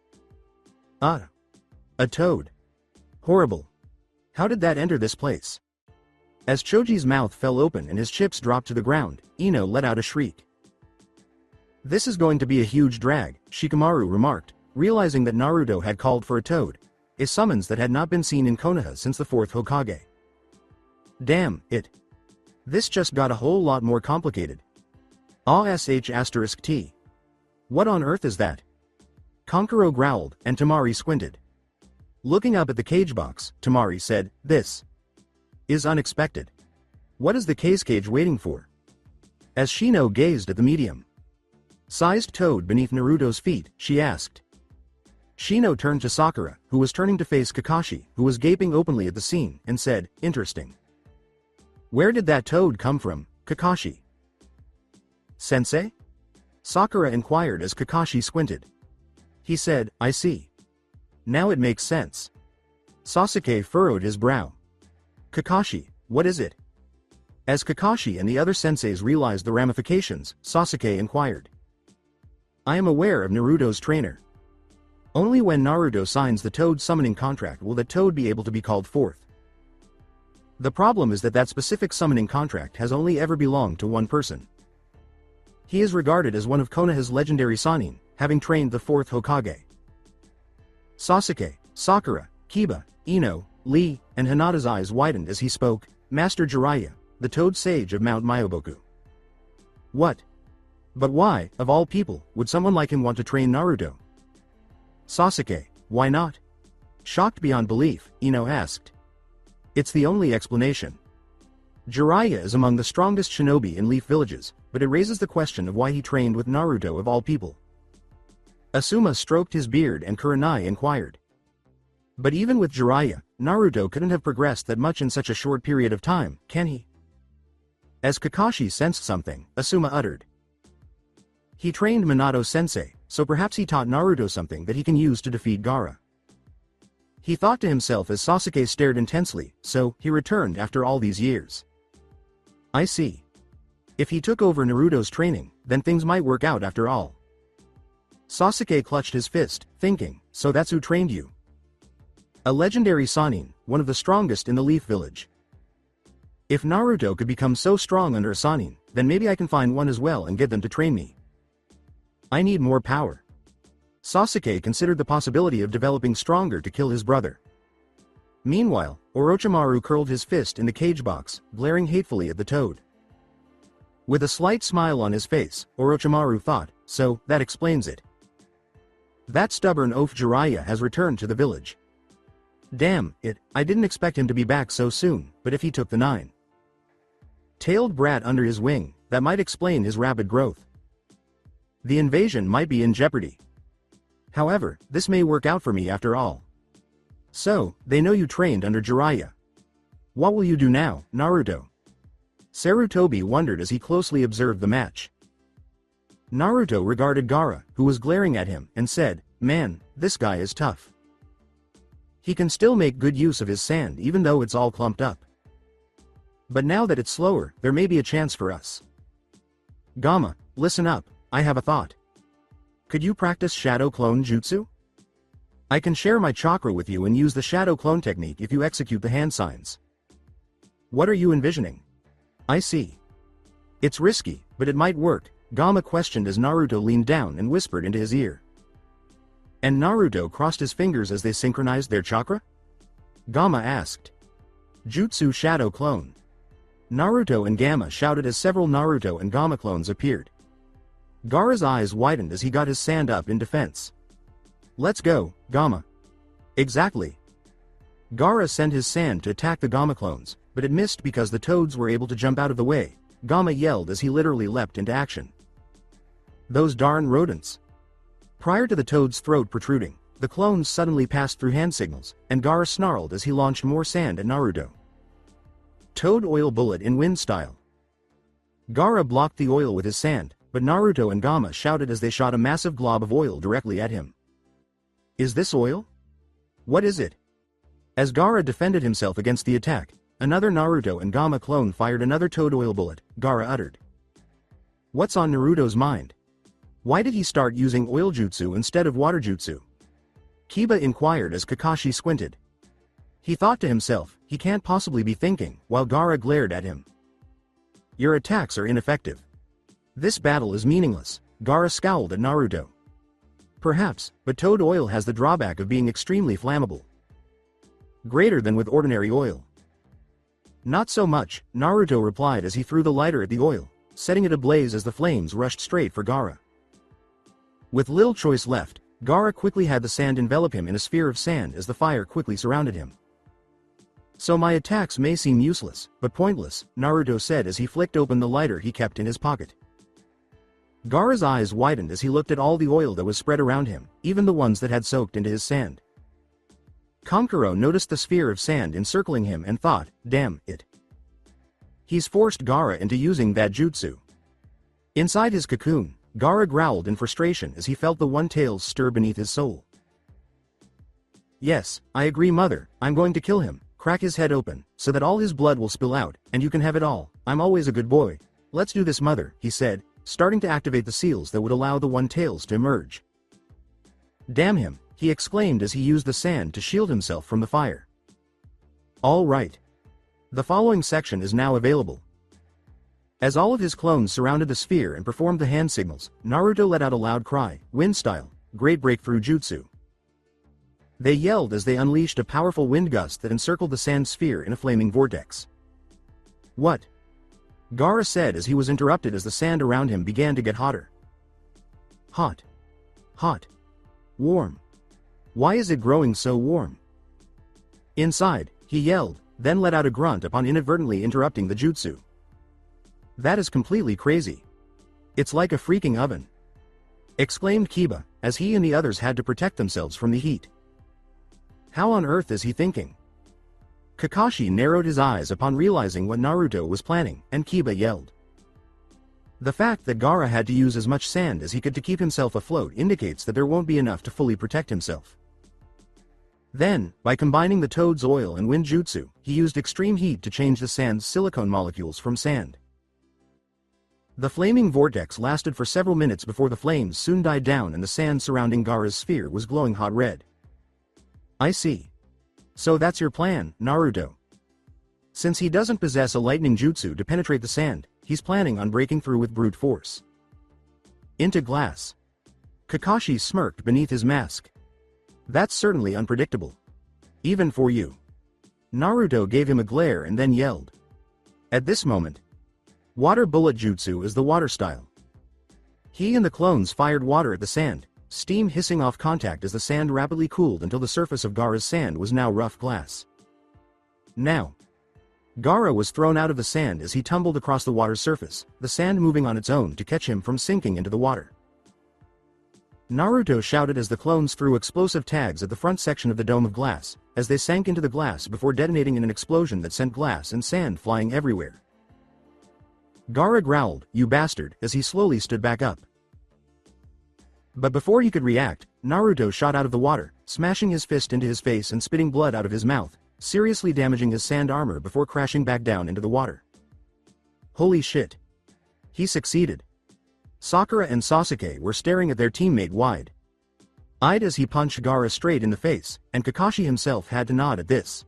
"Ah! A toad. Horrible. How did that enter this place?" As Choji's mouth fell open and his chips dropped to the ground, Ino let out a shriek. "This is going to be a huge drag," Shikamaru remarked, realizing that Naruto had called for a toad, a summons that had not been seen in Konoha since the 4th Hokage. Damn, it. This just got a whole lot more complicated. *T. What on earth is that? Kankuro growled, and Tamari squinted. Looking up at the cage box, Tamari said, "This is unexpected. What is the cage waiting for?" As Shino gazed at the medium-sized toad beneath Naruto's feet, she asked. Shino turned to Sakura, who was turning to face Kakashi, who was gaping openly at the scene, and said, "Interesting. Where did that toad come from, Kakashi?" "Sensei?" Sakura inquired as Kakashi squinted. He said, "I see. Now it makes sense." Sasuke furrowed his brow. "Kakashi, what is it?" As Kakashi and the other senseis realized the ramifications, Sasuke inquired. "I am aware of Naruto's trainer. Only when Naruto signs the toad summoning contract will the toad be able to be called forth. The problem is that that specific summoning contract has only ever belonged to one person. He is regarded as one of Konoha's legendary Sannin, having trained the 4th Hokage." Sasuke, Sakura, Kiba, Ino, Lee, and Hinata's eyes widened as he spoke, "Master Jiraiya, the Toad Sage of Mount Myoboku." What? But why, of all people, would someone like him want to train Naruto? Sasuke, why not? Shocked beyond belief, Ino asked. It's the only explanation. Jiraiya is among the strongest shinobi in Leaf Villages, but it raises the question of why he trained with Naruto of all people. Asuma stroked his beard and Kurenai inquired. But even with Jiraiya, Naruto couldn't have progressed that much in such a short period of time, can he? As Kakashi sensed something, Asuma uttered. He trained Minato-sensei, so perhaps he taught Naruto something that he can use to defeat Gaara. He thought to himself as Sasuke stared intensely, so, he returned after all these years. I see. If he took over Naruto's training, then things might work out after all. Sasuke clutched his fist, thinking, so that's who trained you? A legendary Sannin, one of the strongest in the Leaf Village. If Naruto could become so strong under a Sannin, then maybe I can find one as well and get them to train me. I need more power. Sasuke considered the possibility of developing stronger to kill his brother. Meanwhile, Orochimaru curled his fist in the cage box, glaring hatefully at the toad. With a slight smile on his face, Orochimaru thought, so, that explains it. That stubborn oaf Jiraiya has returned to the village. Damn it, I didn't expect him to be back so soon, but if he took the 9-tailed brat under his wing, that might explain his rapid growth. The invasion might be in jeopardy. However, this may work out for me after all. So, they know you trained under Jiraiya. What will you do now, Naruto? Sarutobi wondered as he closely observed the match. Naruto regarded Gaara, who was glaring at him, and said, Man, this guy is tough. He can still make good use of his sand even though it's all clumped up. But now that it's slower, there may be a chance for us. Gamma, listen up, I have a thought. Could you practice Shadow Clone Jutsu? I can share my chakra with you and use the Shadow Clone technique if you execute the hand signs. What are you envisioning? I see. It's risky, but it might work, Gamma questioned as Naruto leaned down and whispered into his ear. And Naruto crossed his fingers as they synchronized their chakra? Gamma asked. Jutsu Shadow Clone. Naruto and Gamma shouted as several Naruto and Gamma clones appeared. Gaara's eyes widened as he got his sand up in defense. Let's go, Gamma. Exactly. Gaara sent his sand to attack the Gamma clones, but it missed because the toads were able to jump out of the way. Gamma yelled as he literally leapt into action. Those darn rodents. Prior to the toad's throat protruding, the clones suddenly passed through hand signals, and Gaara snarled as he launched more sand at Naruto. Toad oil bullet in wind style. Gaara blocked the oil with his sand, but Naruto and Gamma shouted as they shot a massive glob of oil directly at him. Is this oil? What is it? As Gaara defended himself against the attack, another Naruto and Gamma clone fired another toad oil bullet, Gaara uttered. What's on Naruto's mind? Why did he start using oil jutsu instead of water jutsu? Kiba inquired as Kakashi squinted. He thought to himself, he can't possibly be thinking, while Gaara glared at him. Your attacks are ineffective. This battle is meaningless, Gaara scowled at Naruto. Perhaps, but toad oil has the drawback of being extremely flammable. Greater than with ordinary oil. Not so much, Naruto replied as he threw the lighter at the oil, setting it ablaze as the flames rushed straight for Gaara. With little choice left, Gaara quickly had the sand envelop him in a sphere of sand as the fire quickly surrounded him. So my attacks may seem useless, but pointless, Naruto said as he flicked open the lighter he kept in his pocket. Gaara's eyes widened as he looked at all the oil that was spread around him, even the ones that had soaked into his sand. Kankuro noticed the sphere of sand encircling him and thought, damn it. He's forced Gaara into using that jutsu. Inside his cocoon, Gaara growled in frustration as he felt the one-tails stir beneath his soul. Yes, I agree mother, I'm going to kill him, crack his head open, so that all his blood will spill out, and you can have it all, I'm always a good boy. Let's do this mother, he said, starting to activate the seals that would allow the one-tails to emerge. Damn him, he exclaimed as he used the sand to shield himself from the fire. All right. The following section is now available. As all of his clones surrounded the sphere and performed the hand signals, Naruto let out a loud cry, wind style, great breakthrough jutsu. They yelled as they unleashed a powerful wind gust that encircled the sand sphere in a flaming vortex. What? Gaara said as he was interrupted as the sand around him began to get hotter. Hot. Hot. Warm. Why is it growing so warm? Inside, he yelled, then let out a grunt upon inadvertently interrupting the jutsu. That is completely crazy. It's like a freaking oven. Exclaimed Kiba, as he and the others had to protect themselves from the heat. How on earth is he thinking? Kakashi narrowed his eyes upon realizing what Naruto was planning, and Kiba yelled. The fact that Gaara had to use as much sand as he could to keep himself afloat indicates that there won't be enough to fully protect himself. Then, by combining the toad's oil and wind jutsu, he used extreme heat to change the sand's silicone molecules from sand. The flaming vortex lasted for several minutes before the flames soon died down and the sand surrounding Gaara's sphere was glowing hot red. I see. So that's your plan, Naruto. Since he doesn't possess a lightning jutsu to penetrate the sand, he's planning on breaking through with brute force. Into glass. Kakashi smirked beneath his mask. That's certainly unpredictable. Even for you. Naruto gave him a glare and then yelled. At this moment, water bullet jutsu is the water style. He and the clones fired water at the sand, steam hissing off contact as the sand rapidly cooled until the surface of Gaara's sand was now rough glass. Now, Gaara was thrown out of the sand as he tumbled across the water's surface, the sand moving on its own to catch him from sinking into the water. Naruto shouted as the clones threw explosive tags at the front section of the dome of glass, as they sank into the glass before detonating in an explosion that sent glass and sand flying everywhere. Gaara growled, "You bastard," as he slowly stood back up. But before he could react, Naruto shot out of the water, smashing his fist into his face and spitting blood out of his mouth, seriously damaging his sand armor before crashing back down into the water. Holy shit. He succeeded. Sakura and Sasuke were staring at their teammate wide-eyed as he punched Gaara straight in the face, and Kakashi himself had to nod at this.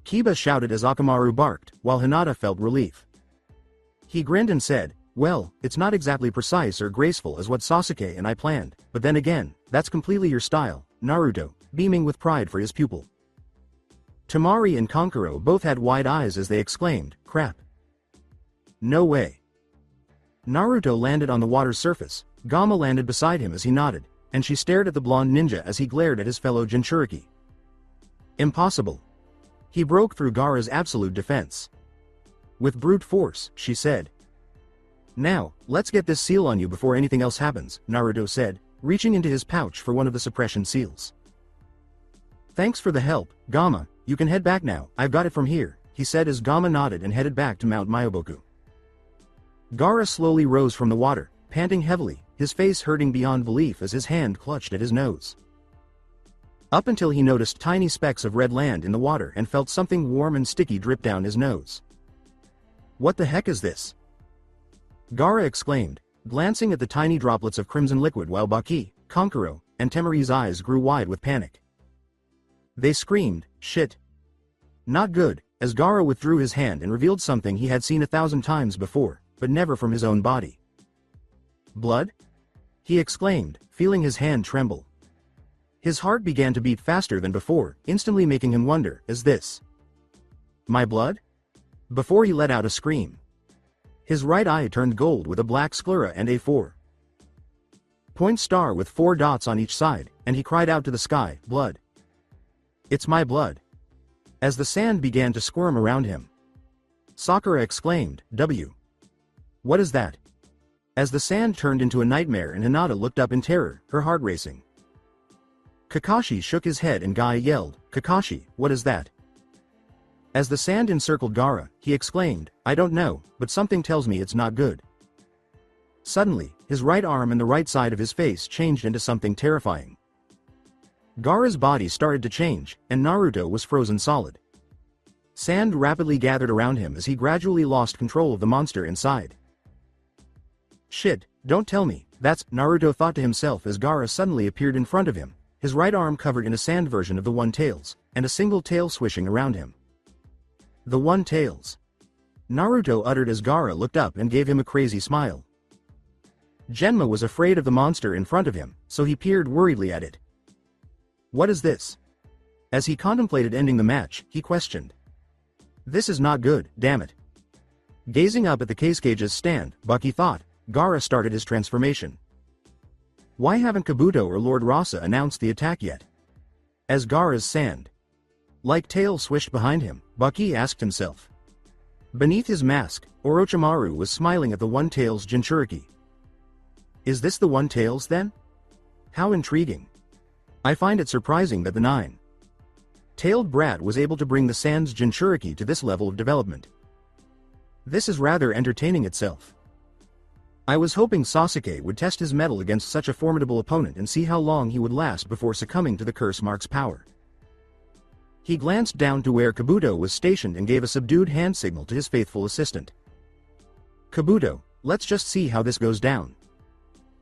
Kiba shouted as Akamaru barked, while Hinata felt relief. He grinned and said, "Well, it's not exactly precise or graceful as what Sasuke and I planned, but then again, that's completely your style," Naruto, beaming with pride for his pupil. Temari and Kankuro both had wide eyes as they exclaimed, "Crap. No way." Naruto landed on the water's surface, Gamma landed beside him as he nodded, and she stared at the blonde ninja as he glared at his fellow Jinchuriki. "Impossible." He broke through Gaara's absolute defense. "With brute force," she said. "Now, let's get this seal on you before anything else happens," Naruto said, reaching into his pouch for one of the suppression seals. "Thanks for the help, Gamma, you can head back now, I've got it from here," he said as Gamma nodded and headed back to Mount Myoboku. Gaara slowly rose from the water, panting heavily, his face hurting beyond belief as his hand clutched at his nose. Up until he noticed tiny specks of red land in the water and felt something warm and sticky drip down his nose. "What the heck is this?" Gaara exclaimed, glancing at the tiny droplets of crimson liquid while Baki, Kankuro, and Temari's eyes grew wide with panic. They screamed, "Shit! Not good," as Gaara withdrew his hand and revealed something he had seen 1,000 times before, but never from his own body. "Blood?" he exclaimed, feeling his hand tremble. His heart began to beat faster than before, instantly making him wonder, "Is this my blood?" Before he let out a scream. His right eye turned gold with a black sclera and a 4-point star with 4 dots on each side, and he cried out to the sky, "Blood! It's my blood!" As the sand began to squirm around him. Sakura exclaimed, What is that?" As the sand turned into a nightmare and Hinata looked up in terror, her heart racing. Kakashi shook his head and Guy yelled, "Kakashi, what is that?" As the sand encircled Gaara, he exclaimed, "I don't know, but something tells me it's not good." Suddenly, his right arm and the right side of his face changed into something terrifying. Gaara's body started to change, and Naruto was frozen solid. Sand rapidly gathered around him as he gradually lost control of the monster inside. "Shit, don't tell me, that's," Naruto thought to himself as Gaara suddenly appeared in front of him, his right arm covered in a sand version of the One Tails, and a single tail swishing around him. "The One Tails," Naruto uttered as Gaara looked up and gave him a crazy smile. Genma was afraid of the monster in front of him, so he peered worriedly at it. "What is this?" As he contemplated ending the match, he questioned. "This is not good, damn it." Gazing up at the Cage's stand, Baki thought, Gaara started his transformation. Why haven't Kabuto or Lord Rasa announced the attack yet? As Gaara's sand like tail swished behind him, Baki asked himself. Beneath his mask, Orochimaru was smiling at the One Tails Jinchuriki. Is this the One Tails then? How intriguing. I find it surprising that the 9-tailed brat was able to bring the Sand's Jinchuriki to this level of development. This is rather entertaining itself. I was hoping Sasuke would test his mettle against such a formidable opponent and see how long he would last before succumbing to the curse mark's power. He glanced down to where Kabuto was stationed and gave a subdued hand signal to his faithful assistant. "Kabuto, let's just see how this goes down."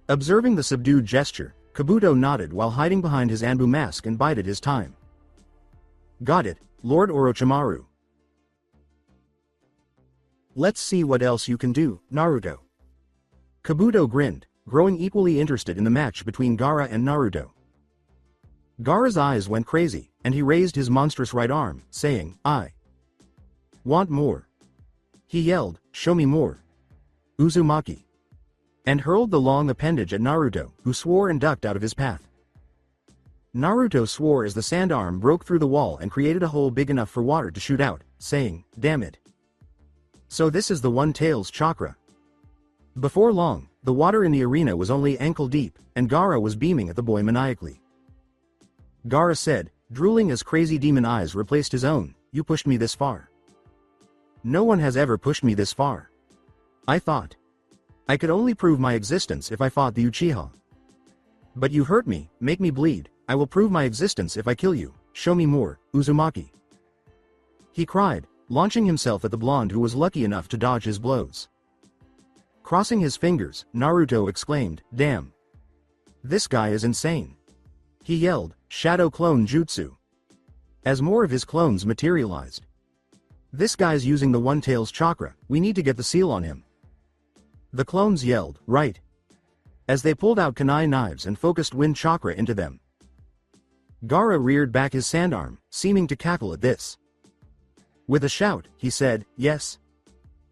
Observing the subdued gesture, Kabuto nodded while hiding behind his Anbu mask and bided his time. "Got it, Lord Orochimaru. Let's see what else you can do, Naruto." Kabuto grinned, growing equally interested in the match between Gaara and Naruto. Gaara's eyes went crazy, and he raised his monstrous right arm, saying, "I want more." He yelled, "Show me more, Uzumaki," and hurled the long appendage at Naruto, who swore and ducked out of his path. Naruto swore as the sand arm broke through the wall and created a hole big enough for water to shoot out, saying, "Damn it. So this is the One Tails chakra." Before long, the water in the arena was only ankle deep, and Gaara was beaming at the boy maniacally. Gaara said, drooling as crazy demon eyes replaced his own, "You pushed me this far. No one has ever pushed me this far. I thought I could only prove my existence if I fought the Uchiha. But you hurt me, make me bleed, I will prove my existence if I kill you, show me more, Uzumaki." He cried, launching himself at the blonde who was lucky enough to dodge his blows. Crossing his fingers, Naruto exclaimed, "Damn. This guy is insane." He yelled, "Shadow Clone Jutsu." As more of his clones materialized, This guy's using the One-Tails chakra, we need to get the seal on him. The clones yelled, right. As they pulled out kunai knives and focused wind chakra into them. Gaara reared back his sand arm, seeming to cackle at this. With a shout, he said, yes.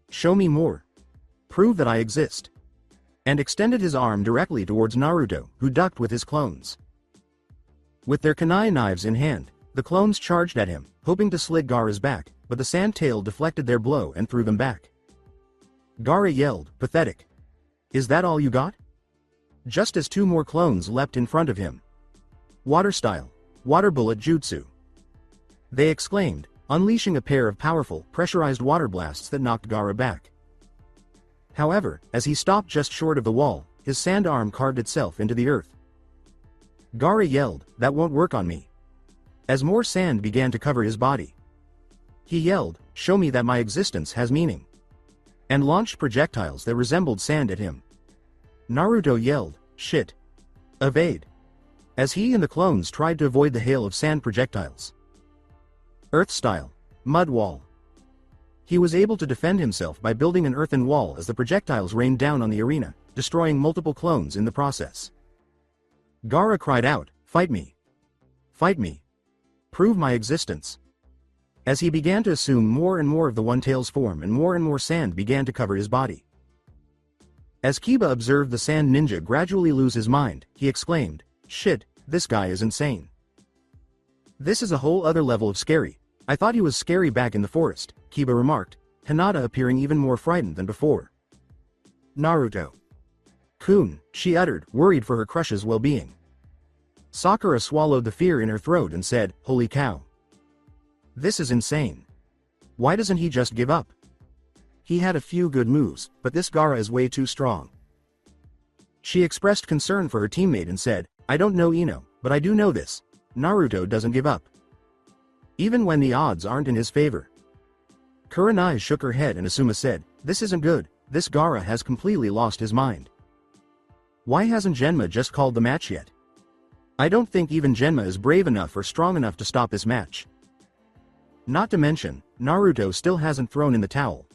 Show me more. Prove that I exist. And extended his arm directly towards Naruto, who ducked with his clones. With their kunai knives in hand, the clones charged at him, hoping to slit Gaara's back, but the sand tail deflected their blow and threw them back. Gaara yelled, pathetic. Is that all you got? Just as two more clones leapt in front of him. Water style. Water bullet jutsu. They exclaimed, unleashing a pair of powerful, pressurized water blasts that knocked Gaara back. However, as he stopped just short of the wall, his sand arm carved itself into the earth. Gaara yelled, that won't work on me. As more sand began to cover his body. He yelled, show me that my existence has meaning. And launched projectiles that resembled sand at him. Naruto yelled, shit. Evade. As he and the clones tried to avoid the hail of sand projectiles. Earth style. Mud wall. He was able to defend himself by building an earthen wall as the projectiles rained down on the arena, destroying multiple clones in the process. Gaara cried out, fight me. Fight me. Prove my existence. As he began to assume more and more of the One-Tails form and more sand began to cover his body. As Kiba observed the sand ninja gradually lose his mind, he exclaimed, shit, this guy is insane. This is a whole other level of scary. I thought he was scary back in the forest, Kiba remarked, Hinata appearing even more frightened than before. Naruto. Kun, she uttered, worried for her crush's well-being. Sakura swallowed the fear in her throat and said, holy cow. This is insane. Why doesn't he just give up? He had a few good moves, but this Gaara is way too strong. She expressed concern for her teammate and said, I don't know Ino, but I do know this. Naruto doesn't give up. Even when the odds aren't in his favor. Kurenai shook her head and Asuma said, this isn't good, this Gaara has completely lost his mind. Why hasn't Genma just called the match yet? I don't think even Genma is brave enough or strong enough to stop this match. Not to mention, Naruto still hasn't thrown in the towel.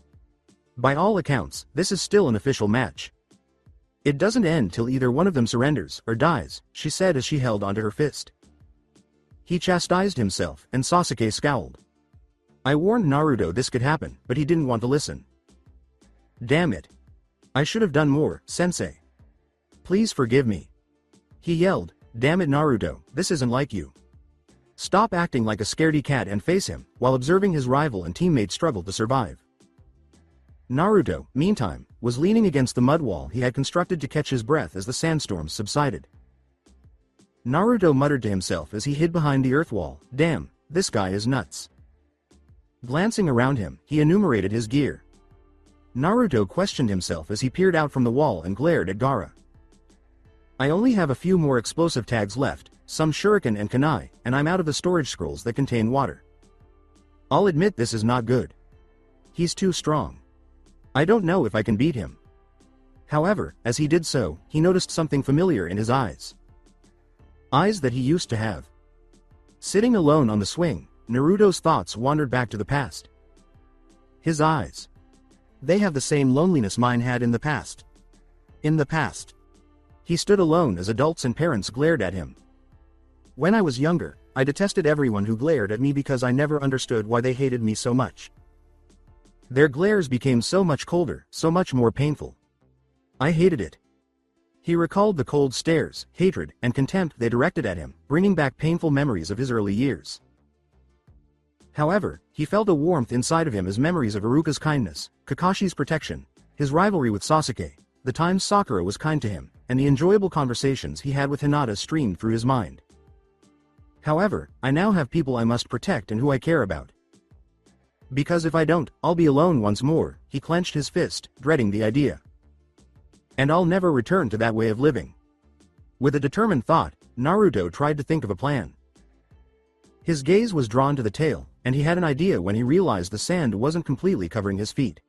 By all accounts, this is still an official match. It doesn't end till either one of them surrenders or dies, she said as she held onto her fist. He chastised himself, and Sasuke scowled. I warned Naruto this could happen, but he didn't want to listen. Damn it. I should have done more, sensei. Please forgive me. He yelled, damn it Naruto, this isn't like you. Stop acting like a scaredy cat and face him, while observing his rival and teammate struggle to survive. Naruto, meantime, was leaning against the mud wall he had constructed to catch his breath as the sandstorms subsided. Naruto muttered to himself as he hid behind the earth wall, damn, this guy is nuts. Glancing around him, he enumerated his gear. Naruto questioned himself as he peered out from the wall and glared at Gaara. I only have a few more explosive tags left, some shuriken and kunai, and I'm out of the storage scrolls that contain water. I'll admit this is not good. He's too strong. I don't know if I can beat him. However, as he did so, he noticed something familiar in his eyes. Eyes that he used to have. Sitting alone on the swing, Naruto's thoughts wandered back to the past. His eyes. They have the same loneliness mine had in the past. In the past. He stood alone as adults and parents glared at him. When I was younger, I detested everyone who glared at me because I never understood why they hated me so much. Their glares became so much colder, so much more painful. I hated it. He recalled the cold stares, hatred, and contempt they directed at him, bringing back painful memories of his early years. However, he felt a warmth inside of him as memories of Iruka's kindness, Kakashi's protection, his rivalry with Sasuke, the times Sakura was kind to him, and the enjoyable conversations he had with Hinata streamed through his mind. However, I now have people I must protect and who I care about. Because if I don't, I'll be alone once more, he clenched his fist, dreading the idea. And I'll never return to that way of living. With a determined thought, Naruto tried to think of a plan. His gaze was drawn to the tail, and he had an idea when he realized the sand wasn't completely covering his feet.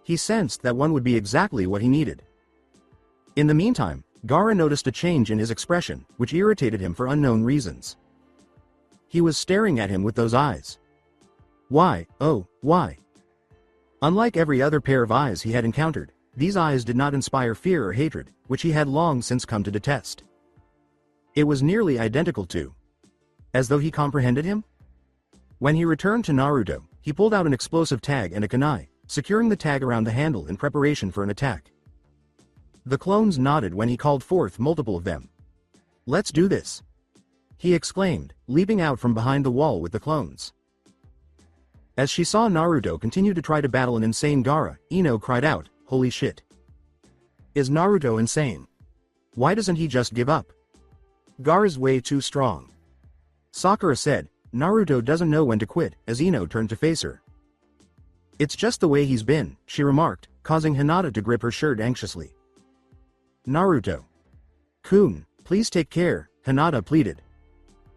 He sensed that one would be exactly what he needed. In the meantime, Gaara noticed a change in his expression, which irritated him for unknown reasons. He was staring at him with those eyes. Why, oh, why? Unlike every other pair of eyes he had encountered, these eyes did not inspire fear or hatred, which he had long since come to detest. It was nearly identical to, as though he comprehended him? When he returned to Naruto, he pulled out an explosive tag and a kunai, securing the tag around the handle in preparation for an attack. The clones nodded when he called forth multiple of them. "Let's do this!" he exclaimed, leaping out from behind the wall with the clones. As she saw Naruto continue to try to battle an insane Gaara, Ino cried out, "Holy shit! Is Naruto insane? Why doesn't he just give up? Gaara's way too strong." Sakura said, "Naruto doesn't know when to quit," as Ino turned to face her. "It's just the way he's been," she remarked, causing Hinata to grip her shirt anxiously. "Naruto-kun, please take care," Hinata pleaded.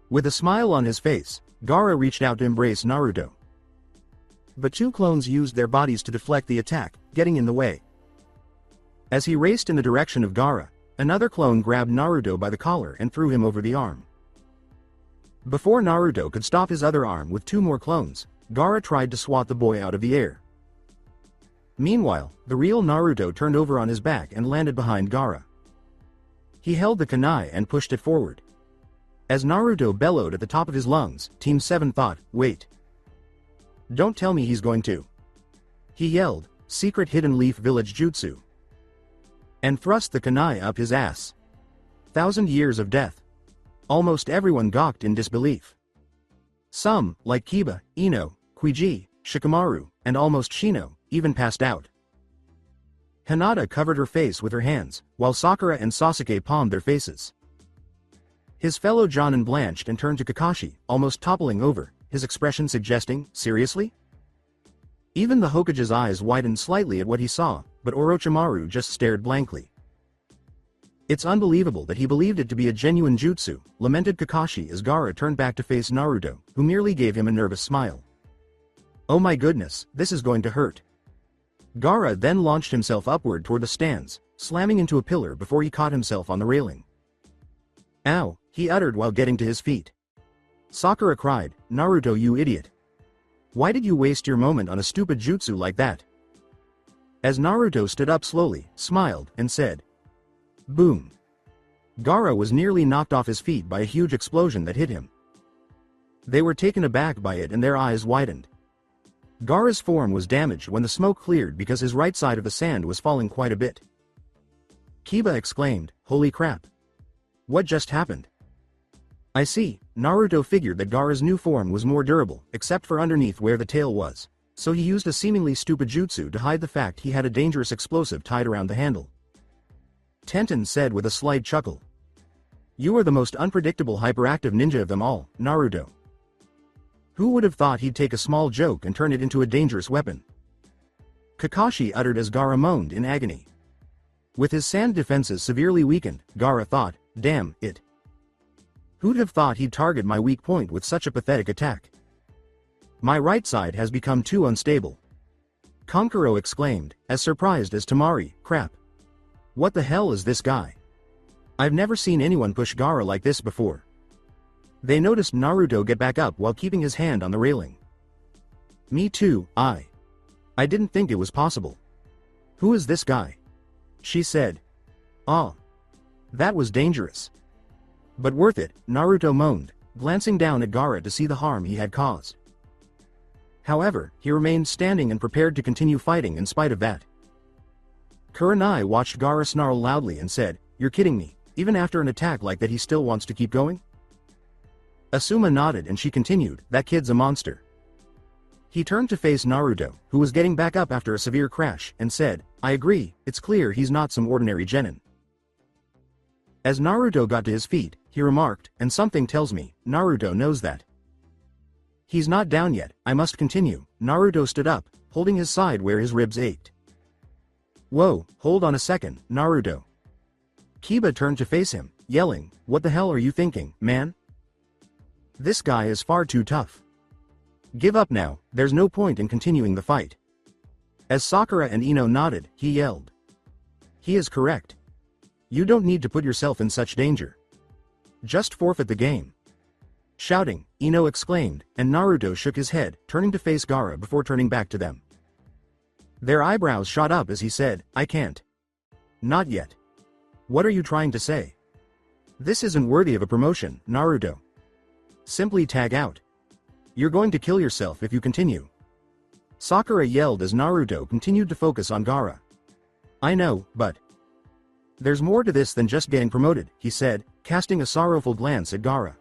With a smile on his face, Gaara reached out to embrace Naruto. But two clones used their bodies to deflect the attack, getting in the way. As he raced in the direction of Gaara, another clone grabbed Naruto by the collar and threw him over the arm. Before Naruto could stop his other arm with two more clones, Gaara tried to swat the boy out of the air. Meanwhile, the real Naruto turned over on his back and landed behind Gaara. He held the kunai and pushed it forward. As Naruto bellowed at the top of his lungs, Team 7 thought, "Wait. Don't tell me he's going to." He yelled, "Secret Hidden Leaf Village Jutsu," and thrust the kunai up his ass. 1,000 years of death. Almost everyone gawked in disbelief. Some, like Kiba, Ino, Kuiji, Shikamaru, and almost Shino, even passed out. Hinata covered her face with her hands, while Sakura and Sasuke palmed their faces. His fellow Jonin blanched and turned to Kakashi, almost toppling over, his expression suggesting, "Seriously?" Even the Hokage's eyes widened slightly at what he saw, but Orochimaru just stared blankly. "It's unbelievable that he believed it to be a genuine jutsu," lamented Kakashi as Gaara turned back to face Naruto, who merely gave him a nervous smile. "Oh my goodness, this is going to hurt." Gaara then launched himself upward toward the stands, slamming into a pillar before he caught himself on the railing. "Ow," he uttered while getting to his feet. Sakura cried, "Naruto, you idiot. Why did you waste your moment on a stupid jutsu like that?" As Naruto stood up slowly, smiled, and said, "Boom." Gaara was nearly knocked off his feet by a huge explosion that hit him. They were taken aback by it and their eyes widened. Gaara's form was damaged when the smoke cleared because his right side of the sand was falling quite a bit. Kiba exclaimed, "Holy crap. What just happened?" "I see." Naruto figured that Gaara's new form was more durable, except for underneath where the tail was, so he used a seemingly stupid jutsu to hide the fact he had a dangerous explosive tied around the handle. Tenten said with a slight chuckle, "You are the most unpredictable hyperactive ninja of them all, Naruto. Who would have thought he'd take a small joke and turn it into a dangerous weapon?" Kakashi uttered as Gaara moaned in agony. With his sand defenses severely weakened, Gaara thought, "Damn it. Who'd have thought he'd target my weak point with such a pathetic attack? My right side has become too unstable." Kankuro exclaimed, as surprised as Tamari, "Crap. What the hell is this guy? I've never seen anyone push Gaara like this before." They noticed Naruto get back up while keeping his hand on the railing. "Me too, I didn't think it was possible. Who is this guy?" she said. "Ah. That was dangerous. But worth it," Naruto moaned, glancing down at Gaara to see the harm he had caused. However, he remained standing and prepared to continue fighting in spite of that. Kurenai watched Gaara snarl loudly and said, "You're kidding me, even after an attack like that he still wants to keep going?" Asuma nodded and she continued, "That kid's a monster." He turned to face Naruto, who was getting back up after a severe crash, and said, "I agree, it's clear he's not some ordinary genin." As Naruto got to his feet, he remarked, "And something tells me, Naruto knows that. He's not down yet, I must continue." Naruto stood up, holding his side where his ribs ached. "Whoa, hold on a second, Naruto." Kiba turned to face him, yelling, "What the hell are you thinking, man? This guy is far too tough. Give up now, there's no point in continuing the fight." As Sakura and Ino nodded, he yelled, "He is correct. You don't need to put yourself in such danger. Just forfeit the game." Shouting, Ino exclaimed, and Naruto shook his head, turning to face Gaara before turning back to them. Their eyebrows shot up as he said, I can't. Not yet. What are you trying to say? This isn't worthy of a promotion, Naruto. Simply tag out. You're going to kill yourself if you continue. Sakura yelled as Naruto continued to focus on Gaara. I know, but... There's more to this than just getting promoted, he said, casting a sorrowful glance at Gaara.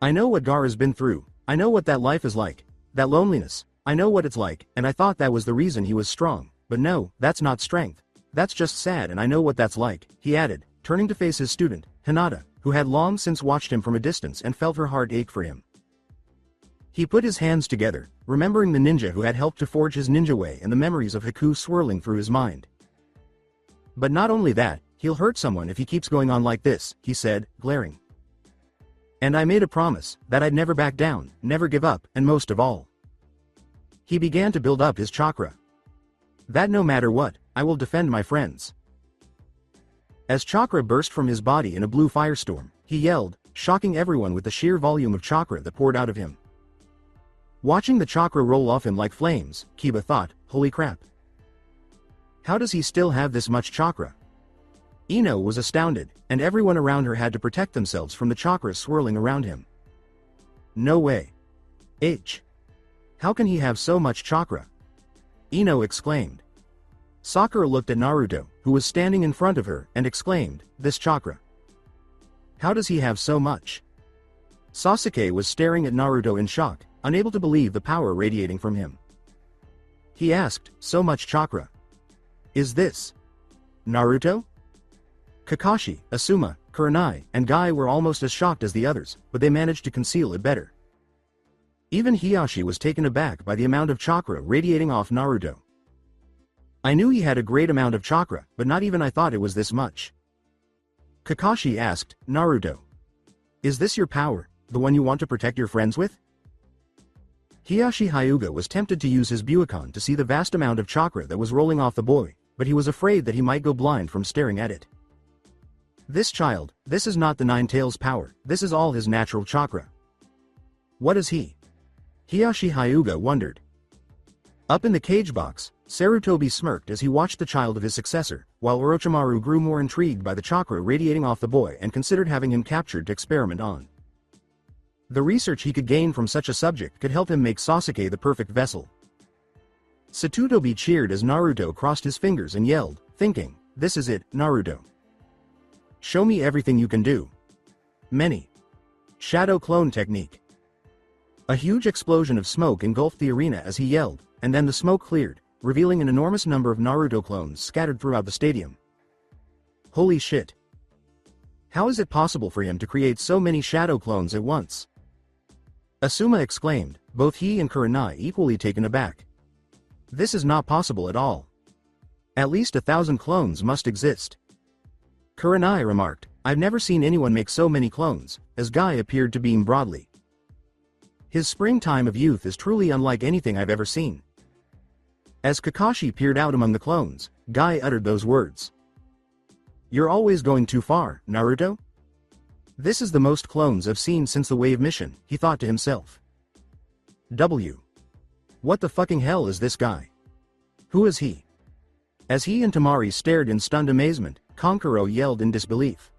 I know what Gaara's been through, I know what that life is like, that loneliness, I know what it's like, and I thought that was the reason he was strong, but no, that's not strength. That's just sad and I know what that's like, he added, turning to face his student, Hinata, who had long since watched him from a distance and felt her heart ache for him. He put his hands together, remembering the ninja who had helped to forge his ninja way and the memories of Haku swirling through his mind. But not only that, he'll hurt someone if he keeps going on like this, he said, glaring. And I made a promise, that I'd never back down, never give up, and most of all. He began to build up his chakra. That no matter what, I will defend my friends. As chakra burst from his body in a blue firestorm, he yelled, shocking everyone with the sheer volume of chakra that poured out of him. Watching the chakra roll off him like flames, Kiba thought, holy crap. How does he still have this much chakra? Ino was astounded, and everyone around her had to protect themselves from the chakra swirling around him. No way. How can he have so much chakra? Ino exclaimed. Sakura looked at Naruto, who was standing in front of her, and exclaimed, this chakra. How does he have so much? Sasuke was staring at Naruto in shock, unable to believe the power radiating from him. He asked, so much chakra. Is this Naruto? Kakashi, Asuma, Kurenai, and Guy were almost as shocked as the others, but they managed to conceal it better. Even Hiyashi was taken aback by the amount of chakra radiating off Naruto. I knew he had a great amount of chakra, but not even I thought it was this much. Kakashi asked, Naruto. Is this your power, the one you want to protect your friends with? Hiyashi Hyuga was tempted to use his Buikan to see the vast amount of chakra that was rolling off the boy, but he was afraid that he might go blind from staring at it. This child, this is not the Nine Tails power, this is all his natural chakra. What is he? Hiyashi Hyuga wondered. Up in the cage box, Sarutobi smirked as he watched the child of his successor, while Orochimaru grew more intrigued by the chakra radiating off the boy and considered having him captured to experiment on. The research he could gain from such a subject could help him make Sasuke the perfect vessel. Satutobi cheered as Naruto crossed his fingers and yelled, thinking, this is it, Naruto. Show me everything you can do. Many. Shadow clone technique. A huge explosion of smoke engulfed the arena as he yelled, and then the smoke cleared, revealing an enormous number of Naruto clones scattered throughout the stadium. Holy shit. How is it possible for him to create so many shadow clones at once? Asuma exclaimed, both he and Kurenai equally taken aback. This is not possible at all. At least 1,000 clones must exist. Kurenai remarked, I've never seen anyone make so many clones, as Guy appeared to beam broadly. His springtime of youth is truly unlike anything I've ever seen. As Kakashi peered out among the clones, Guy uttered those words. You're always going too far, Naruto? This is the most clones I've seen since the wave mission, he thought to himself. What the fucking hell is this guy? Who is he? As he and Temari stared in stunned amazement, Kankuro yelled in disbelief.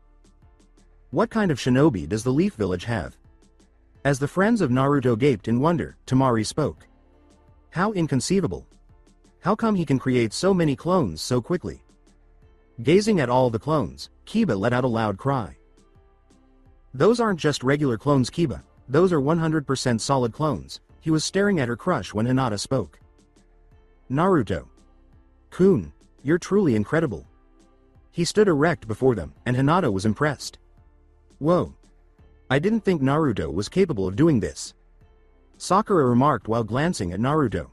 What kind of shinobi does the Leaf Village have? As the friends of Naruto gaped in wonder, Temari spoke. How inconceivable. How come he can create so many clones so quickly? Gazing at all the clones, Kiba let out a loud cry. Those aren't just regular clones, Kiba, those are 100% solid clones. He was staring at her crush when Hinata spoke. Naruto. Kun, you're truly incredible. He stood erect before them, and Hinata was impressed. Whoa. I didn't think Naruto was capable of doing this. Sakura remarked while glancing at Naruto.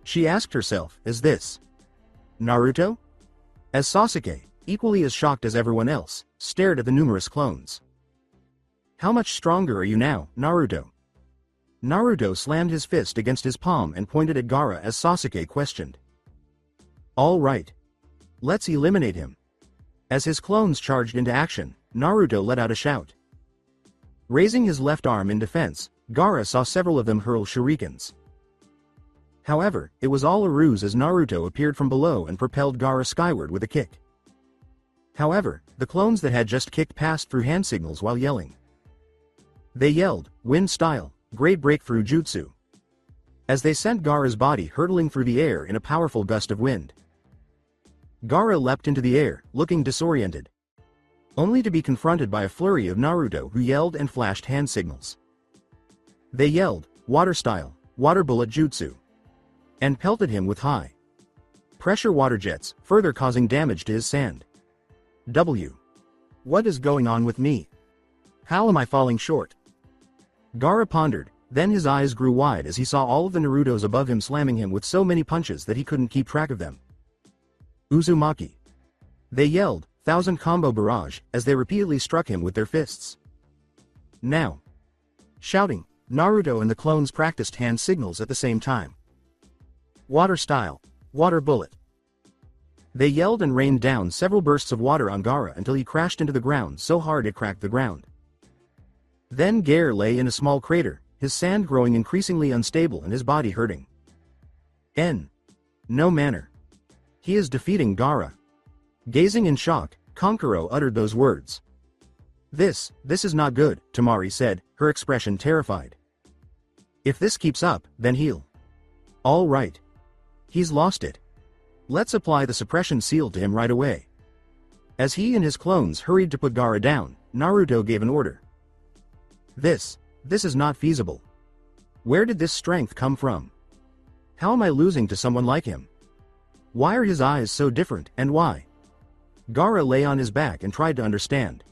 She asked herself, is this Naruto? As Sasuke, equally as shocked as everyone else, stared at the numerous clones. How much stronger are you now, Naruto? Naruto slammed his fist against his palm and pointed at Gaara as Sasuke questioned. All right. Let's eliminate him. As his clones charged into action, Naruto let out a shout. Raising his left arm in defense, Gaara saw several of them hurl shurikens. However, it was all a ruse as Naruto appeared from below and propelled Gaara skyward with a kick. However, the clones that had just kicked passed through hand signals while yelling. They yelled, "Wind style, great breakthrough jutsu," as they sent Gaara's body hurtling through the air in a powerful gust of wind. Gaara leapt into the air, looking disoriented, only to be confronted by a flurry of Naruto who yelled and flashed hand signals. They yelled, "Water style, water bullet jutsu," and pelted him with high pressure water jets, further causing damage to his sand. What is going on with me? How am I falling short? Gaara pondered, then his eyes grew wide as he saw all of the Narutos above him slamming him with so many punches that he couldn't keep track of them. Uzumaki. They yelled, "Thousand combo barrage," as they repeatedly struck him with their fists. Now. Shouting, Naruto and the clones practiced hand signals at the same time. Water style, water bullet. They yelled and rained down several bursts of water on Gaara until he crashed into the ground so hard it cracked the ground. Then Gaara lay in a small crater, his sand growing increasingly unstable and his body hurting. No manner. He is defeating Gaara. Gazing in shock, Kankuro uttered those words. This is not good, Temari said, her expression terrified. If this keeps up, then he'll. All right. He's lost it. Let's apply the suppression seal to him right away. As he and his clones hurried to put Gaara down, Naruto gave an order. This is not feasible. Where did this strength come from? How am I losing to someone like him? Why are his eyes so different, and why? Gaara lay on his back and tried to understand.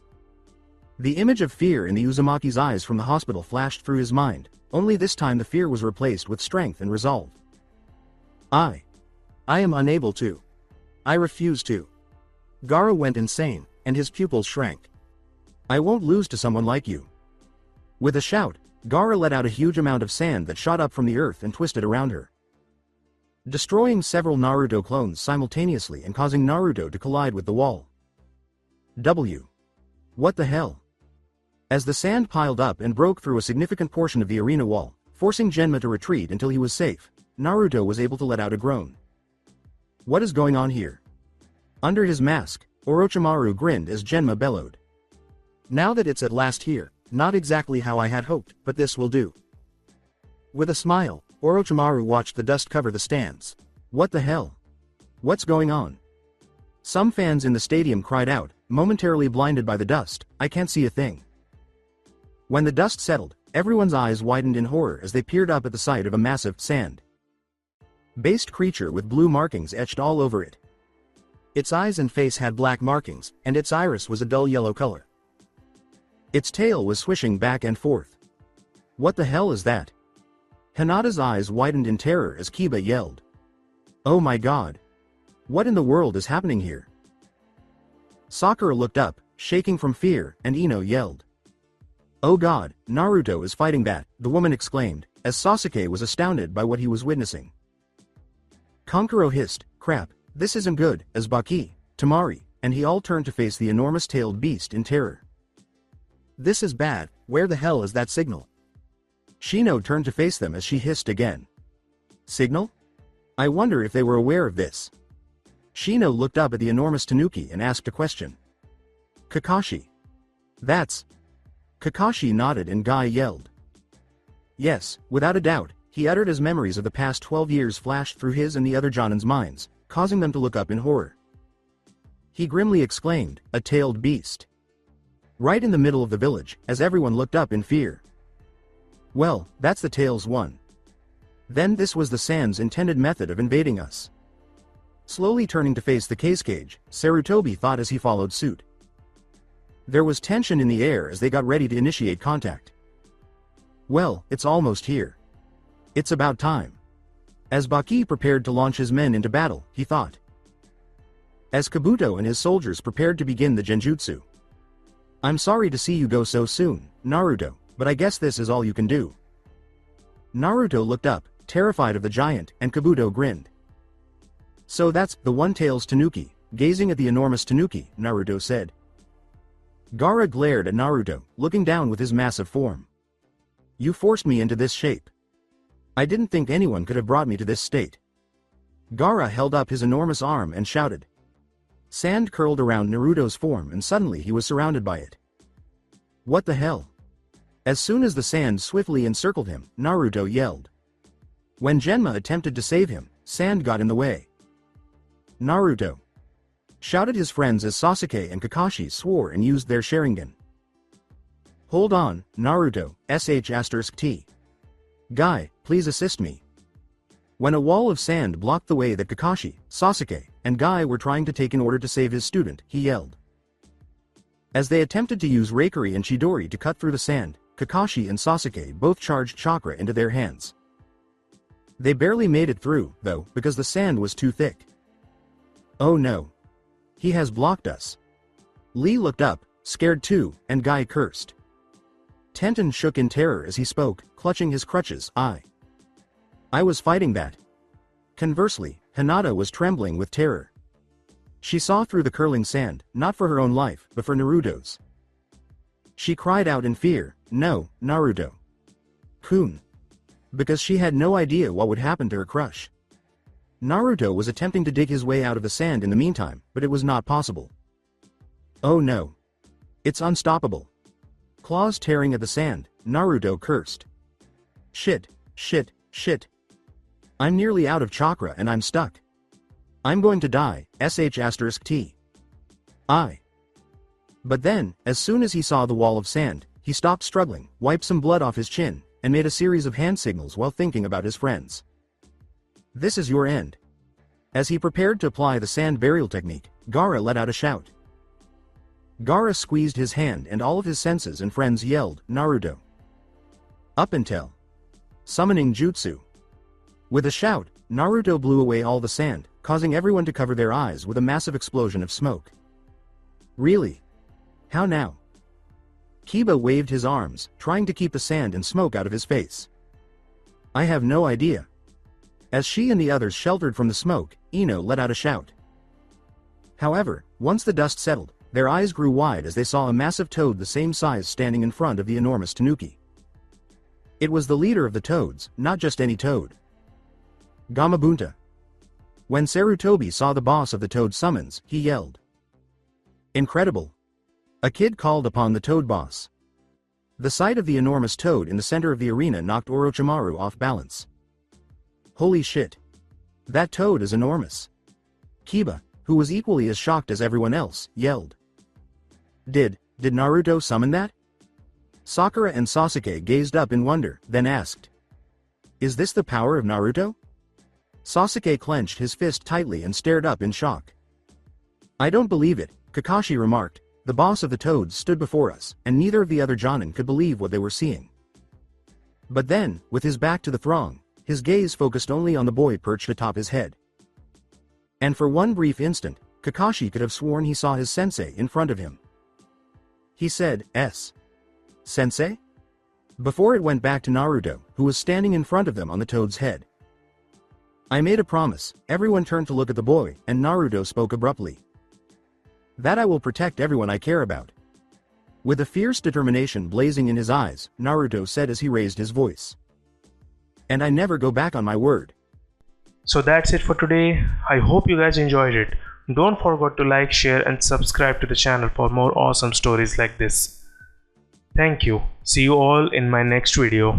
The image of fear in the Uzumaki's eyes from the hospital flashed through his mind, only this time the fear was replaced with strength and resolve. I am unable to. I refuse to. Gaara went insane, and his pupils shrank. I won't lose to someone like you. With a shout, Gaara let out a huge amount of sand that shot up from the earth and twisted around her, destroying several Naruto clones simultaneously and causing Naruto to collide with the wall. What the hell? As the sand piled up and broke through a significant portion of the arena wall, forcing Genma to retreat until he was safe, Naruto was able to let out a groan. What is going on here? Under his mask, Orochimaru grinned as Genma bellowed. Now that it's at last here, not exactly how I had hoped, but this will do. With a smile, Orochimaru watched the dust cover the stands. What the hell? What's going on? Some fans in the stadium cried out, momentarily blinded by the dust, I can't see a thing. When the dust settled, everyone's eyes widened in horror as they peered up at the sight of a massive, sand-based creature with blue markings etched all over it. Its eyes and face had black markings, and its iris was a dull yellow color. Its tail was swishing back and forth. What the hell is that? Hinata's eyes widened in terror as Kiba yelled. Oh my god. What in the world is happening here? Sakura looked up, shaking from fear, and Ino yelled. Oh god, Naruto is fighting that, the woman exclaimed, as Sasuke was astounded by what he was witnessing. Kankuro hissed, crap, this isn't good, as Baki, Temari, and he all turned to face the enormous-tailed beast in terror. This is bad, where the hell is that signal? Shino turned to face them as she hissed again. Signal? I wonder if they were aware of this. Shino looked up at the enormous Tanuki and asked a question. Kakashi. That's... Kakashi nodded and Guy yelled. Yes, without a doubt, he uttered as memories of the past 12 years flashed through his and the other Jonin's minds, causing them to look up in horror. He grimly exclaimed, a tailed beast. Right in the middle of the village, as everyone looked up in fear. Well, that's the tails one. Then this was the Sand's intended method of invading us. Slowly turning to face the case cage, Sarutobi thought as he followed suit. There was tension in the air as they got ready to initiate contact. Well, it's almost here. It's about time. As Baki prepared to launch his men into battle, he thought. As Kabuto and his soldiers prepared to begin the genjutsu. I'm sorry to see you go so soon, Naruto, but I guess this is all you can do. Naruto looked up, terrified of the giant, and Kabuto grinned. So that's the one-tails Tanuki, gazing at the enormous Tanuki, Naruto said. Gaara glared at Naruto, looking down with his massive form. You forced me into this shape. I didn't think anyone could have brought me to this state. Gaara held up his enormous arm and shouted. Sand curled around Naruto's form and suddenly he was surrounded by it. What the hell? As soon as the sand swiftly encircled him, Naruto yelled. When Genma attempted to save him, sand got in the way. Naruto! Shouted his friends as Sasuke and Kakashi swore and used their Sharingan. Hold on, Naruto, sh*t. Guy, please assist me. When a wall of sand blocked the way that Kakashi, Sasuke, and Guy were trying to take in order to save his student, he yelled. As they attempted to use Reikiri and Chidori to cut through the sand, Kakashi and Sasuke both charged chakra into their hands. They barely made it through, though, because the sand was too thick. Oh no. He has blocked us. Lee looked up, scared too, and Guy cursed. Tenten shook in terror as he spoke, clutching his crutches. I was fighting that. Conversely, Hinata was trembling with terror. She saw through the curling sand, not for her own life, but for Naruto's. She cried out in fear, no, Naruto. Kun. Because she had no idea what would happen to her crush. Naruto was attempting to dig his way out of the sand in the meantime, but it was not possible. Oh no. It's unstoppable. Claws tearing at the sand, Naruto cursed. Shit, shit, shit. I'm nearly out of chakra and I'm stuck. I'm going to die, sh*t. But then, as soon as he saw the wall of sand, he stopped struggling, wiped some blood off his chin, and made a series of hand signals while thinking about his friends. This is your end. As he prepared to apply the sand burial technique, Gaara let out a shout. Gaara squeezed his hand and all of his senses and friends yelled, Naruto. Up until. Summoning Jutsu. With a shout, Naruto blew away all the sand, causing everyone to cover their eyes with a massive explosion of smoke. Really? How now? Kiba waved his arms, trying to keep the sand and smoke out of his face. I have no idea. As she and the others sheltered from the smoke, Ino let out a shout. However, once the dust settled, their eyes grew wide as they saw a massive toad the same size standing in front of the enormous tanuki. It was the leader of the toads, not just any toad. Gamabunta. When Sarutobi saw the boss of the toad summons, he yelled. Incredible. A kid called upon the toad boss. The sight of the enormous toad in the center of the arena knocked Orochimaru off balance. Holy shit. That toad is enormous. Kiba, who was equally as shocked as everyone else, yelled. Did Naruto summon that? Sakura and Sasuke gazed up in wonder, then asked. Is this the power of Naruto? Sasuke clenched his fist tightly and stared up in shock. I don't believe it, Kakashi remarked. The boss of the toads stood before us, and neither of the other Jonin could believe what they were seeing. But then, with his back to the throng, his gaze focused only on the boy perched atop his head. And for one brief instant, Kakashi could have sworn he saw his sensei in front of him. He said, Sensei? Before it went back to Naruto, who was standing in front of them on the toad's head. I made a promise. Everyone turned to look at the boy, and Naruto spoke abruptly. That I will protect everyone I care about. With a fierce determination blazing in his eyes, Naruto said as he raised his voice. And I never go back on my word. So that's it for today. I hope you guys enjoyed it. Don't forget to like, share and subscribe to the channel for more awesome stories like this. Thank you. See you all in my next video.